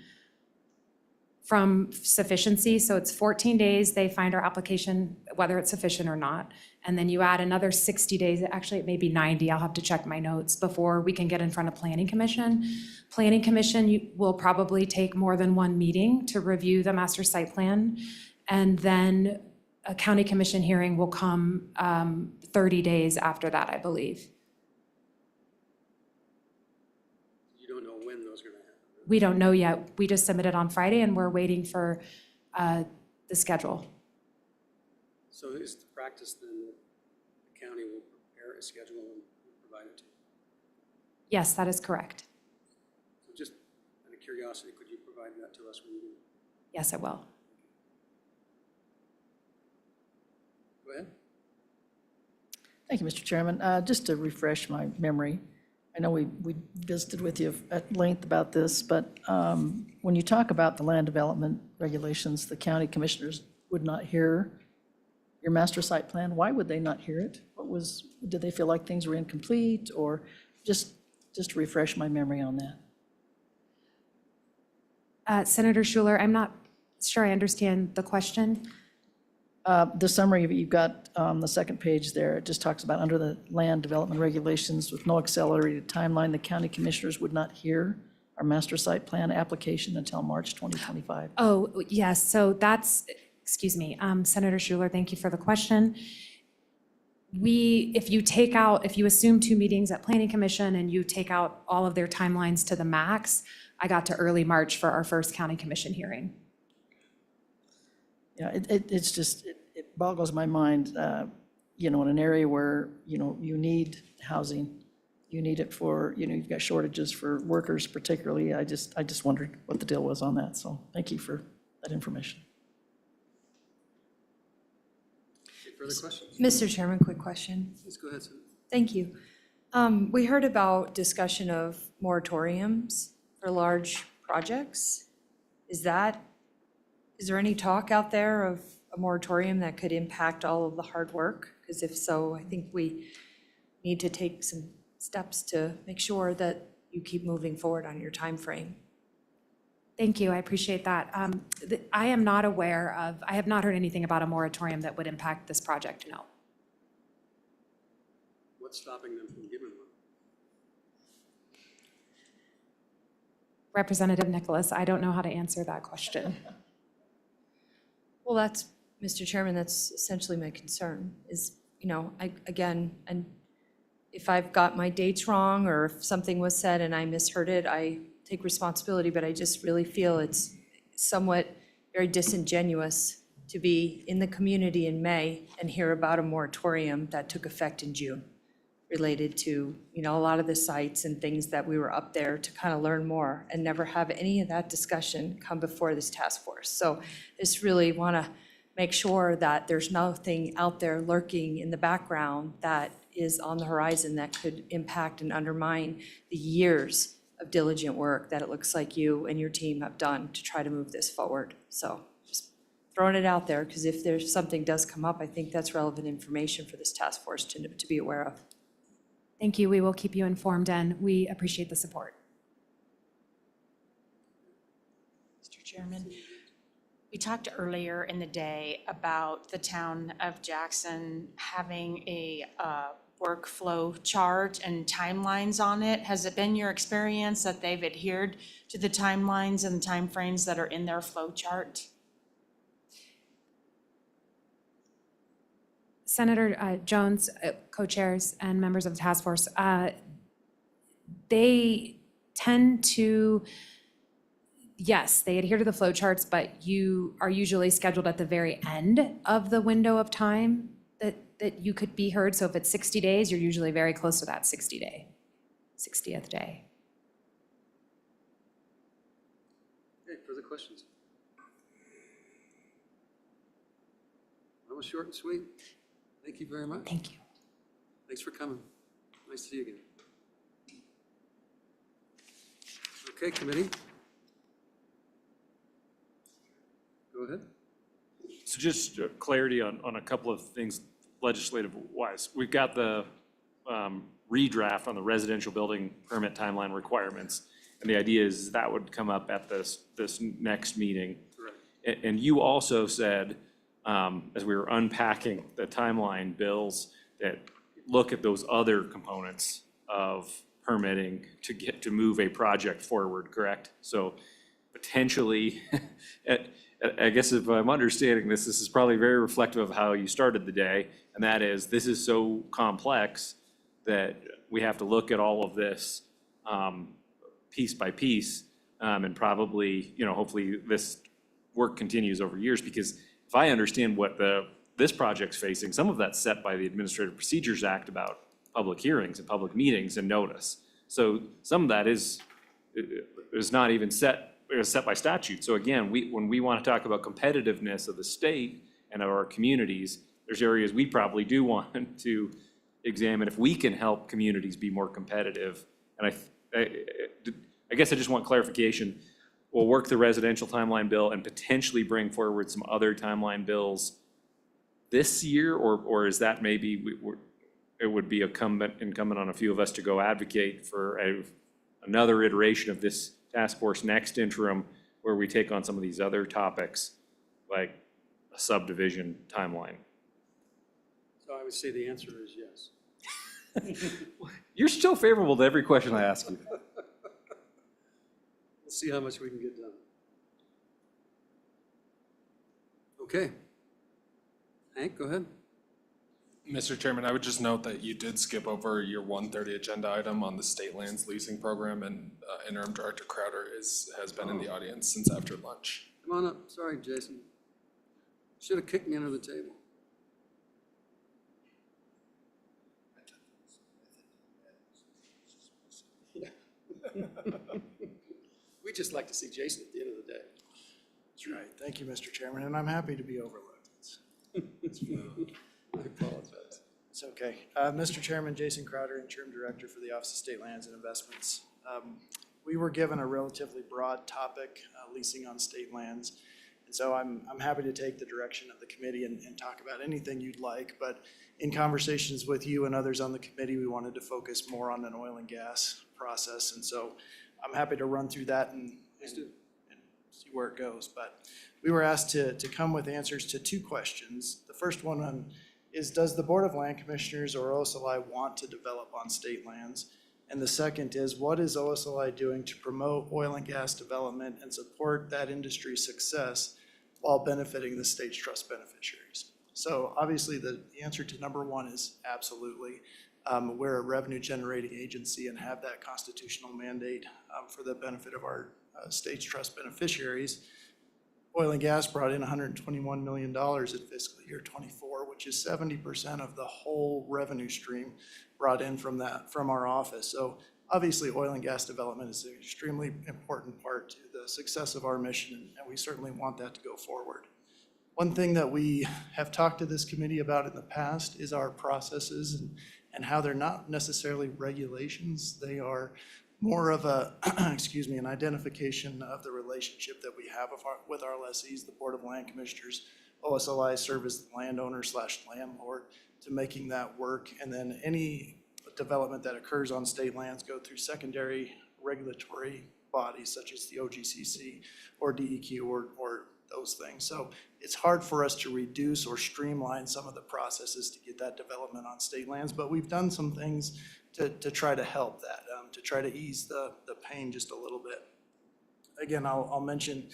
from sufficiency, so it's 14 days, they find our application, whether it's sufficient or not. And then you add another 60 days, actually it may be 90, I'll have to check my notes, before we can get in front of planning commission. Planning commission will probably take more than one meeting to review the master site plan. And then a county commission hearing will come 30 days after that, I believe. You don't know when those are going to happen? We don't know yet. We just submitted on Friday and we're waiting for the schedule. So is the practice then that the county will prepare a schedule and provide it to you? Yes, that is correct. So just out of curiosity, could you provide that to us when you do? Yes, I will. Go ahead. Thank you, Mr. Chairman. Just to refresh my memory, I know we visited with you at length about this, but when you talk about the land development regulations, the county commissioners would not hear your master site plan. Why would they not hear it? Did they feel like things were incomplete, or just to refresh my memory on that? Senator Schuler, I'm not sure I understand the question. The summary you've got on the second page there, it just talks about under the land development regulations with no accelerated timeline, the county commissioners would not hear our master site plan application until March 2025. Oh, yes, so that's, excuse me, Senator Schuler, thank you for the question. If you assume 2 meetings at Planning Commission and you take out all of their timelines to the max, I got to early March for our first county commission hearing. Yeah, it's just, it boggles my mind, in an area where, you need housing, you need it for, you've got shortages for workers particularly. I just wondered what the deal was on that, so thank you for that information. Any further questions? Mr. Chairman, quick question. Please go ahead, Senator. Thank you. We heard about discussion of moratoriums for large projects. Is there any talk out there of a moratorium that could impact all of the hard work? Because if so, I think we need to take some steps to make sure that you keep moving forward on your time frame. Thank you, I appreciate that. I am not aware of, I have not heard anything about a moratorium that would impact this project, no. What's stopping them from giving one? Representative Nicholas, I don't know how to answer that question. Well, that's, Mr. Chairman, that's essentially my concern is, and if I've got my dates wrong or if something was said and I misheard it, I take responsibility, but I just really feel it's somewhat very disingenuous to be in the community in May and hear about a moratorium that took effect in June related to, a lot of the sites and things that we were up there to kind of learn more and never have any of that discussion come before this task force. So just really want to make sure that there's nothing out there lurking in the background that is on the horizon that could impact and undermine the years of diligent work that it looks like you and your team have done to try to move this forward. So just throwing it out there, because if there's something does come up, I think that's relevant information for this task force to be aware of. Thank you. We will keep you informed, and we appreciate the support. Mr. Chairman, we talked earlier in the day about the town of Jackson having a workflow chart and timelines on it. Has it been your experience that they've adhered to the timelines and timeframes that are in their flow chart? Senator Jones, co-chairs and members of the task force, they tend to, yes, they adhere to the flow charts, but you are usually scheduled at the very end of the window of time that you could be heard. So if it's 60 days, you're usually very close to that 60th day. Okay, further questions? That was short and sweet. Thank you very much. Thank you. Thanks for coming. Nice to see you again. Okay, committee. Go ahead. So just clarity on a couple of things legislative wise. We've got the redraft on the residential building permit timeline requirements. And the idea is that would come up at this next meeting. Correct. And you also said, as we were unpacking the timeline bills, that look at those other components of permitting to move a project forward, correct? So potentially, I guess if I'm understanding this is probably very reflective of how you started the day, and that is, this is so complex that we have to look at all of this piece by piece, and probably, hopefully this work continues over years, because if I understand what this project's facing, some of that's set by the Administrative Procedures Act about public hearings and public meetings and notice. So some of that is not even set by statute. So again, when we want to talk about competitiveness of the state and of our communities, there's areas we probably do want to examine if we can help communities be more competitive. And I guess I just want clarification. We'll work the residential timeline bill and potentially bring forward some other timeline bills this year, or is that maybe it would be incumbent on a few of us to go advocate for another iteration of this task force next interim, where we take on some of these other topics, like a subdivision timeline? So I would say the answer is yes. You're still favorable to every question I ask you. We'll see how much we can get done. Okay. Hank, go ahead. Mr. Chairman, I would just note that you did skip over your 1:30 agenda item on the state lands leasing program, and Interim Director Crowder has been in the audience since after lunch. Come on up. Sorry, Jason. Should have kicked me under the table. We just like to see Jason at the end of the day. That's right. Thank you, Mr. Chairman, and I'm happy to be overlooked. I apologize. It's okay. Mr. Chairman, Jason Crowder, Interim Director for the Office of State Lands and Investments. We were given a relatively broad topic, leasing on state lands. And so I'm happy to take the direction of the committee and talk about anything you'd like. But in conversations with you and others on the committee, we wanted to focus more on an oil and gas process. And so I'm happy to run through that and see where it goes. But we were asked to come with answers to two questions. The first one is, does the Board of Land Commissioners or OSLI want to develop on state lands? And the second is, what is OSLI doing to promote oil and gas development and support that industry's success while benefiting the state's trust beneficiaries? So obviously the answer to number one is absolutely. We're a revenue generating agency and have that constitutional mandate for the benefit of our state's trust beneficiaries. Oil and gas brought in $121 million in fiscal year '24, which is 70% of the whole revenue stream brought in from our office. So obviously oil and gas development is an extremely important part to the success of our mission, and we certainly want that to go forward. One thing that we have talked to this committee about in the past is our processes and how they're not necessarily regulations. They are more of a, an identification of the relationship that we have with our lessees, the Board of Land Commissioners. OSLI serve as the landowner / landlord to making that work. And then any development that occurs on state lands go through secondary regulatory bodies such as the OGCC or DEQ or those things. So it's hard for us to reduce or streamline some of the processes to get that development on state lands, but we've done some things to try to help that, to try to ease the pain just a little bit. Again, I'll mention,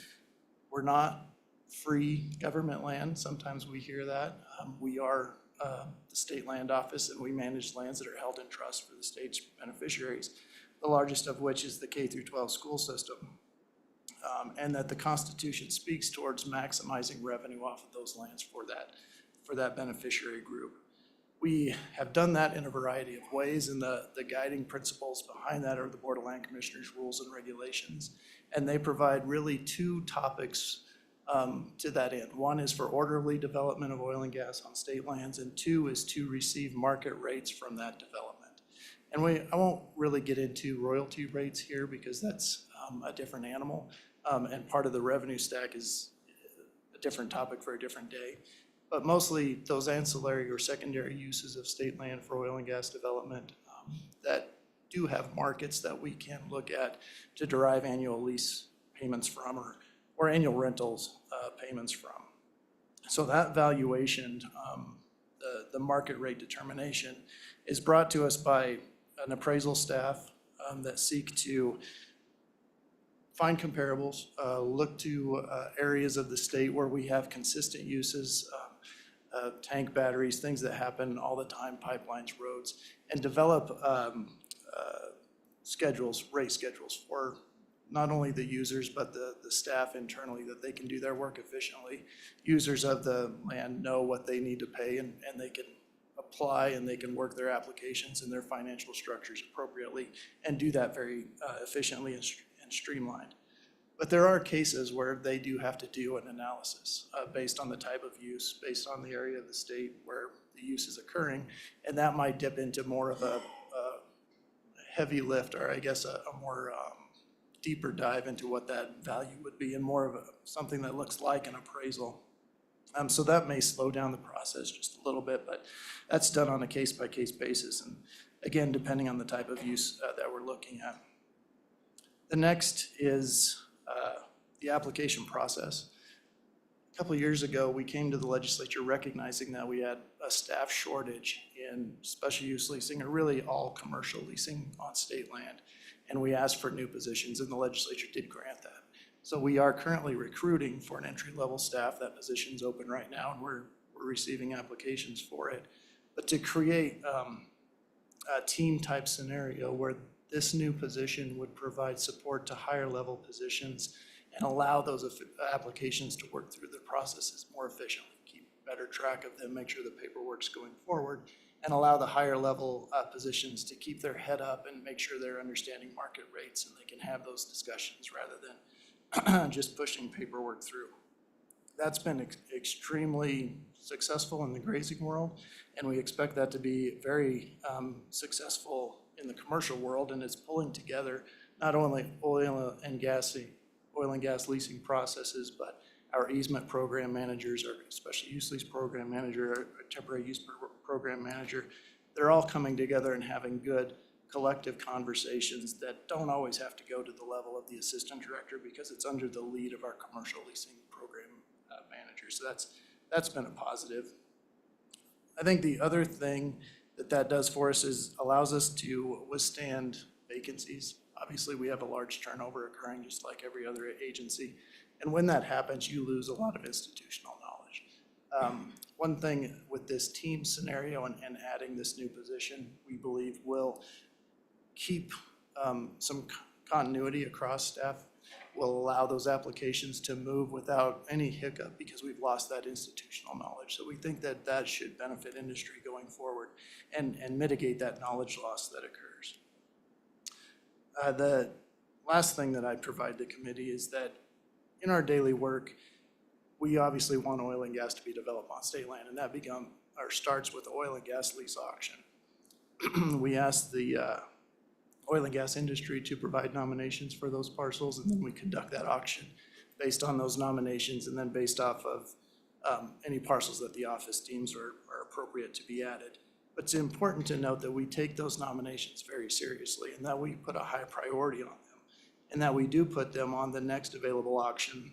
we're not free government land. Sometimes we hear that. We are the state land office, and we manage lands that are held in trust for the state's beneficiaries, the largest of which is the K through 12 school system. And that the Constitution speaks towards maximizing revenue off of those lands for that beneficiary group. We have done that in a variety of ways, and the guiding principles behind that are the Board of Land Commissioners rules and regulations. And they provide really two topics to that end. One is for orderly development of oil and gas on state lands, and two is to receive market rates from that development. And I won't really get into royalty rates here because that's a different animal, and part of the revenue stack is a different topic for a different day. But mostly those ancillary or secondary uses of state land for oil and gas development that do have markets that we can look at to derive annual lease payments from or annual rentals payments from. So that valuation, the market rate determination, is brought to us by an appraisal staff that seek to find comparables, look to areas of the state where we have consistent uses, tank batteries, things that happen all the time, pipelines, roads, and develop rate schedules for not only the users, but the staff internally, that they can do their work efficiently. Users of the land know what they need to pay, and they can apply and they can work their applications and their financial structures appropriately and do that very efficiently and streamlined. But there are cases where they do have to do an analysis based on the type of use, based on the area of the state where the use is occurring, and that might dip into more of a heavy lift, or I guess a more deeper dive into what that value would be, and more of something that looks like an appraisal. So that may slow down the process just a little bit, but that's done on a case-by-case basis, and again, depending on the type of use that we're looking at. The next is the application process. A couple of years ago, we came to the legislature recognizing that we had a staff shortage in special use leasing, or really all commercial leasing on state land, and we asked for new positions, and the legislature did grant that. So we are currently recruiting for an entry-level staff. That position's open right now, and we're receiving applications for it. But to create a team-type scenario where this new position would provide support to higher-level positions and allow those applications to work through the processes more efficiently, keep better track of them, make sure the paperwork's going forward, and allow the higher-level positions to keep their head up and make sure they're understanding market rates and they can have those discussions rather than just pushing paperwork through. That's been extremely successful in the grazing world, and we expect that to be very successful in the commercial world, and it's pulling together not only oil and gas leasing processes, but our easement program managers, our special use lease program manager, our temporary use program manager. They're all coming together and having good collective conversations that don't always have to go to the level of the assistant director because it's under the lead of our commercial leasing program manager. So that's been a positive. I think the other thing that does for us is allows us to withstand vacancies. Obviously, we have a large turnover occurring just like every other agency. And when that happens, you lose a lot of institutional knowledge. One thing with this team scenario and adding this new position, we believe will keep some continuity across staff, will allow those applications to move without any hiccup because we've lost that institutional knowledge. So we think that that should benefit industry going forward and mitigate that knowledge loss that occurs. The last thing that I'd provide the committee is that in our daily work, we obviously want oil and gas to be developed on state land, and that starts with the oil and gas lease auction. We ask the oil and gas industry to provide nominations for those parcels, and then we conduct that auction based on those nominations, and then based off of any parcels that the office deems are appropriate to be added. But it's important to note that we take those nominations very seriously and that we put a high priority on them, and that we do put them on the next available auction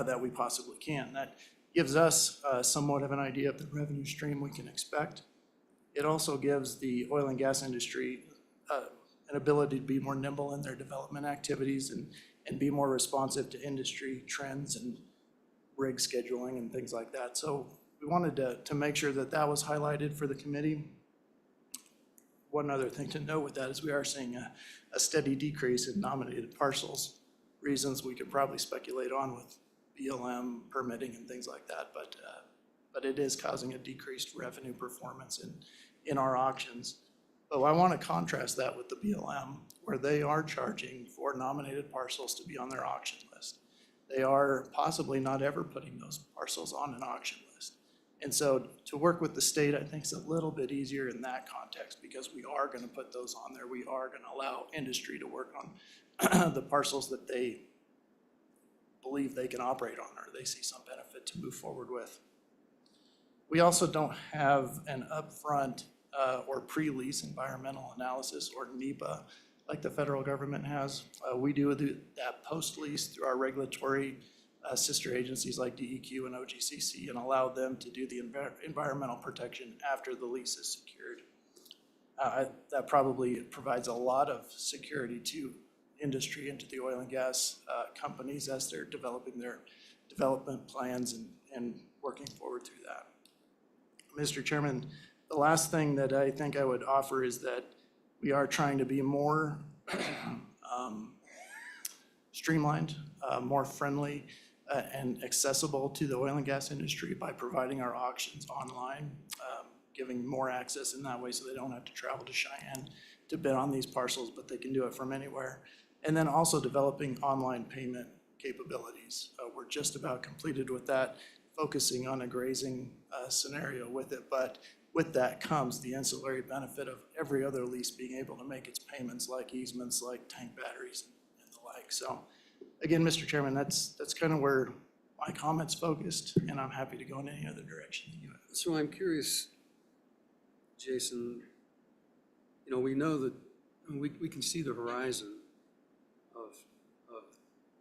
that we possibly can. That gives us somewhat of an idea of the revenue stream we can expect. It also gives the oil and gas industry an ability to be more nimble in their development activities and be more responsive to industry trends and rig scheduling and things like that. So we wanted to make sure that that was highlighted for the committee. One other thing to note with that is we are seeing a steady decrease in nominated parcels. Reasons we could probably speculate on with BLM permitting and things like that, but it is causing a decreased revenue performance in our auctions. But I want to contrast that with the BLM, where they are charging for nominated parcels to be on their auction list. They are possibly not ever putting those parcels on an auction list. And so to work with the state, I think is a little bit easier in that context, because we are going to put those on there. We are going to allow industry to work on the parcels that they believe they can operate on, or they see some benefit to move forward with. We also don't have an upfront or pre-lease environmental analysis, or NEPA, like the federal government has. We do that post-lease through our regulatory sister agencies like DEQ and OGCC, and allow them to do the environmental protection after the lease is secured. That probably provides a lot of security to industry and to the oil and gas companies as they're developing their development plans and working forward through that. Mr. Chairman, the last thing that I think I would offer is that we are trying to be more streamlined, more friendly, and accessible to the oil and gas industry by providing our auctions online, giving more access in that way so they don't have to travel to Cheyenne to bid on these parcels, but they can do it from anywhere. And then also developing online payment capabilities. We're just about completed with that, focusing on a grazing scenario with it. But with that comes the ancillary benefit of every other lease being able to make its payments, like easements, like tank batteries and the like. So again, Mr. Chairman, that's kind of where my comments focused, and I'm happy to go in any other direction that you have. So I'm curious, Jason, we know that we can see the horizon of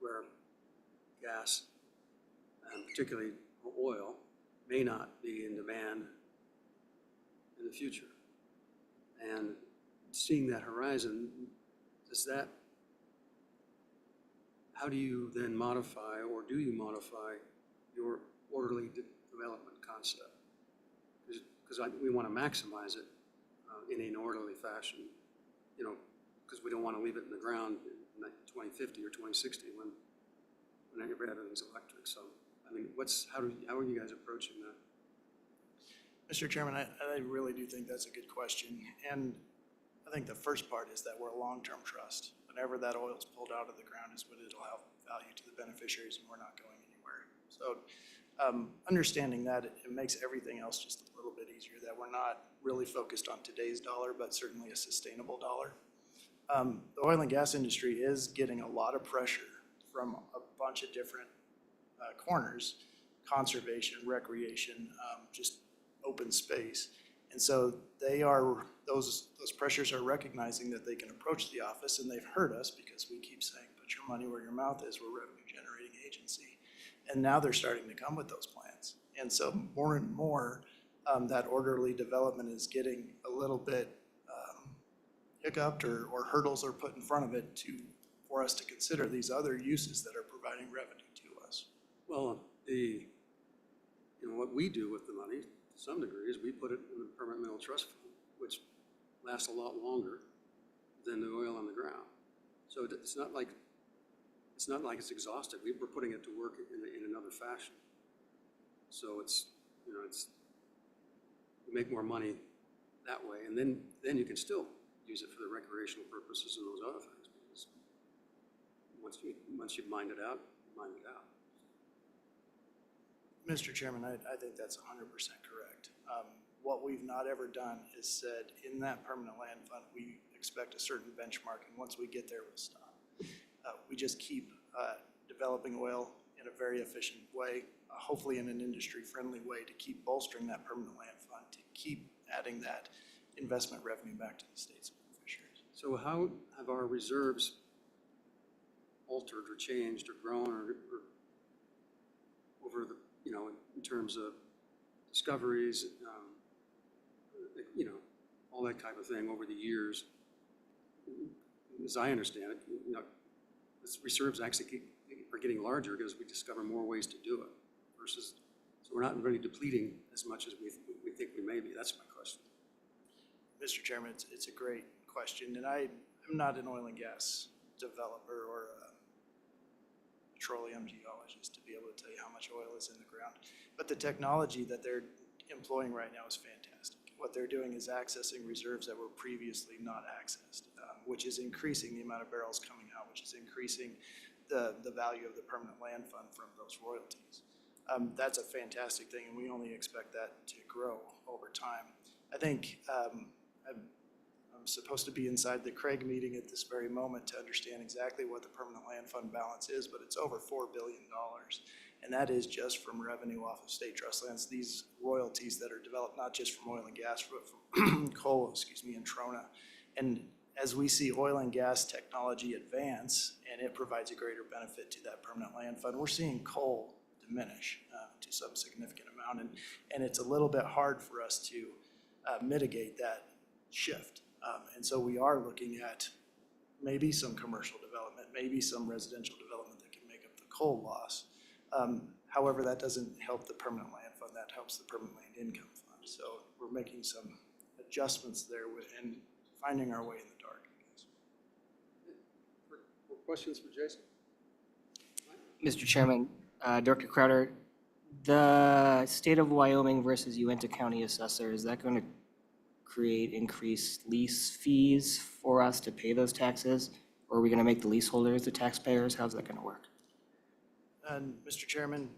where gas, and particularly oil, may not be in demand in the future. And seeing that horizon, how do you then modify, or do you modify your orderly development concept? Because we want to maximize it in an orderly fashion, because we don't want to leave it in the ground in 2050 or 2060 when everything's electric. So, I mean, how are you guys approaching that? Mr. Chairman, I really do think that's a good question. And I think the first part is that we're a long-term trust. Whenever that oil is pulled out of the ground is when it'll have value to the beneficiaries, and we're not going anywhere. So understanding that, it makes everything else just a little bit easier, that we're not really focused on today's dollar, but certainly a sustainable dollar. The oil and gas industry is getting a lot of pressure from a bunch of different corners: conservation, recreation, just open space. And so those pressures are recognizing that they can approach the office, and they've heard us because we keep saying, put your money where your mouth is, we're a revenue generating agency. And now they're starting to come with those plans. And so more and more, that orderly development is getting a little bit hiccuped, or hurdles are put in front of it for us to consider these other uses that are providing revenue to us. Well, what we do with the money, to some degree, is we put it in the permanent mineral trust fund, which lasts a lot longer than the oil on the ground. So it's not like it's exhausted. We're putting it to work in another fashion. So you make more money that way, and then you can still use it for the recreational purposes and those other things. Because once you've mined it out, mine it out. Mr. Chairman, I think that's 100% correct. What we've not ever done is said, in that permanent land fund, we expect a certain benchmark, and once we get there, we'll stop. We just keep developing oil in a very efficient way, hopefully in an industry-friendly way, to keep bolstering that permanent land fund, to keep adding that investment revenue back to the state's beneficiaries. So how have our reserves altered or changed or grown or over the, in terms of discoveries, all that type of thing over the years? As I understand it, the reserves actually are getting larger because we discover more ways to do it versus, so we're not really depleting as much as we think we may be. That's my question. Mr. Chairman, it's a great question, and I'm not an oil and gas developer or a petroleum geologist to be able to tell you how much oil is in the ground. But the technology that they're employing right now is fantastic. What they're doing is accessing reserves that were previously not accessed, which is increasing the amount of barrels coming out, which is increasing the value of the permanent land fund from those royalties. That's a fantastic thing, and we only expect that to grow over time. I think I'm supposed to be inside the Craig meeting at this very moment to understand exactly what the permanent land fund balance is, but it's over $4 billion. And that is just from revenue off of state trust lands, these royalties that are developed not just from oil and gas, but from coal, and trona. And as we see oil and gas technology advance, and it provides a greater benefit to that permanent land fund, we're seeing coal diminish to some significant amount. And it's a little bit hard for us to mitigate that shift. And so we are looking at maybe some commercial development, maybe some residential development that can make up the coal loss. However, that doesn't help the permanent land fund, that helps the permanent land income fund. So we're making some adjustments there and finding our way in the dark, I guess. More questions for Jason? Mr. Chairman, Director Crowder, the state of Wyoming versus Uinta County assessor, is that going to create increased lease fees for us to pay those taxes? Or are we going to make the leaseholders the taxpayers? How's that going to work? And Mr. Chairman,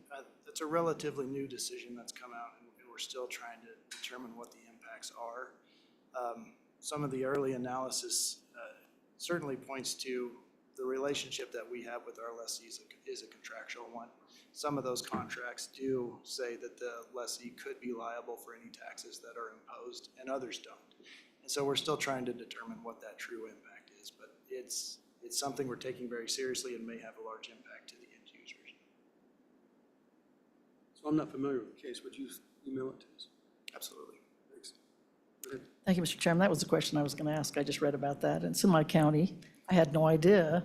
it's a relatively new decision that's come out, and we're still trying to determine what the impacts are. Some of the early analysis certainly points to the relationship that we have with our lessees is a contractual one. Some of those contracts do say that the lessee could be liable for any taxes that are imposed, and others don't. And so we're still trying to determine what that true impact is, but it's something we're taking very seriously and may have a large impact to the end users. So I'm not familiar with the case. Would you email it to us? Absolutely. Thanks. Go ahead. Thank you, Mr. Chairman. That was the question I was going to ask. I just read about that. And it's in my county. I had no idea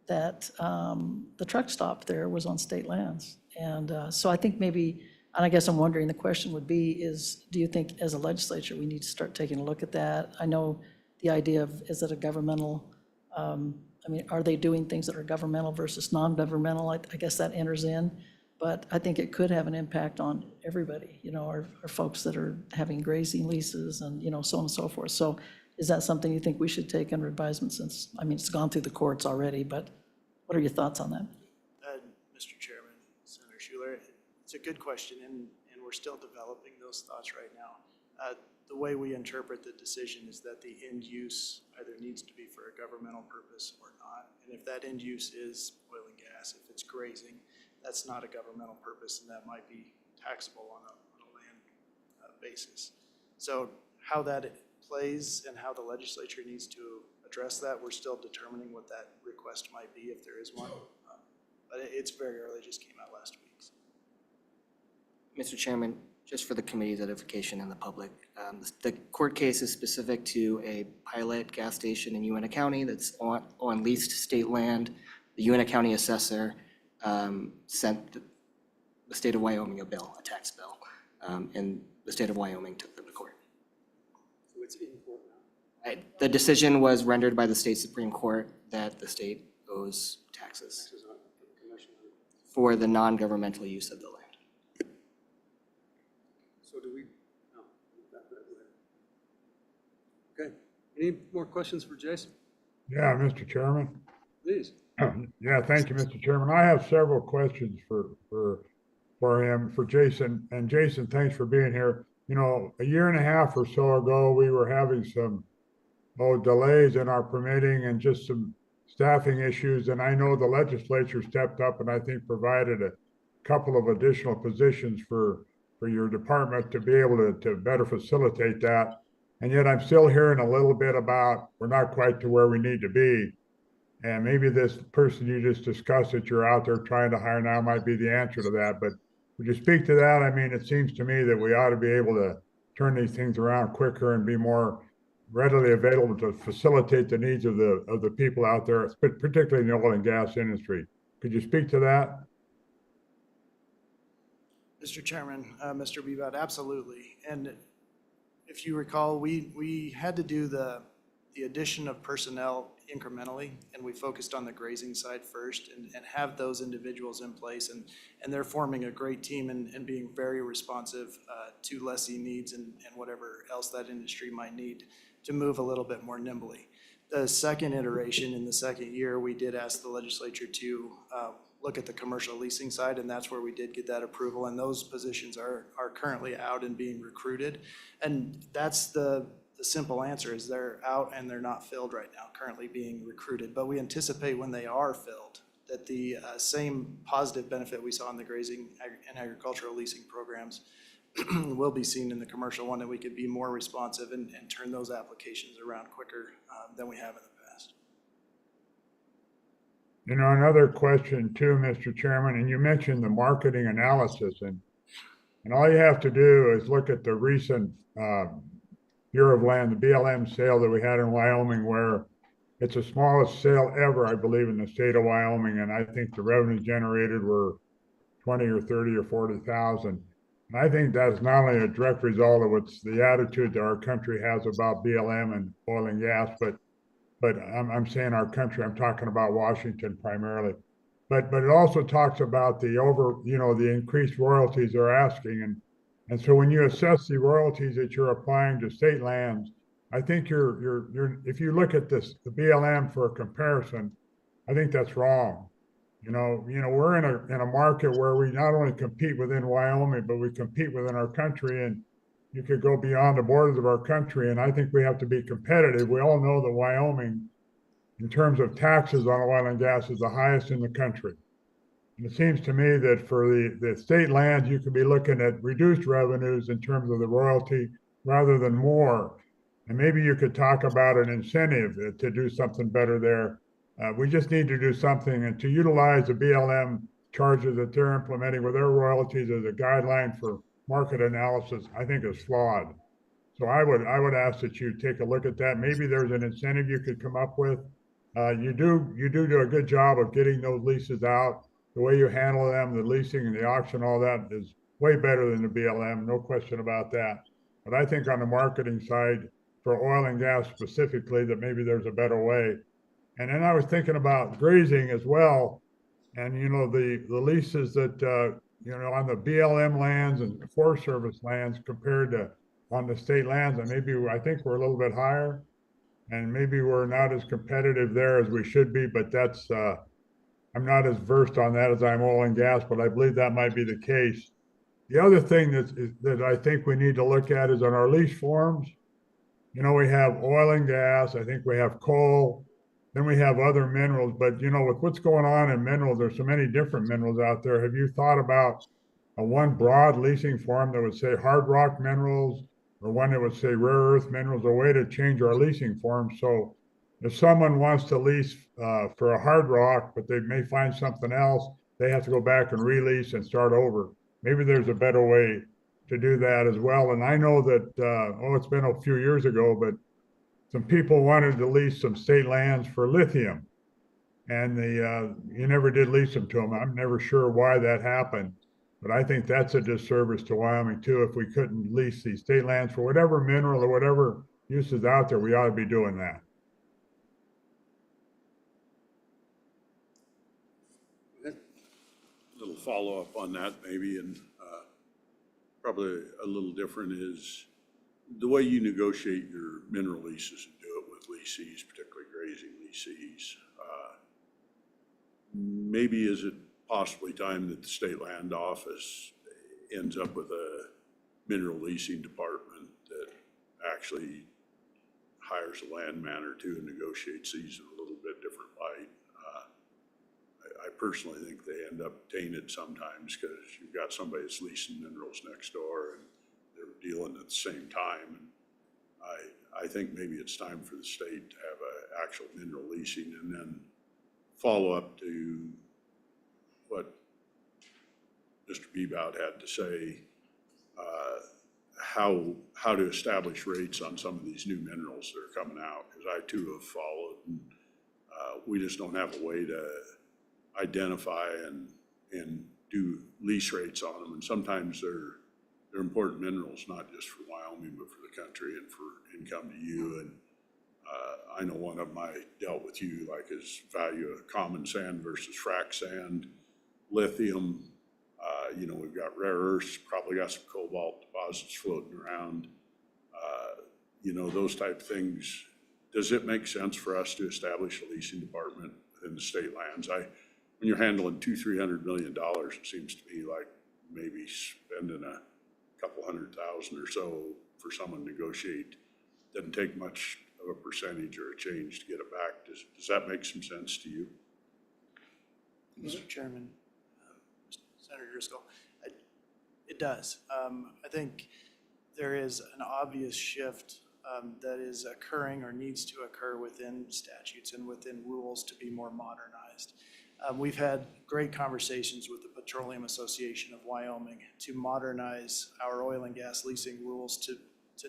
that the truck stop there was on state lands. And so I think maybe, and I guess I'm wondering, the question would be is, do you think as a legislature we need to start taking a look at that? I know the idea of, is it a governmental, are they doing things that are governmental versus non-governmental? I guess that enters in. But I think it could have an impact on everybody, our folks that are having grazing leases and, so on and so forth. So is that something you think we should take under advisement since, it's gone through the courts already, but what are your thoughts on that? Mr. Chairman, Senator Schuler, it's a good question, and we're still developing those thoughts right now. The way we interpret the decision is that the end use either needs to be for a governmental purpose or not. And if that end use is oil and gas, if it's grazing, that's not a governmental purpose, and that might be taxable on a land basis. So how that plays and how the legislature needs to address that, we're still determining what that request might be if there is one. But it's very early, just came out last week. So. Mr. Chairman, just for the committee's edification and the public, the court case is specific to a pilot gas station in Uinta County that's on leased state land. The Uinta County assessor sent the state of Wyoming a bill, a tax bill, and the state of Wyoming took them to court. So it's in court now? The decision was rendered by the state Supreme Court that the state owes taxes for the non-governmental use of the land. So do we, no. Okay. Any more questions for Jason? Yeah, Mr. Chairman. Please. Yeah, thank you, Mr. Chairman. I have several questions for him, for Jason. And Jason, thanks for being here. A year and a half or so ago, we were having some delays in our permitting and just some staffing issues. And I know the legislature stepped up and I think provided a couple of additional positions for for your department to be able to better facilitate that. And yet I'm still hearing a little bit about, we're not quite to where we need to be. And maybe this person you just discussed that you're out there trying to hire now might be the answer to that. But would you speak to that? I mean, it seems to me that we ought to be able to turn these things around quicker and be more readily available to facilitate the needs of the people out there, particularly in the oil and gas industry. Could you speak to that? Mr. Chairman, Mr. Bevat, absolutely. And if you recall, we had to do the addition of personnel incrementally, and we focused on the grazing side first and have those individuals in place. And they're forming a great team and being very responsive to lessee needs and whatever else that industry might need to move a little bit more nimbly. The second iteration in the second year, we did ask the legislature to look at the commercial leasing side, and that's where we did get that approval. And those positions are currently out and being recruited. And that's the simple answer is they're out and they're not filled right now, currently being recruited. But we anticipate when they are filled that the same positive benefit we saw in the grazing and agricultural leasing programs will be seen in the commercial one, and we could be more responsive and turn those applications around quicker than we have in the past. You know, another question too, Mr. Chairman, and you mentioned the marketing analysis, and all you have to do is look at the recent Bureau of Land, the BLM sale that we had in Wyoming, where it's the smallest sale ever, I believe, in the state of Wyoming, and I think the revenues generated were 20 or 30 or 40,000. And I think that's not only a direct result of what's the attitude that our country has about BLM and oil and gas, but I'm saying our country, I'm talking about Washington primarily. But it also talks about the increased royalties they're asking. And so when you assess the royalties that you're applying to state lands, I think if you look at this, the BLM for a comparison, I think that's wrong. You know, we're in a market where we not only compete within Wyoming, but we compete within our country, and you could go beyond the borders of our country. And I think we have to be competitive. We all know that Wyoming, in terms of taxes on oil and gas, is the highest in the country. And it seems to me that for the state lands, you could be looking at reduced revenues in terms of the royalty rather than more. And maybe you could talk about an incentive to do something better there. We just need to do something, and to utilize the BLM charges that they're implementing with their royalties as a guideline for market analysis, I think is flawed. So I would ask that you take a look at that. Maybe there's an incentive you could come up with. You do a good job of getting those leases out. The way you handle them, the leasing and the auction, all that is way better than the BLM, no question about that. But I think on the marketing side, for oil and gas specifically, that maybe there's a better way. And then I was thinking about grazing as well. And, the leases that, on the BLM lands and Forest Service lands compared to on the state lands, and maybe I think we're a little bit higher, and maybe we're not as competitive there as we should be, but that's, I'm not as versed on that as I'm oil and gas, but I believe that might be the case. The other thing that I think we need to look at is on our lease forms. We have oil and gas, I think we have coal, then we have other minerals, but with what's going on in minerals, there's so many different minerals out there. Have you thought about one broad leasing form that would say hard rock minerals, or one that would say rare earth minerals, a way to change our leasing form? So if someone wants to lease for a hard rock, but they may find something else, they have to go back and release and start over. Maybe there's a better way to do that as well. And I know that, it's been a few years ago, but some people wanted to lease some state lands for lithium. And you never did lease them to them. I'm never sure why that happened. But I think that's a disservice to Wyoming too. If we couldn't lease these state lands for whatever mineral or whatever use is out there, we ought to be doing that. Little follow-up on that maybe, and probably a little different is the way you negotiate your mineral leases and do it with lessees, particularly grazing lessees. Maybe is it possibly time that the state land office ends up with a mineral leasing department that actually hires a landman or two and negotiates these in a little bit different light? I personally think they end up tainted sometimes because you've got somebody that's leasing minerals next door and they're dealing at the same time. And I think maybe it's time for the state to have a actual mineral leasing and then follow up to what Mr. Bebout had to say, how to establish rates on some of these new minerals that are coming out, because I too have followed, and we just don't have a way to identify and do lease rates on them, and sometimes they're important minerals, not just for Wyoming, but for the country and for income to you. And I know one of them I dealt with you, like is value of common sand versus frac sand, lithium. You know, we've got rare earths, probably got some cobalt deposits floating around. You know, those type of things. Does it make sense for us to establish a leasing department within the state lands? When you're handling $200-300 million, it seems to me like maybe spending a couple $100,000 or so for someone to negotiate doesn't take much of a percentage or a change to get it back. Does that make some sense to you? Mr. Chairman, Senator Driscoll, it does. I think there is an obvious shift that is occurring or needs to occur within statutes and within rules to be more modernized. We've had great conversations with the Petroleum Association of Wyoming to modernize our oil and gas leasing rules to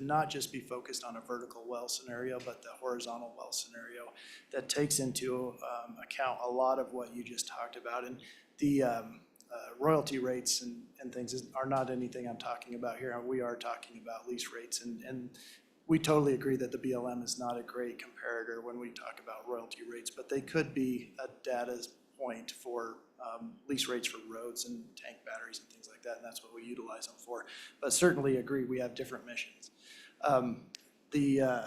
not just be focused on a vertical well scenario, but the horizontal well scenario that takes into account a lot of what you just talked about. And the royalty rates and things are not anything I'm talking about here. We are talking about lease rates, and we totally agree that the BLM is not a great comparator when we talk about royalty rates, but they could be a data point for lease rates for roads and tank batteries and things like that, and that's what we utilize them for. But certainly agree, we have different missions. The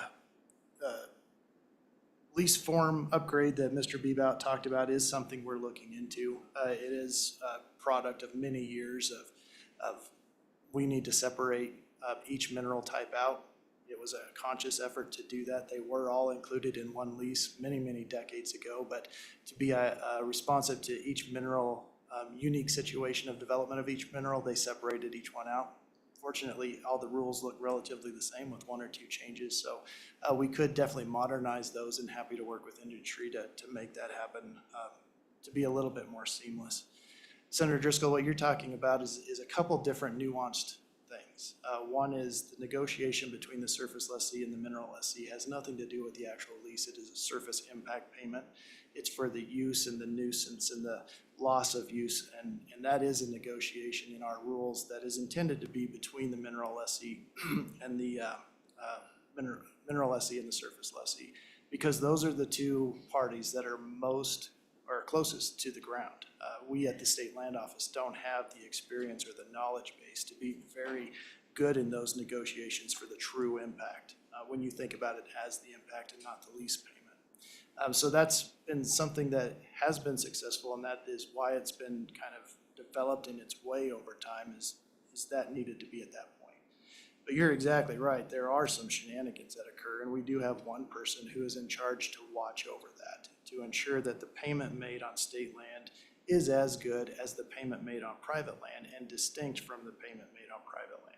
lease form upgrade that Mr. Bebout talked about is something we're looking into. It is a product of many years of we need to separate each mineral type out. It was a conscious effort to do that. They were all included in one lease many, many decades ago, but to be responsive to each mineral, unique situation of development of each mineral, they separated each one out. Fortunately, all the rules look relatively the same with one or two changes, so we could definitely modernize those, and happy to work with industry to make that happen, to be a little bit more seamless. Senator Driscoll, what you're talking about is a couple different nuanced things. One is the negotiation between the surface lessee and the mineral lessee has nothing to do with the actual lease. It is a surface impact payment. It's for the use and the nuisance and the loss of use, and that is a negotiation in our rules that is intended to be between the mineral lessee and the mineral lessee and the surface lessee, because those are the two parties that are most or closest to the ground. We at the State Land Office don't have the experience or the knowledge base to be very good in those negotiations for the true impact, when you think about it as the impact and not the lease payment. So that's been something that has been successful, and that is why it's been kind of developed in its way over time, is that needed to be at that point. But you're exactly right. There are some shenanigans that occur, and we do have one person who is in charge to watch over that, to ensure that the payment made on state land is as good as the payment made on private land and distinct from the payment made on private land.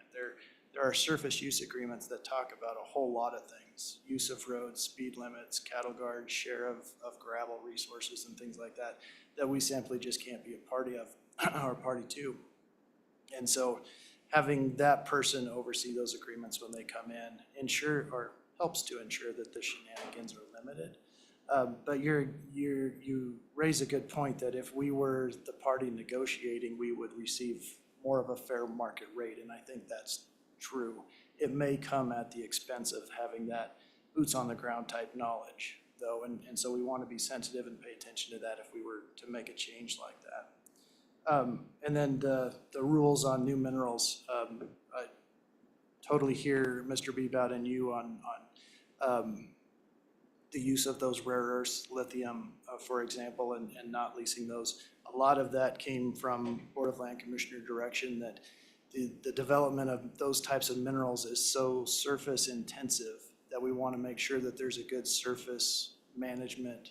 There are surface use agreements that talk about a whole lot of things: use of roads, speed limits, cattle guard, share of gravel resources and things like that, that we simply just can't be a party of or party to. And so having that person oversee those agreements when they come in helps to ensure that the shenanigans are limited. But you raise a good point that if we were the party negotiating, we would receive more of a fair market rate, and I think that's true. It may come at the expense of having that boots on the ground type knowledge, though, and so we want to be sensitive and pay attention to that if we were to make a change like that. And then the rules on new minerals, I totally hear Mr. Bebout and you on the use of those rare earths, lithium, for example, and not leasing those. A lot of that came from Board of Land Commissioner direction that the development of those types of minerals is so surface intensive that we want to make sure that there's a good surface management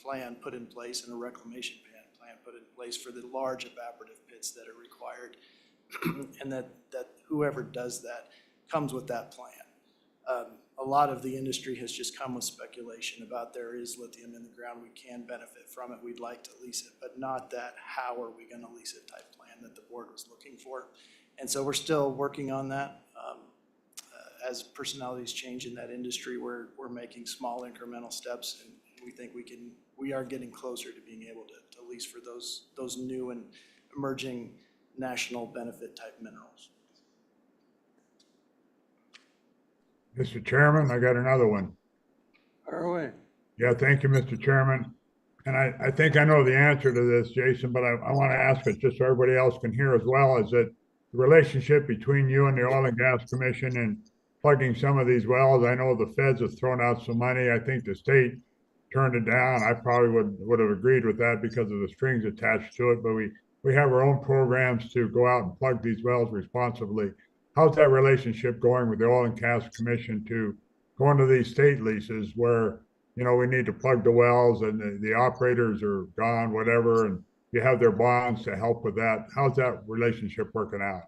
plan put in place and a reclamation plan put in place for the large evaporative pits that are required. And that whoever does that comes with that plan. A lot of the industry has just come with speculation about there is lithium in the ground, we can benefit from it, we'd like to lease it, but not that how are we gonna lease it type plan that the board was looking for. And so we're still working on that. As personalities change in that industry, we're making small incremental steps, and we think we are getting closer to being able to lease for those new and emerging national benefit type minerals. Mr. Chairman, I got another one. Fire away. Yeah, thank you, Mr. Chairman. And I think I know the answer to this, Jason, but I want to ask it just so everybody else can hear as well, is that the relationship between you and the Oil and Gas Commission and plugging some of these wells, I know the feds have thrown out some money. I think the state turned it down. I probably would have agreed with that because of the strings attached to it, but we have our own programs to go out and plug these wells responsibly. How's that relationship going with the Oil and Gas Commission to go into these state leases where, you know, we need to plug the wells and the operators are gone, whatever, and you have their bonds to help with that? How's that relationship working out?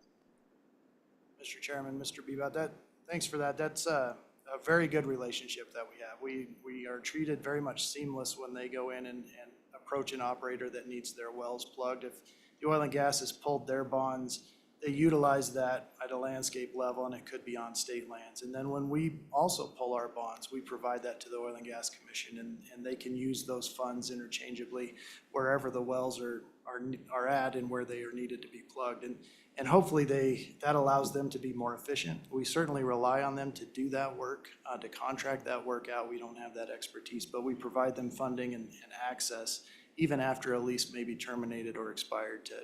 Mr. Chairman, Mr. Bebat, thanks for that. That's a very good relationship that we have. We are treated very much seamless when they go in and approach an operator that needs their wells plugged. If the oil and gas has pulled their bonds, they utilize that at a landscape level, and it could be on state lands. And then when we also pull our bonds, we provide that to the Oil and Gas Commission, and they can use those funds interchangeably wherever the wells are at and where they are needed to be plugged. And hopefully that allows them to be more efficient. We certainly rely on them to do that work, to contract that work out. We don't have that expertise, but we provide them funding and access even after a lease may be terminated or expired to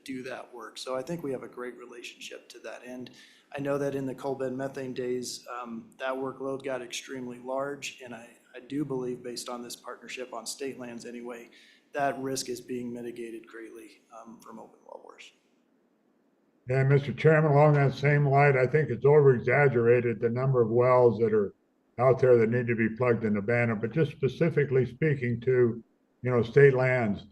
do that work. So I think we have a great relationship to that end. I know that in the coal bed methane days, that workload got extremely large, and I do believe, based on this partnership on state lands anyway, that risk is being mitigated greatly from open wellbores. Yeah, Mr. Chairman, along that same line, I think it's over-exaggerated, the number of wells that are out there that need to be plugged and abandoned, but just specifically speaking to, you know, state lands,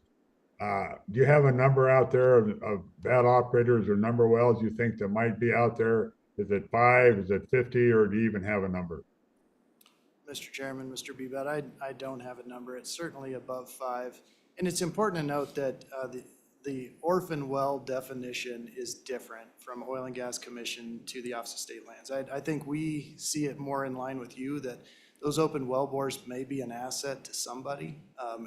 do you have a number out there of bad operators or number of wells you think that might be out there? Is it 5, is it 50, or do you even have a number? Mr. Chairman, Mr. Bebat, I don't have a number. It's certainly above 5. And it's important to note that the orphan well definition is different from Oil and Gas Commission to the Office of State Lands. I think we see it more in line with you that those open well bores may be an asset to somebody,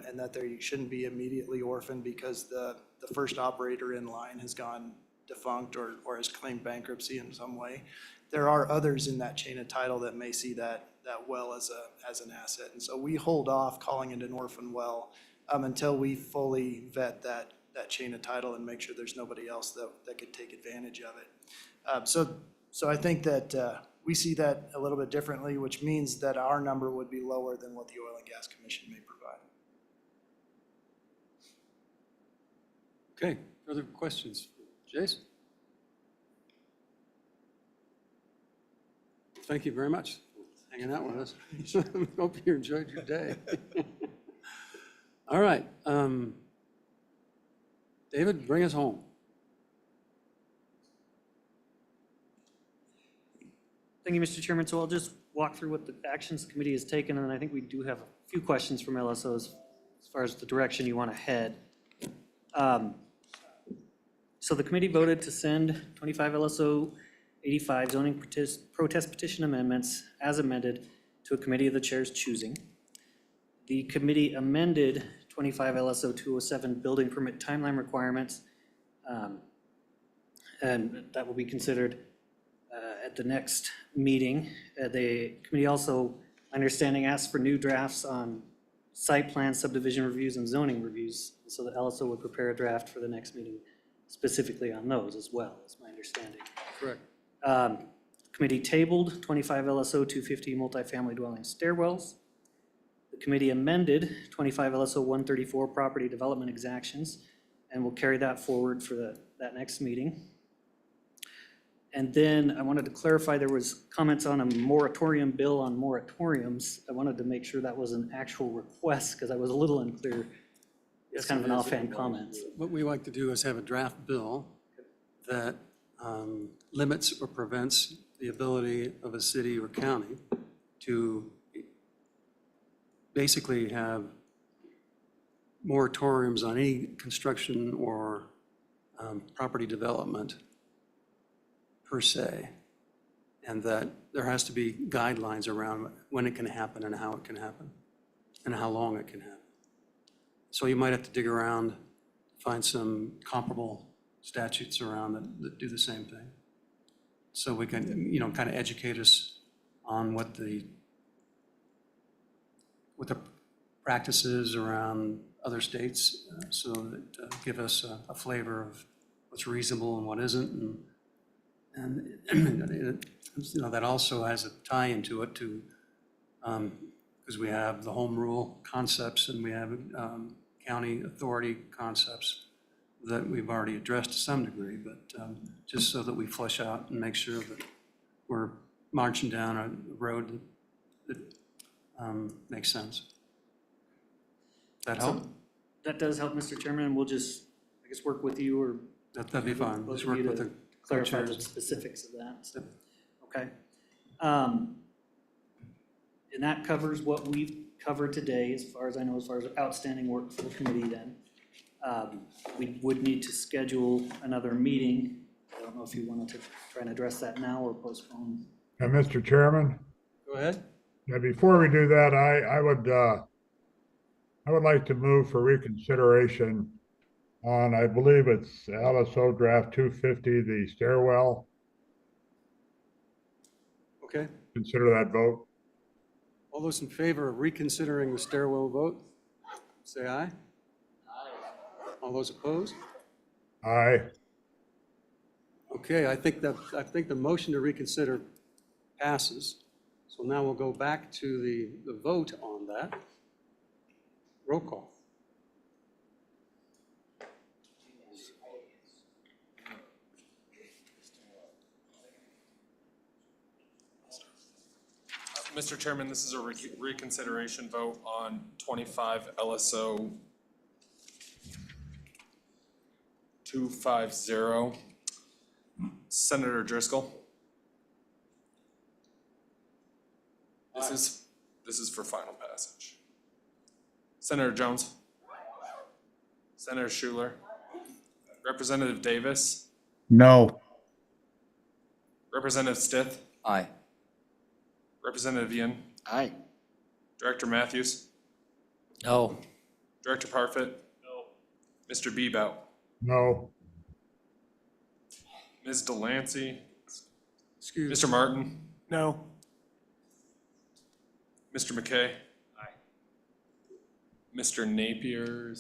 and that they shouldn't be immediately orphaned because the first operator in line has gone defunct or has claimed bankruptcy in some way. There are others in that chain of title that may see that well as an asset. And so we hold off calling it an orphan well until we fully vet that chain of title and make sure there's nobody else that could take advantage of it. So I think that we see that a little bit differently, which means that our number would be lower than what the Oil and Gas Commission may provide. Okay, further questions? Jason? Thank you very much for hanging out with us. Hope you enjoyed your day. All right, David, bring us home. Thank you, Mr. Chairman. So I'll just walk through what the actions the committee has taken, and I think we do have a few questions from LSOs as far as the direction you want to head. So the committee voted to send 25 LSO 85 zoning protest petition amendments as amended to a committee of the chair's choosing. The committee amended 25 LSO 207 building permit timeline requirements, and that will be considered at the next meeting. The committee also, my understanding, asked for new drafts on site plan, subdivision reviews, and zoning reviews, so the LSO would prepare a draft for the next meeting specifically on those as well, is my understanding. Correct. Committee tabled 25 LSO 250 multifamily dwelling stairwells. The committee amended 25 LSO 134 property development exactions, and will carry that forward for that next meeting. And then I wanted to clarify, there was comments on a moratorium bill on moratoriums. I wanted to make sure that was an actual request, because I was a little unclear It's kind of an offhand comment. What we like to do is have a draft bill that limits or prevents the ability of a city or county to basically have moratoriums on any construction or property development per se, and that there has to be guidelines around when it can happen and how it can happen, and how long it can happen. So you might have to dig around, find some comparable statutes around that do the same thing. So we can, you know, kind of educate us on what the practices around other states, so that give us a flavor of what's reasonable and what isn't, and you know, that also has a tie into it to, because we have the home rule concepts and we have county authority concepts that we've already addressed to some degree, but just so that we flesh out and make sure that we're marching down a road that makes sense. That help? So that does help, Mr. Chairman, and we'll just, I guess, work with you or. That'd be fine. both Just of work you with to the clarify the co-chairs. specifics of that. So, okay. And that covers what we've covered today, as far as I know, as far as outstanding work for the committee then. We would need to schedule another meeting. I don't know if you wanted to try and address that now or postpone. And Mr. Chairman, Go ahead. now before we do that, I would like to move for reconsideration on, I believe it's LSO draft 250, the stairwell. Okay. Consider that vote. All those in favor of reconsidering the stairwell vote, say aye. Aye. All those opposed? Aye. Okay, I think the motion to reconsider passes. So now we'll go back to the vote on that. Roll call. Mr. Chairman, this is a reconsideration vote on 25 LSO 250. Senator Driscoll. This is for final passage. Senator Jones. Senator Schuler. Representative Davis. No. Representative Stith. Aye. Representative Ian. Aye. Director Matthews. No. Director Parfit. No. Mr. Bebout. No. Ms. Delancey. Excuse. Mr. Martin. No. Mr. McKay. Aye. Mr. Napier.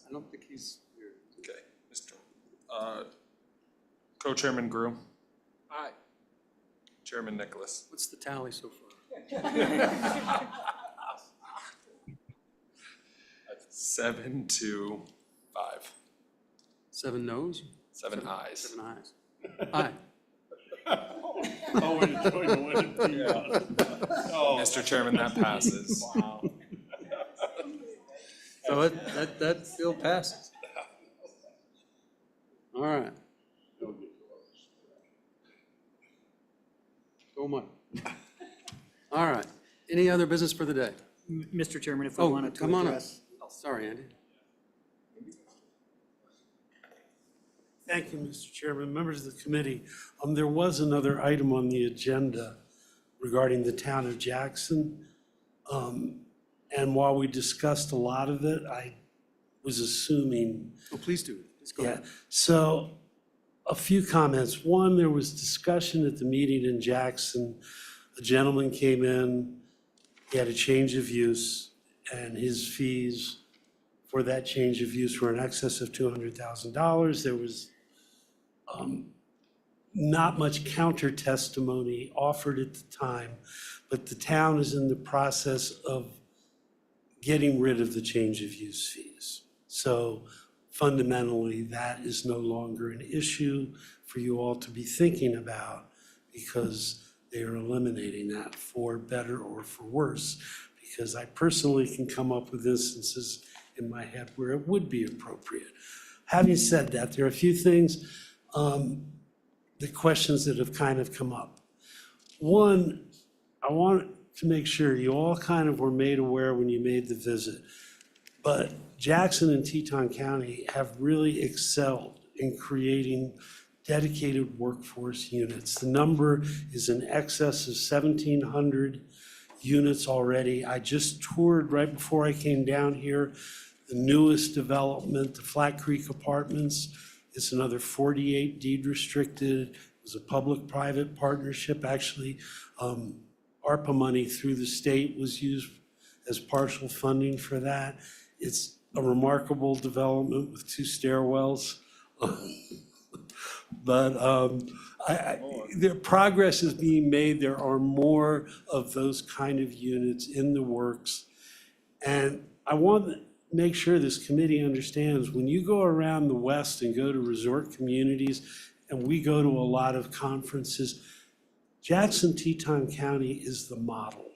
I don't think he's here. Okay. Mr. Co-Chairman Grew. Aye. Chairman Nicholas. What's the tally so far? 7-5. 7 noes? 7 ayes. 7 ayes. Aye. Mr. Chairman, that passes. So that still passes. All right. So much. All right. Any other business for the day? Mr. Chairman, if we Oh, wanted to come on up. address. Sorry, Andy. Thank you, Mr. Chairman, members of the committee. There was another item on the agenda regarding the town of Jackson. And while we discussed a lot of it, I was assuming. Oh, please do. Let's go Yeah, ahead. so a few comments. One, there was discussion at the meeting in Jackson. A gentleman came in, he had a change of use, and his fees for that change of use were in excess of $200,000. There was not much counter testimony offered at the time, but the town is in the process of getting rid of the change of use fees. So fundamentally, that is no longer an issue for you all to be thinking about, because they are eliminating that for better or for worse. Because I personally can come up with instances in my head where it would be appropriate. Having said that, there are a few things, the questions that have kind of come up. One, I want to make sure you all kind of were made aware when you made the visit, but Jackson and Teton County have really excelled in creating dedicated workforce units. The number is in excess of 1,700 units already. I just toured right before I came down here, the newest development, the Flat Creek Apartments. It's another 48 deed restricted. It was a public-private partnership. Actually, ARPA money through the state was used as partial funding for that. It's a remarkable development with 2 stairwells. But their progress is being made. There are more of those kind of units in the works. And I want to make sure this committee understands, when you go around the West and go to resort communities, and we go to a lot of conferences, Jackson-Teton County is the model.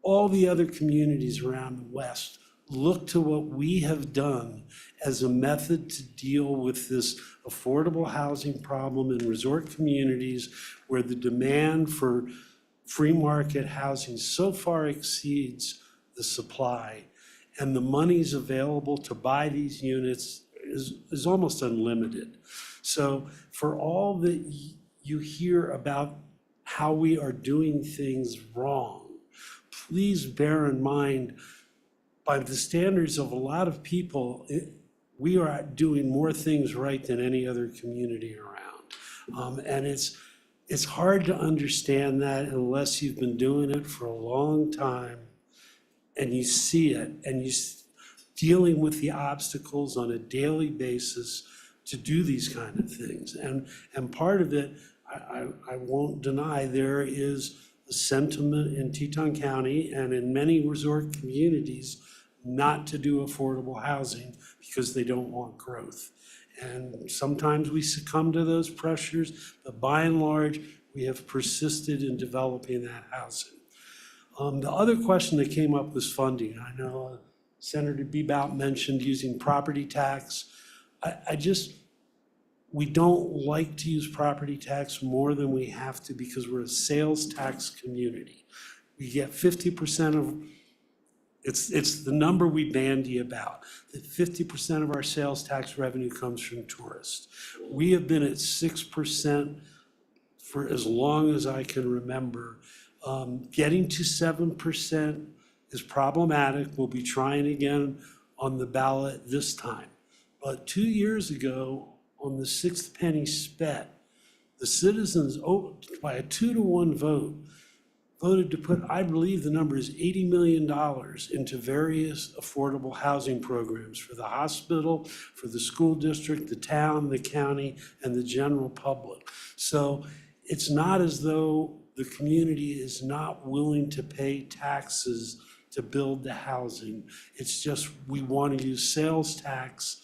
All the other communities around the West look to what we have done as a method to deal with this affordable housing problem in resort communities where the demand for free market housing so far exceeds the supply, and the monies available to buy these units is almost unlimited. So for all that you hear about how we are doing things wrong, please bear in mind, by the standards of a lot of people, we are doing more things right than any other community around. And it's hard to understand that unless you've been doing it for a long time and you see it and you're dealing with the obstacles on a daily basis to do these kind of things. And part of it, I won't deny, there is a sentiment in Teton County and in many resort communities not to do affordable housing because they don't want growth. And sometimes we succumb to those pressures, but by and large, we have persisted in developing that housing. The other question that came up was funding. I know Senator Bebout mentioned using property tax. We don't like to use property tax more than we have to because we're a sales tax community. We get 50% of, it's the number we bandy about, that 50% of our sales tax revenue comes from tourists. We have been at 6% for as long as I can remember. Getting to 7% is problematic. We'll be trying again on the ballot this time. But 2 years ago, on the 6th penny spet, the citizens, by a 2-to-1 vote, voted to put, I believe the number is $80 million into various affordable housing programs for the hospital, for the school district, the town, the county, and the general public. So it's not as though the community is not willing to pay taxes to build the housing. It's just we want to use sales tax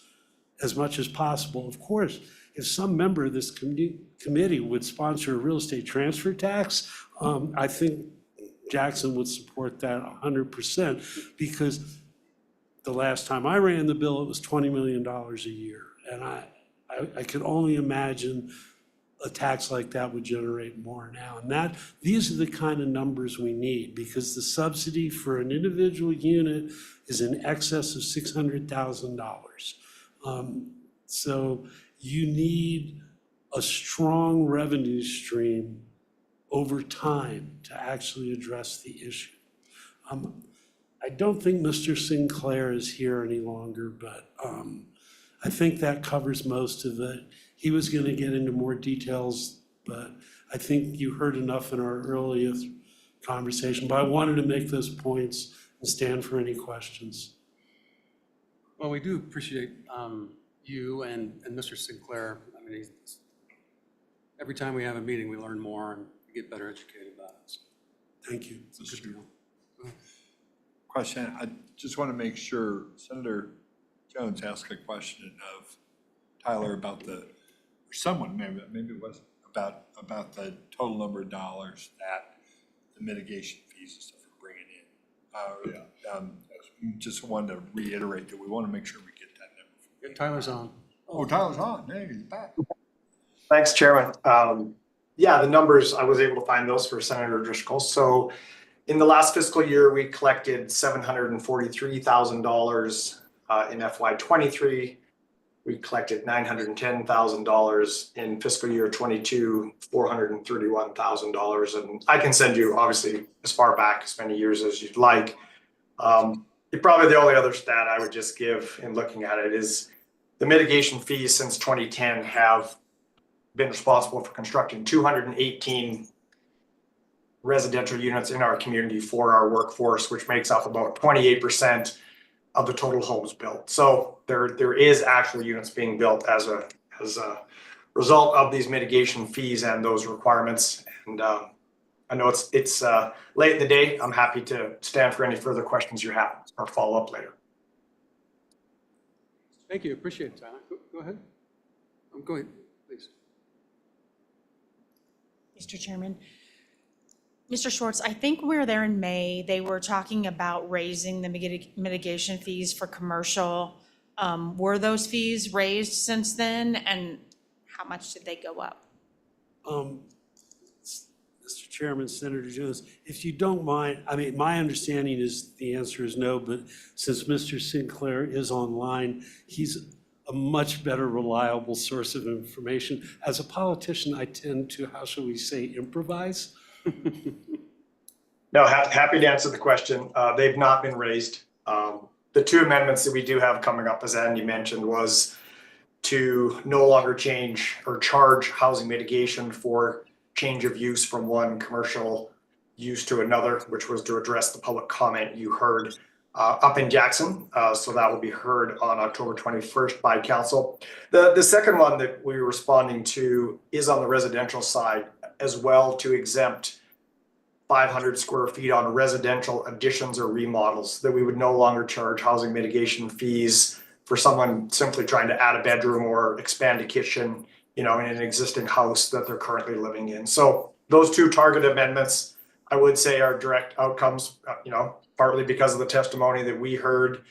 as much as possible. Of course, if some member of this committee would sponsor a real estate transfer tax, I think Jackson would support that 100%, because the last time I ran the bill, it was $20 million a year. And I could only imagine a tax like that would generate more now. And these are the kind of numbers we need, because the subsidy for an individual unit is in excess of $600,000. So you need a strong revenue stream over time to actually address the issue. I don't think Mr. Sinclair is here any longer, but I think that covers most of it. He was going to get into more details, but I think you heard enough in our earlier conversation. But I wanted to make those points and stand for any questions. Well, we do appreciate you and Mr. Sinclair. I mean, every time we have a meeting, we learn more and get better educated about it. So, thank you. it's a good deal. Question, I just want to make sure Senator Jones asked a question of Tyler about or someone, maybe it was about the total number of dollars that the mitigation fees and stuff are bringing in. just wanted to reiterate that we want to make sure we get that number. Get Tyler's on. Oh, Tyler's on. Hey, he's back. Thanks, Chairman. Yeah, the numbers, I was able to find those for Senator Driscoll. So in the last fiscal year, we collected $743,000 in FY '23. We collected $910,000 in fiscal year '22, $431,000. And I can send you, obviously, as far back, as many years as you'd like. Probably the only other stat I would just give in looking at it is the mitigation fees since 2010 have been responsible for constructing 218 residential units in our community for our workforce, which makes up about 28% of the total homes built. So there is actual units being built as a result of these mitigation fees and those requirements. And I know it's late in the day. I'm happy to stand for any further questions you have or follow up later. Thank you, appreciate it, Tyler. Go ahead. Go ahead, please. Mr. Chairman. Mr. Schwartz, I think we were there in May. They were talking about raising the mitigation fees for commercial. Were those fees raised since then, and how much did they go up? Mr. Chairman, Senator Jones, if you don't mind, I mean, my understanding is the answer is no, but since Mr. Sinclair is online, he's a much better reliable source of information. As a politician, I tend to, how shall we say, improvise. No, happy to answer the question. They've not been raised. The two amendments that we do have coming up, as Andy mentioned, was to no longer change or charge housing mitigation for change of use from one commercial use to another, which was to address the public comment you heard up in Jackson. So that will be heard on October 21st by council. The second one that we're responding to is on the residential side as well, to exempt 500 square feet on residential additions or remodels, that we would no longer charge housing mitigation fees for someone simply trying to add a bedroom or expand a kitchen, in an existing house that they're currently living in. So those two target amendments, I would say, are direct outcomes, partly because of the testimony that we heard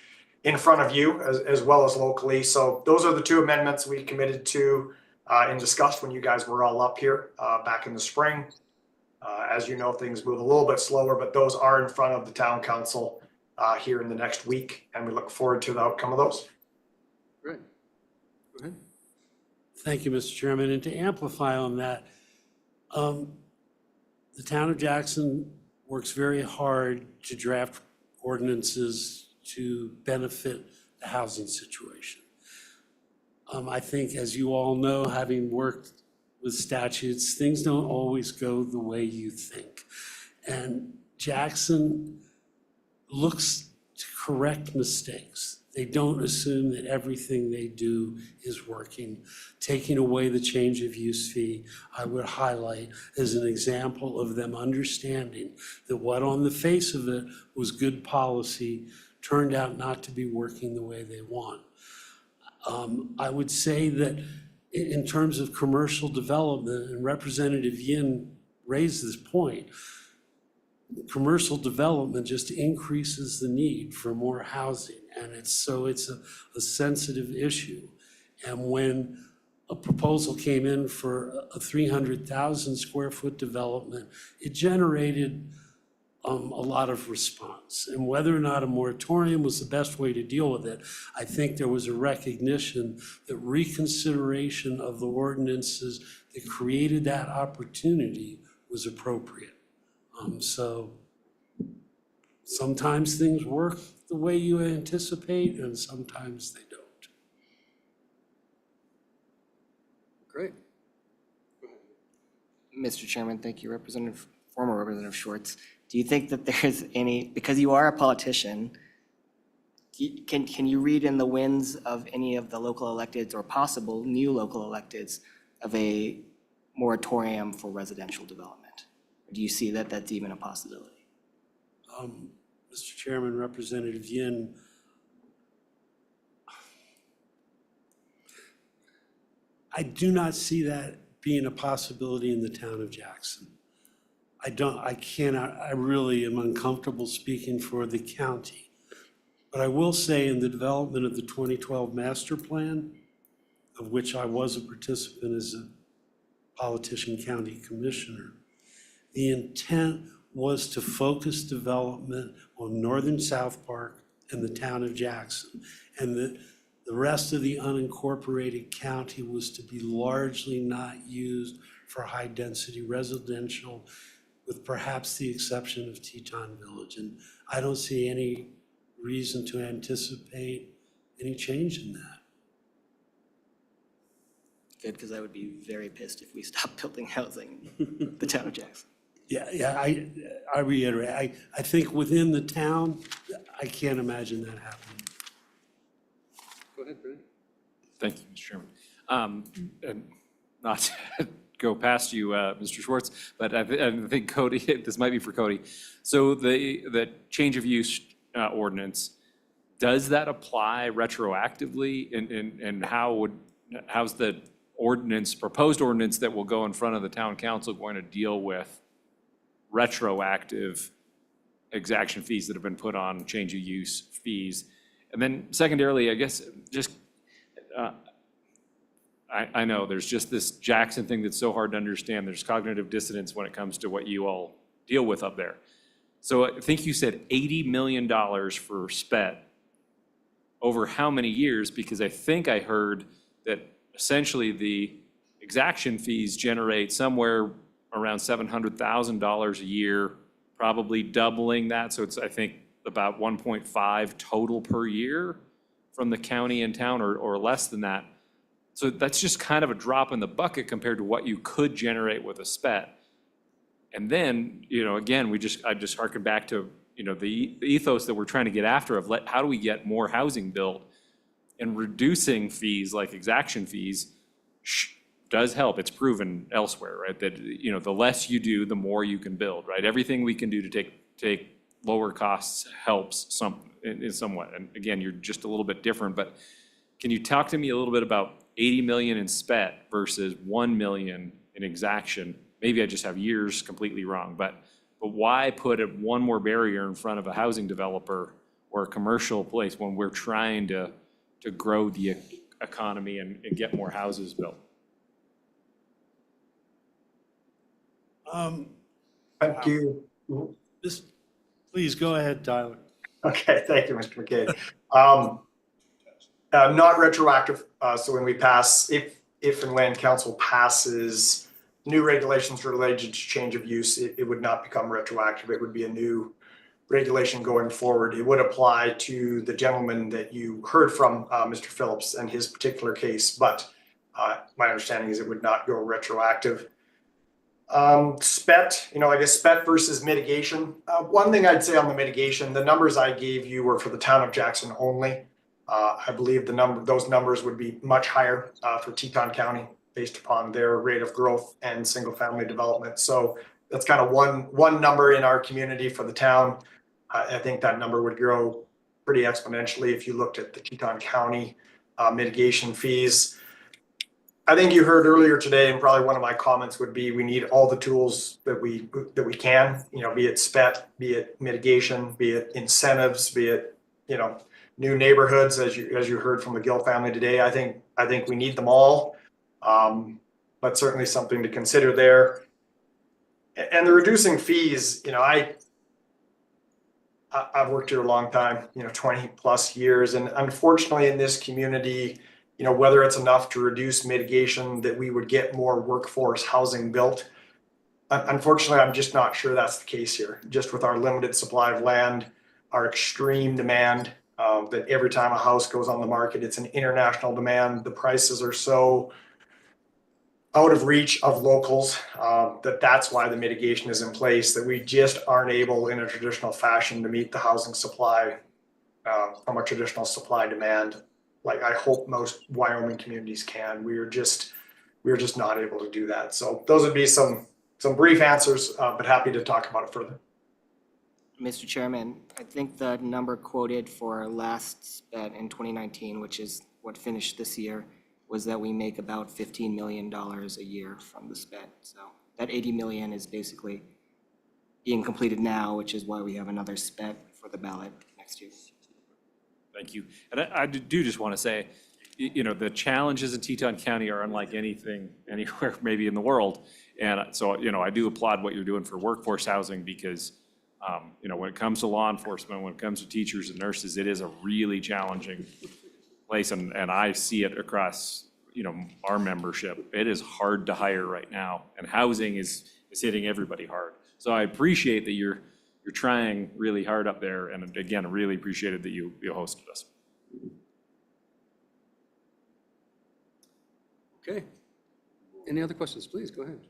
in front of you as well as locally. So those are the two amendments we committed to and discussed when you guys were all up here back in the spring. As you know, things move a little bit slower, but those are in front of the town council here in the next week, and we look forward to the outcome of those. Great. Go ahead. Thank you, Mr. Chairman. And to amplify on that, the town of Jackson works very hard to draft ordinances to benefit the housing situation. I think, as you all know, having worked with statutes, things don't always go the way you think. And Jackson looks to correct mistakes. They don't assume that everything they do is working. Taking away the change of use fee, I would highlight as an example of them understanding that what on the face of it was good policy turned out not to be working the way they want. I would say that in terms of commercial development, and Representative Yin raised this point, commercial development just increases the need for more housing. And it's a sensitive issue. And when a proposal came in for a 300,000 square foot development, it generated a lot of response. And whether or not a moratorium was the best way to deal with it, I think there was a recognition that reconsideration of the ordinances that created that opportunity was appropriate. So sometimes things work the way you anticipate, and sometimes they don't. Great. Mr. Chairman, thank you, former Representative Schwartz. Do you think that there's any, because you are a politician, can you read in the winds of any of the local electeds or possible new local electeds of a moratorium for residential development? Or do you see that that's even a possibility? Mr. Chairman, Representative Yin, I do not see that being a possibility in the town of Jackson. I really am uncomfortable speaking for the county. But I will say in the development of the 2012 master plan, of which I was a participant as a politician county commissioner, the intent was to focus development on northern South Park and the town of Jackson. And the rest of the unincorporated county was to be largely not used for high-density residential, with perhaps the exception of Teton Village. And I don't see any reason to anticipate any change in that. Good, because I would be very pissed if we stopped building housing in the town of Jackson. Yeah, I reiterate, I think within the town, I can't imagine that happening. Go ahead, Brad. Thank you, Mr. Chairman. And not to go past you, Mr. Schwartz, but I think Cody, this might be for Cody. So the change of use ordinance, does that apply retroactively? And how's the proposed ordinance that will go in front of the town council going to deal with retroactive exaction fees that have been put on change of use fees? And then secondarily, I guess, just, I know there's just this Jackson thing that's so hard to understand. There's cognitive dissonance when it comes to what you all deal with up there. So I think you said $80 million for SPET over how many years? Because I think I heard that essentially the exaction fees generate somewhere around $700,000 a year, probably doubling that. So it's, I think, about 1.5 total per year from the county and town, or less than that. So that's just kind of a drop in the bucket compared to what you could generate with a SPET. And then, again, I just harken back to, the ethos that we're trying to get after of how do we get more housing built, and reducing fees like exaction fees does help. It's proven elsewhere, right? That, the less you do, the more you can build, right? Everything we can do to take lower costs helps in somewhat. And again, you're just a little bit different, but can you talk to me a little bit about 80 million in SPET versus 1 million in exaction? Maybe I just have years completely wrong, but why put one more barrier in front of a housing developer or a commercial place when we're trying to grow the economy and get more houses built? Thank you. Please go ahead, Tyler. Okay, thank you, Mr. McCabe. Not retroactive, so when we pass, if and when council passes new regulations related to change of use, it would not become retroactive. It would be a new regulation going forward. It would apply to the gentleman that you heard from, Mr. Phillips, and his particular case, but my understanding is it would not go retroactive. SPET, I guess SPET versus mitigation. One thing I'd say on the mitigation, the numbers I gave you were for the town of Jackson only. I believe those numbers would be much higher for Teton County based upon their rate of growth and single family development. So that's kind of one number in our community for the town. I think that number would grow pretty exponentially if you looked at the Teton County mitigation fees. I think you heard earlier today, and probably one of my comments would be, we need all the tools that we can, be it SPET, be it mitigation, be it incentives, be it, new neighborhoods, as you heard from the Gill family today. I think we need them all, but certainly something to consider there. And the reducing fees, I've worked here a long time, 20 plus years, and unfortunately in this community, whether it's enough to reduce mitigation that we would get more workforce housing built. Unfortunately, I'm just not sure that's the case here. Just with our limited supply of land, our extreme demand, that every time a house goes on the market, it's an international demand. The prices are so out of reach of locals, that's why the mitigation is in place, that we just aren't able in a traditional fashion to meet the housing supply from a traditional supply demand. Like I hope most Wyoming communities can. We're just not able to do that. So those would be some brief answers, but happy to talk about it further. Mr. Chairman, I think the number quoted for last SPET in 2019, which is what finished this year, was that we make about $15 million a year from the SPET. So that 80 million is basically being completed now, which is why we have another SPET for the ballot next year. Thank you. And I do just want to say, you know, the challenges in Teton County are unlike anything anywhere maybe in the world. And so, you know, I do applaud what you're doing for workforce housing because, you know, when it comes to law enforcement, when it comes to teachers and nurses, it is a really challenging place. And I see it across, you know, our membership. It is hard to hire right now, and housing is hitting everybody hard. So I appreciate that you're trying really hard up there. And again, really appreciated that you hosted us. Okay. Any other questions? Please, go ahead.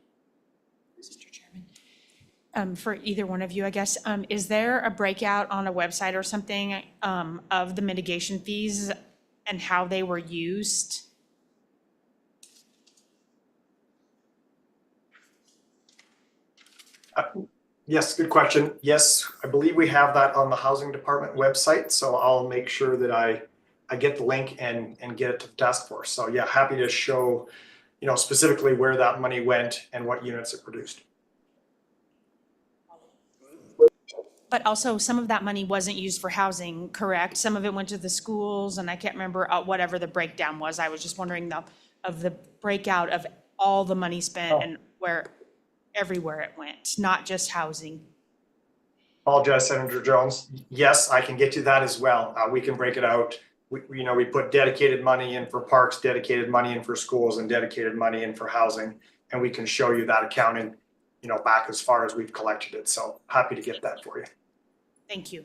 Mr. Chairman. For either one of you, I guess, is there a breakout on a website or something of the mitigation fees and how they were used? Yes, good question. Yes, I believe we have that on the housing department website, so I'll make sure that I get the link and get it to the task force. So yeah, happy to show, you know, specifically where that money went and what units it produced. But also, some of that money wasn't used for housing, correct? Some of it went to the schools, and I can't remember whatever the breakdown was. I was just wondering of the breakout of all the money spent and everywhere it went, not just housing. Apologize, Senator Jones. Yes, I can get you that as well. We can break it out. You know, we put dedicated money in for parks, dedicated money in for schools, and dedicated money in for housing. And we can show you that accounting, you know, back as far as we've collected it. So happy to get that for you. Thank you.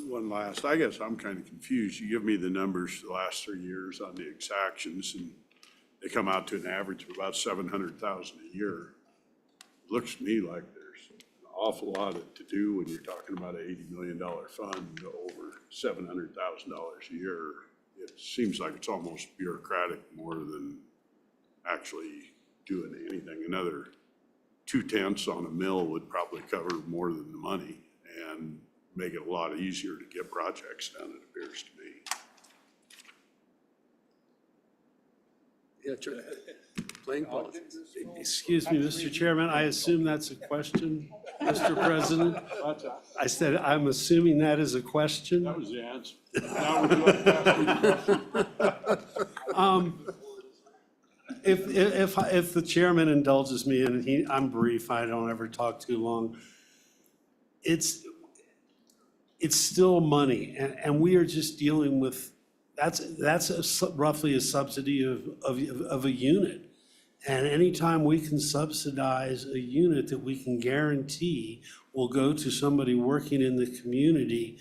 One last, I guess I'm kind of confused. You give me the numbers the last 3 years on the exactions, and they come out to an average of about 700,000 a year. Looks to me like there's an awful lot to do when you're talking about an $80 million fund to over $700,000 a year. It seems like it's almost bureaucratic more than actually doing anything. Another 2/10 on a mill would probably cover more than the money and make it a lot easier to get projects done, it appears to me. Yeah, playing politics. Excuse me, Mr. Chairman, I assume that's a question, Mr. President? I said, I'm assuming that is a question? That was the answer. Now would you like to ask me the question? If the chairman indulges me, and I'm brief, I don't ever talk too long. It's still money, and we are just dealing with, that's roughly a subsidy of a unit. And anytime we can subsidize a unit that we can guarantee will go to somebody working in the community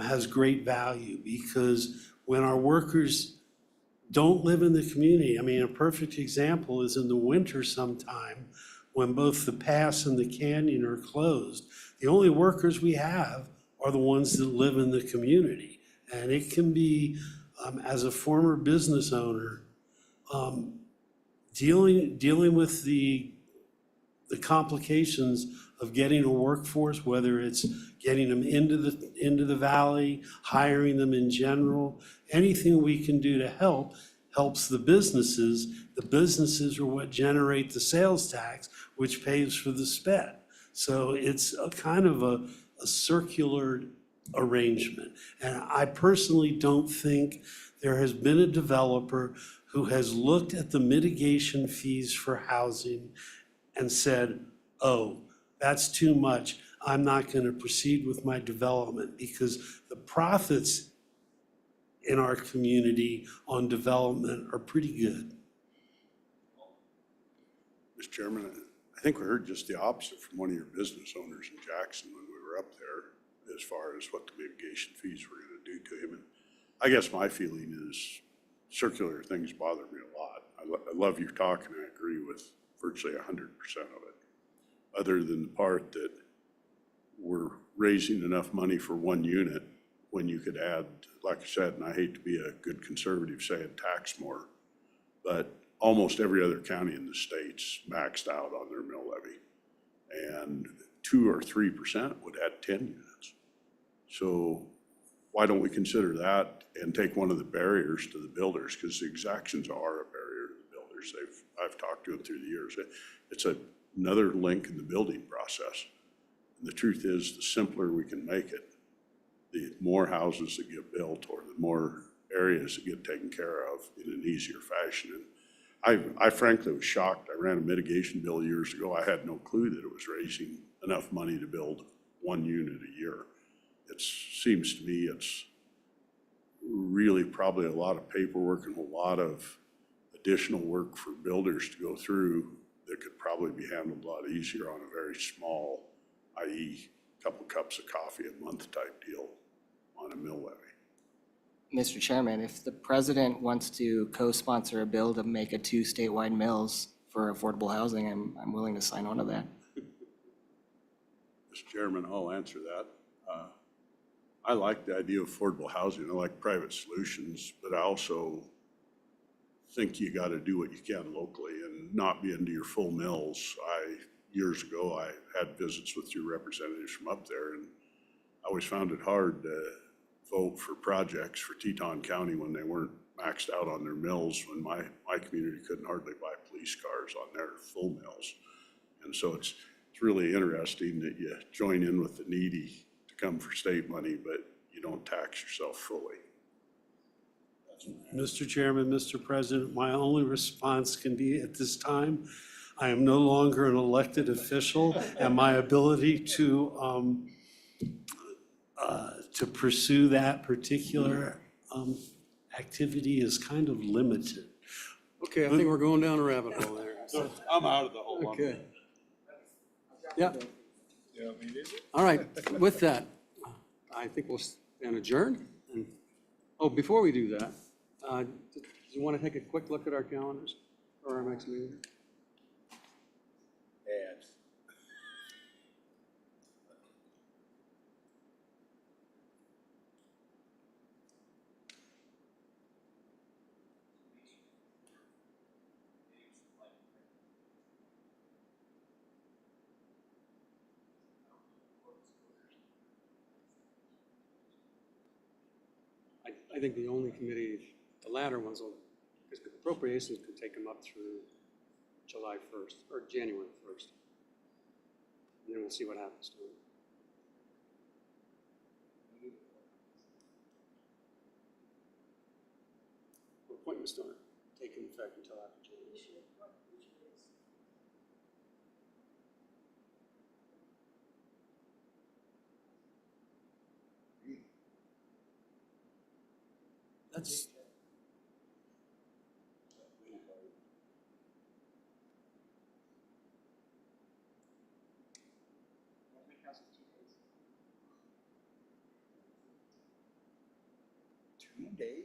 has great value, because when our workers don't live in the community, I mean, a perfect example is in the winter sometime when both the pass and the canyon are closed. The only workers we have are the ones that live in the community. And it can be, as a former business owner, dealing with the complications of getting a workforce, whether it's getting them into the valley, hiring them in general, anything we can do to helps the businesses. The businesses are what generate the sales tax, which pays for the sped. So it's a kind of a circular arrangement. And I personally don't think there has been a developer who has looked at the mitigation fees for housing and said, oh, that's too much, I'm not going to proceed with my development, because the profits in our community on development are pretty good. Mr. Chairman, I think we heard just the opposite from one of your business owners in Jackson when we were up there, as far as what the mitigation fees were going to do to him. And I guess my feeling is circular things bother me a lot. I love your talk, and I agree with virtually 100% of it, other than the part that we're raising enough money for one unit when you could add, like I said, and I hate to be a good conservative saying tax more, but almost every other county in the state's maxed out on their mill levy. And 2 or 3% would add 10 units. So why don't we consider that and take one of the barriers to the builders, because the exactions are a barrier to the builders. I've talked to them through the years. It's another link in the building process. And the truth is, the simpler we can make it, the more houses that get built or the more areas that get taken care of in an easier fashion. And I frankly was shocked. I ran a mitigation bill years ago. I had no clue that it was raising enough money to build 1 unit a year. It seems to me it's really probably a lot of paperwork and a lot of additional work for builders to go through that could probably be handled a lot easier on a very small, i.e. couple cups of coffee a month type deal on a mill levy. Mr. Chairman, if the president wants to co-sponsor a bill to make 2 statewide mills for affordable housing, I'm willing to sign on to that. Mr. Chairman, I'll answer that. I like the idea of affordable housing. I like private solutions, but I also think you got to do what you can locally and not be into your full mills. Years ago, I had visits with your representatives from up there, and I always found it hard to vote for projects for Teton County when they weren't maxed out on their mills, when my community couldn't hardly buy police cars on their full mills. And so it's really interesting that you join in with the needy to come for state money, but you don't tax yourself fully. Mr. Chairman, Mr. President, my only response can be at this time, I am no longer an elected official, and my ability to pursue that particular activity is kind of limited. Okay, I think we're going down a rabbit hole there. I'm out of the whole one. Okay. Yeah. All right, with that, I think we'll stand adjourned. And, oh, before we do that, do you want to take a quick look at our calendars for our next meeting? Ads. I think the only committee, the latter ones, will, because appropriations could take them up through July 1st or January 1st. And then we'll see what happens to them. Appointments don't take effect until after January. That's. Days?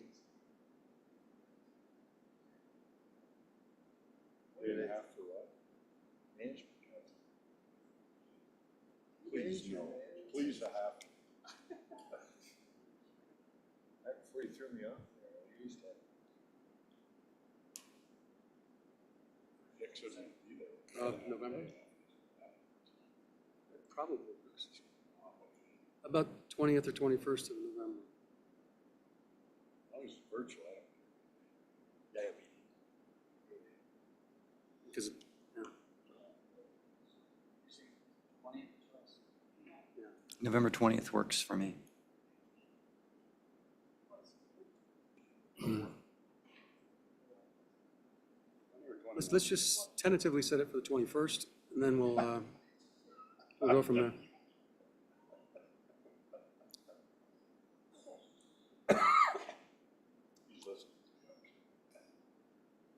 Day and a half for what? Management. Please, no. Please, a half. Right before you threw me off there, I used to. Nick shouldn't be there. November? Probably. About 20th or 21st of November. I was virtual. Because, yeah. November 20th works for me. Let's just tentatively set it for the 21st, and then we'll go from there. He's listening.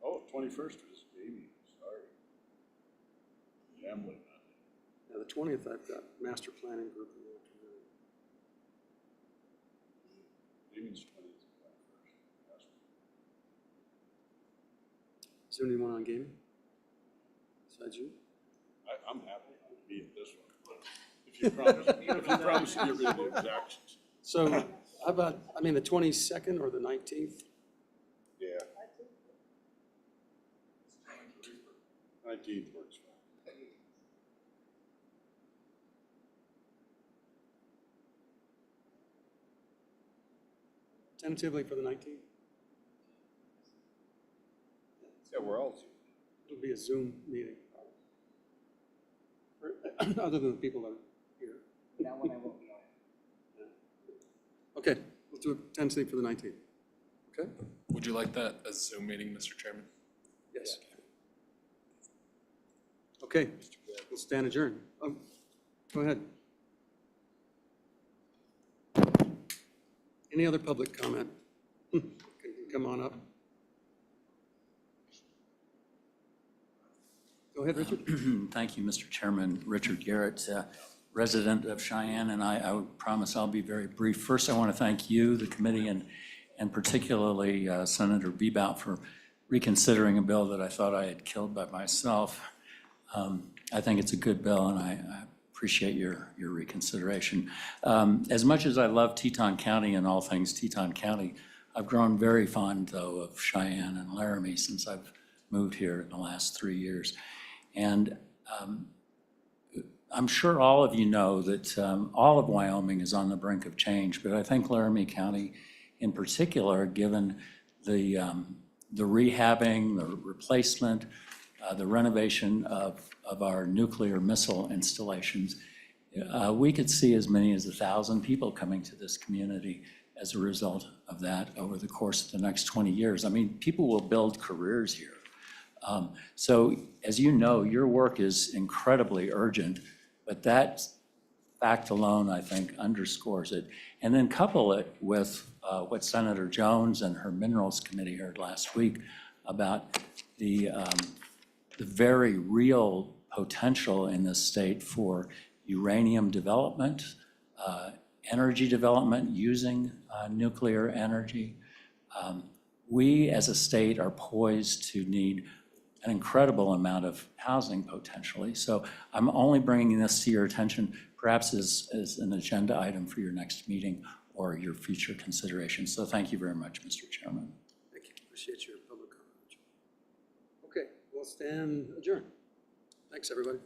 Oh, 21st is baby, sorry. Gambling. Yeah, the 20th, I've got master planning group in the afternoon. Baby's 20th. Is there anyone on gaming besides you? I'm happy to be at this one, but if you promise to get rid of the exactions. So how about, I mean, the 22nd or the 19th? Yeah. 19th works fine. Tentatively for the 19th? Yeah, we're all. It'll be a Zoom meeting. Other than the people that are here. That one I won't be on. Okay, let's do it tentatively for the 19th. Okay? Would you like that as Zoom meeting, Mr. Chairman? Yes. Okay, we'll stand adjourned. Go ahead. Any other public comment? Come on up. Go ahead, Richard. Thank you, Mr. Chairman. Richard Garrett, resident of Cheyenne, and I would promise I'll be very brief. First, I want to thank you, the committee, and particularly Senator Bebout for reconsidering a bill that I thought I had killed by myself. I think it's a good bill, and I appreciate your reconsideration. As much as I love Teton County and all things Teton County, I've grown very fond, though, of Cheyenne and Laramie since I've moved here in the last 3 years. And I'm sure all of you know that all of Wyoming is on the brink of change, but I think Laramie County in particular, given the rehabbing, the replacement, the renovation of our nuclear missile installations, we could see as many as 1,000 people coming to this community as a result of that over the course of the next 20 years. I mean, people will build careers here. So as you know, your work is incredibly urgent, but that fact alone, I think, underscores it. And then couple it with what Senator Jones and her Minerals Committee heard last week about the very real potential in this state for uranium development, energy development using nuclear energy. We as a state are poised to need an incredible amount of housing potentially. So I'm only bringing this to your attention perhaps as an agenda item for your next meeting or your future consideration. So thank you very much, Mr. Chairman. Thank you. Appreciate your public comment. Okay, we'll stand adjourned. Thanks, everybody.